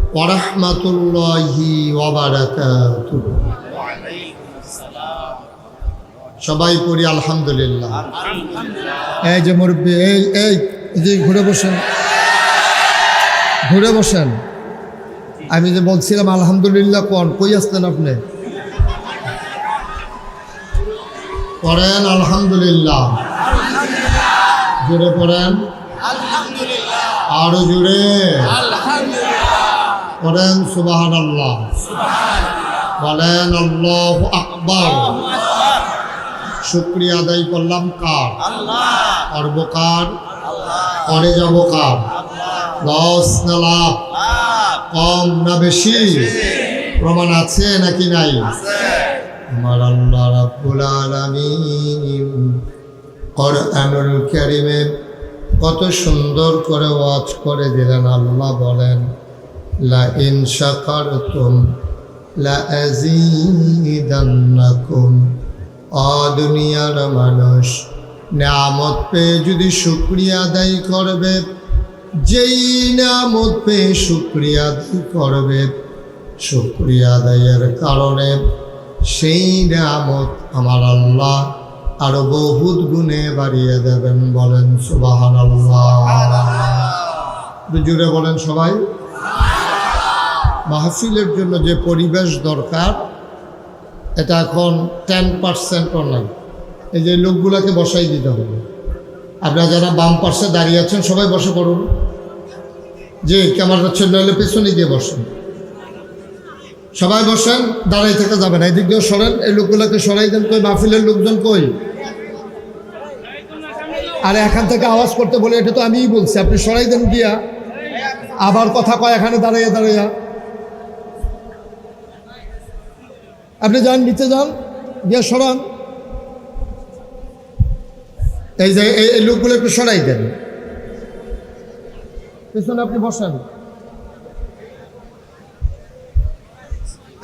ওয়া রাহমাতুল্লাহি ওয়া বারাকাতুহু সবাই পড়ি আলহামদুলিল্লাহ এই যে মুরব্বি এই যে ঘুরে বসেন আমি যে বলছিলাম আলহামদুলিল্লাহ কই আসতেন আপনি পড়েন আলহামদুলিল্লাহ জোরে পড়েন আরো জোরে পড়েন সুবহানাল্লাহ বলেন আল্লাহু আকবার শুকরিয়া আদায় করলাম কার অর্বকার করে যাব কার লস না লাভ কম না বেশি প্রমাণ আছে নাকি নাই আমার আল্লাহ রাব্বুল আলামিন কোরআনুল কারীমে কত সুন্দর করে ওয়াজ করে দিলেন আল্লাহ বলেন লা ইন শাকারতুম লা আযীদান্নাকুম দুনিয়ার মানুষ নিয়ামত পেয়ে যদি শুকরিয়া আদায় করবে যেই নিয়ামত পেয়ে শুকরিয়া আদায় করবে শুকরিয়া আদায়ের কারণে সেই নিয়ামত আমার আল্লাহ আরো বহুত গুণে বাড়িয়ে দেবেন বলেন সুবহানাল্লাহ জুড়ে বলেন সবাই মাহফিলের জন্য যে পরিবেশ দরকার এটা এখন 10%ও নাই এই যে লোকগুলোকে বসাই দিতে হবে আপনারা যারা বাম পার্শ্বে দাঁড়িয়ে আছেন সবাই বসে পড়ুন যে ক্যামেরা ছিল হলে পেছনে গিয়ে বসেন সবাই বসেন দাঁড়াই থেকে যাবেন এই দিক দিয়েও সরেন এই লোকগুলোকে সরাই দেন কই মাহফিলের লোকজন কই আর এখান থেকে আওয়াজ করতে বলে এটা তো আমিই বলছি আপনি সরাই দেন গিয়া আবার কথা কয় এখানে দাঁড়াইয়া দাঁড়াইয়া আপনি যান নিচে যান গিয়া সরান এই যে এই লোকগুলো একটু সরাই দেন পিছনে আপনি বসেন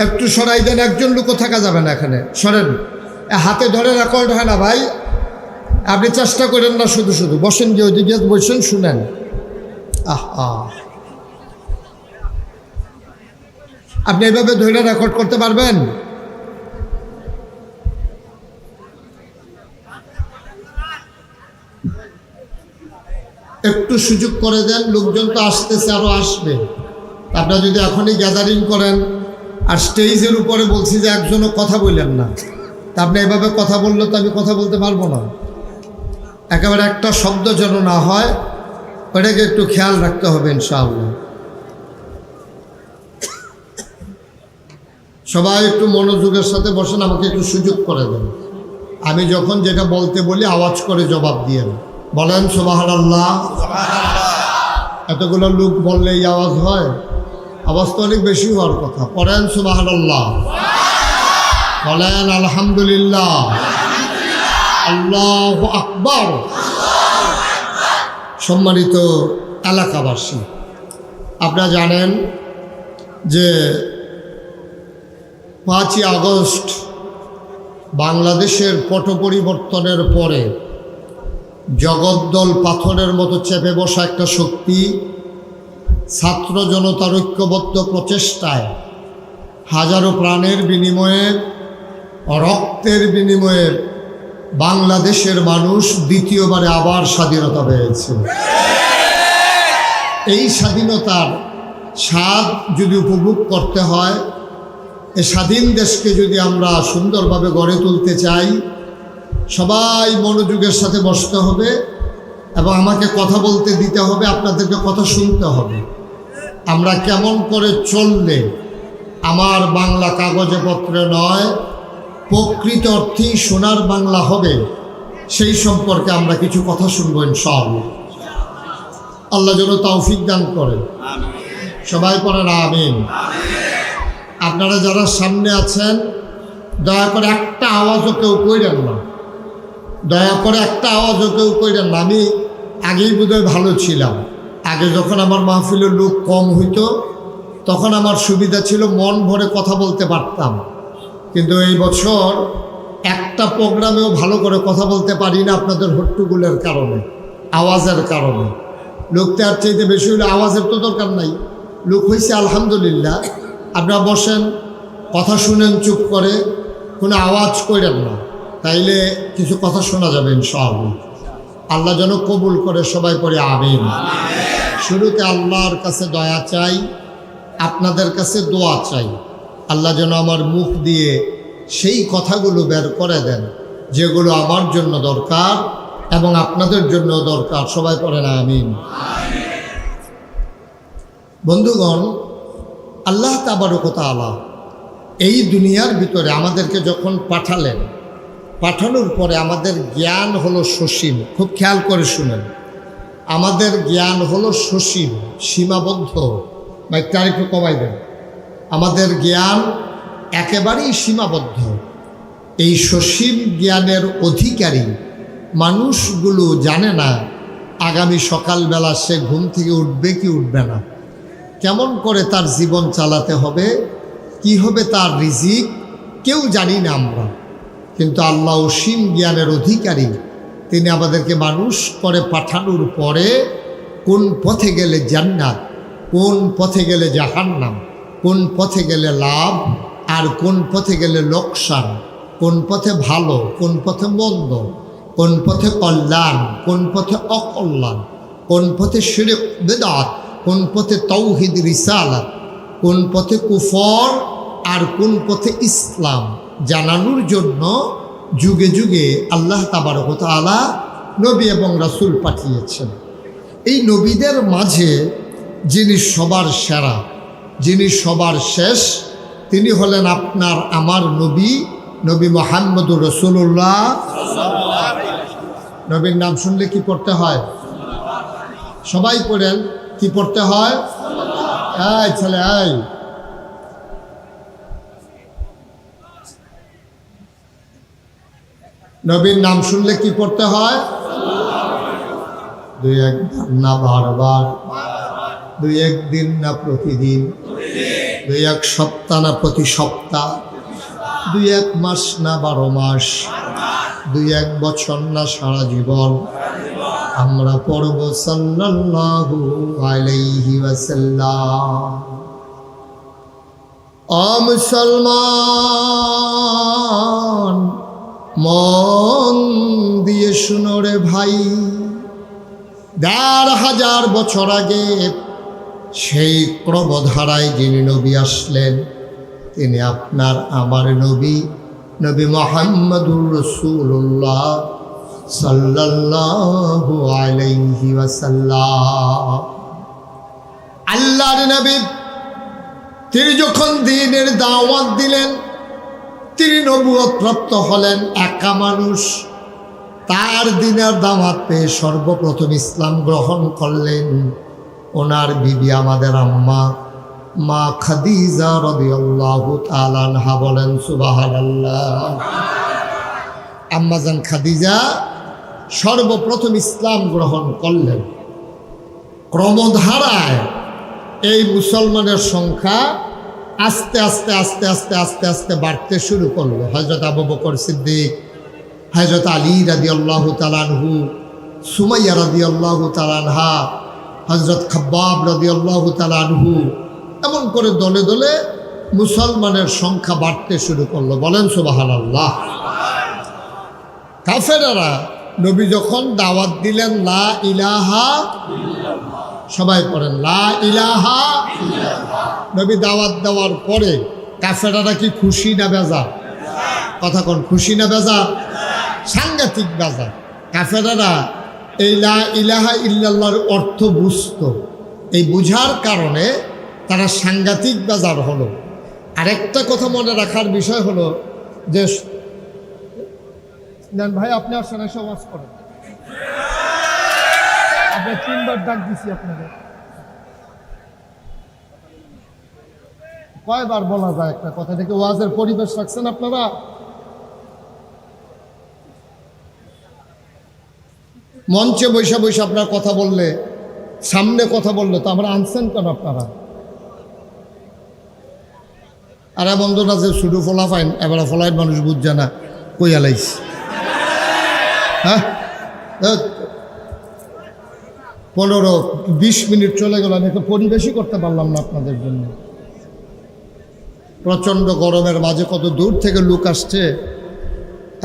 একটু সরাই দেন, একজন লোকও থাকা যাবে না এখানে, সরেন। হাতে ধরে রেকর্ড হয় না ভাই, আপনি চেষ্টা করেন না, শুধু শুধু বসেন, গিয়ে ওইদিকে বসেন, শুনেন। আপনি এইভাবে ধরে রেকর্ড করতে পারবেন? একটু সুযোগ করে দেন, লোকজন তো আসতেছে, আরো আসবে। আপনারা যদি এখনই গ্যাদারিং করেন, আর স্টেজের উপরে বলছি যে একজনও কথা বললেন না, তা আপনি এভাবে কথা বললে তো আমি কথা বলতে পারবো না। একেবারে একটা শব্দ যেন না হয়, ওটাকে একটু খেয়াল রাখতে হবে ইনশাআল্লাহ। সবাই একটু মনোযোগের সাথে বসেন, আমাকে একটু সুযোগ করে দেন। আমি যখন যেটা বলতে বলি আওয়াজ করে জবাব দিয়েন। বলেন সুবহানাল্লাহ। এতগুলো লোক বললে এই আওয়াজ হয়? আওয়াজ তো অনেক বেশি হওয়ার কথা। পড়েন সুবহানাল্লাহ, বলেন আলহামদুলিল্লাহ, আল্লাহু আকবার। সম্মানিত এলাকাবাসী, আপনারা জানেন যে 5ই আগস্ট বাংলাদেশের পট পরিবর্তনের পরে জগদ্দল পাথরের মতো চেপে বসা একটা শক্তি ছাত্র জনতার ঐক্যবদ্ধ প্রচেষ্টায় হাজারো প্রাণের বিনিময়ে, রক্তের বিনিময়ে বাংলাদেশের মানুষ দ্বিতীয়বারে আবার স্বাধীনতা পেয়েছে। এই স্বাধীনতার স্বাদ যদি উপভোগ করতে হয়, এই স্বাধীন দেশকে যদি আমরা সুন্দরভাবে গড়ে তুলতে চাই, সবাই মনোযোগের সাথে বসতে হবে এবং আমাকে কথা বলতে দিতে হবে, আপনাদেরকে কথা শুনতে হবে। আমরা কেমন করে চললে আমার বাংলা কাগজে পত্রে নয়, প্রকৃত অর্থেই সোনার বাংলা হবে, সেই সম্পর্কে আমরা কিছু কথা শুনবো ইনশাআল্লাহ। আল্লাহ যেন তৌফিক দান করেন। সবাই পড়েন আমিন। আপনারা যারা সামনে আছেন, দয়া করে একটা আওয়াজও কেউ কইরেন না, দয়া করে একটা আওয়াজও কেউ কইরেন না। আমি আগেই বোধহয় ভালো ছিলাম, আগে যখন আমার মাহফিলের লোক কম হইতো তখন আমার সুবিধা ছিল, মন ভরে কথা বলতে পারতাম। কিন্তু এই বছর একটা প্রোগ্রামেও ভালো করে কথা বলতে পারি না, আপনাদের হট্টগোলের কারণে, আওয়াজের কারণে। লোক তার চাইতে বেশি হলে আওয়াজের তো দরকার নাই, লোক হয়েছে আলহামদুলিল্লাহ। আপনারা বসেন, কথা শুনেন চুপ করে, কোনো আওয়াজ করেন না, তাইলে কিছু কথা শোনা যাবে ইনশাআল্লাহ। আল্লাহ যেন কবুল করে, সবাই পড়ে আমিন। শুরুতে আল্লাহর কাছে দয়া চাই, আপনাদের কাছে দোয়া চাই। আল্লাহ যেন আমার মুখ দিয়ে সেই কথাগুলো বের করে দেন যেগুলো আমার জন্য দরকার এবং আপনাদের জন্য দরকার। সবাই পড়েন আমিন। বন্ধুগণ, আল্লাহ তাবারক ওয়া তাআলা এই দুনিয়ার ভিতরে আমাদেরকে যখন পাঠালেন, পাঠানোর পরে আমাদের জ্ঞান হলো সসীম। খুব খেয়াল করে শুনেন, আমাদের জ্ঞান হলো সসীম, সীমাবদ্ধ। মাইকটা আরেকটু কমাই দেন। আমাদের জ্ঞান একেবারেই সীমাবদ্ধ। এই সসীম জ্ঞানের অধিকারী মানুষগুলো জানে না আগামী সকালবেলা সে ঘুম থেকে উঠবে কি উঠবে না, কেমন করে তার জীবন চালাতে হবে, কি হবে তার রিজিক, কেউ জানি না আমরা। কিন্তু আল্লাহ অসীম জ্ঞানের অধিকারী, তিনি আমাদেরকে মানুষ করে পাঠানোর পরে কোন পথে গেলে জান্নাত, কোন পথে গেলে জাহান্নাম, কোন পথে গেলে লাভ আর কোন পথে গেলে লোকসান, কোন পথে ভালো, কোন পথে মন্দ, কোন পথে কল্যাণ, কোন পথে অকল্যাণ, কোন পথে শিরক বিদআত, কোন পথে তাওহীদ রিসালাত, কোন পথে কুফর আর কোন পথে ইসলাম জানানোর জন্য যুগে যুগে আল্লাহ তাবারক ওয়া তাআলা নবী এবং রাসূল পাঠিয়েছেন। এই নবীদের মাঝে যিনি সবার সেরা, যিনি সবার শেষ, তিনি হলেন আপনার আমার নবী, নবী মুহাম্মদুর রাসূলুল্লাহ। নবীর নাম শুনলে কি পড়তে হয়? সবাই পড়েন, কি পড়তে হয়? এই ছেলে, এই নবীর নাম শুনলে কি পড়তে হয়? দুই একবার না বারবার, দুই একদিন না প্রতিদিন, দুই এক সপ্তাহ না প্রতি সপ্তাহ, দুই এক মাস না 12 মাস, দুই এক বছর না সারা জীবন আমরা পড়ব সাল্লাল্লাহু আলাইহি ওয়াসাল্লাম। ও মুসলমান, মন দিয়ে শুনো রে ভাই, ১,৫০০ বছর আগে সেই ক্রমধারায় যিনি নবী আসলেন তিনি আপনার আমার নবী, নবী মুহাম্মদুর রাসূলুল্লাহ সাল্লাল্লাহু আলাইহি ওয়াসাল্লাম। আল্লাহর নবী তিনি যখন দ্বীনের দাওয়াত দিলেন, তিনি নবুয়ত প্রাপ্ত হলেন, একা মানুষ। তার দ্বীনের দাওয়াত পেয়ে সর্বপ্রথম ইসলাম গ্রহণ করলেন ওনার বিবি, আমাদের আম্মা মা খাদিজা রাদিয়াল্লাহু তাআলা আনহা। বলেন সুবহানাল্লাহ। আম্মাজান খাদিজা সর্বপ্রথম ইসলাম গ্রহণ করলেন। ক্রমধারায় এই মুসলমানের সংখ্যা আস্তে আস্তে আস্তে আস্তে আস্তে আস্তে বাড়তে শুরু করলো। হযরত আবু বকর সিদ্দিক, হযরত আলী রাদিয়াল্লাহু তাআলা আনহু, সুমাইয়া রাদিয়াল্লাহু তাআলা আনহা, হযরত খাব্বাব রাদিয়াল্লাহু তাআলা আনহু, এমন করে দলে দলে মুসলমানের সংখ্যা বাড়তে শুরু করলো। বলেন সুবহানাল্লাহ। কাফেররা নবী যখন দাওয়াত দিলেন লা ইলাহা, সবাই পড়েন লা ইলাহা, নবী দাওয়াত দেওয়ার পরে কাফেররা কি খুশি না বেজার? কথা কোন, খুশি না বেজার? সাংঘাতিক বেজার। কাফেররা এই লা ইলাহা ইল্লাল্লাহর অর্থ বুঝতো, এই বুঝার কারণে তারা সাংঘাতিক বেজার হলো। আরেকটা কথা মনে রাখার বিষয় হলো যে ভাই আপনি আসেন, এসে ওয়াজ করেন। আপনি 3 বার ডাক দিছি আপনাদের, কয়বার বলা যায় একটা কথা? থেকে ওয়াজের পরিবেশ রাখছেন আপনারা। মঞ্চে বৈশা বৈশা আপনার কথা বললে, সামনে কথা বললে তো আমরা আনছেন কেন আপনারা? আর বন্ধুরা যে শুধু ফলাফাইন, এবার ফলাইন মানুষ বুঝছে না কই আলাইছি। হ্যাঁ 15-20 মিনিট চলে গেল, আমি একটা পরিবেশই করতে পারলাম না আপনাদের জন্য। প্রচণ্ড গরমের মাঝে কত দূর থেকে লোক আসছে,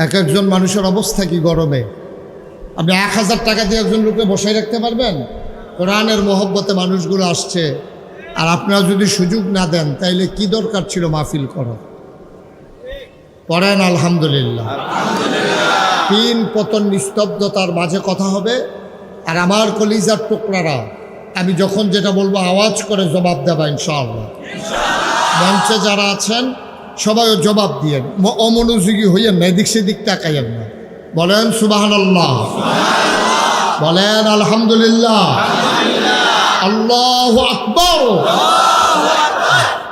এক একজন মানুষের অবস্থা কি গরমে। আপনি 1000 টাকা দিয়ে একজন লোককে বসাই রাখতে পারবেন? কোরআনের মহব্বতে মানুষগুলো আসছে, আর আপনারা যদি সুযোগ না দেন তাইলে কি দরকার ছিল মাহফিল করা? পড়েন আলহামদুলিল্লাহ। 3 পতন নিস্তব্ধতার মাঝে কথা হবে, আর আমার কলিজার টুকরারা আমি যখন যেটা বলবো আওয়াজ করে জবাব দেবা ইনশাআল্লাহ। মঞ্চে যারা আছেন সবাইও জবাব দিয়েন, অমনোযোগী হইয়েন না, এদিক সেদিক তাকাইয়েন না। বলেন সুবহানাল্লাহ, বলেন আলহামদুলিল্লাহ, আল্লাহু আকবার।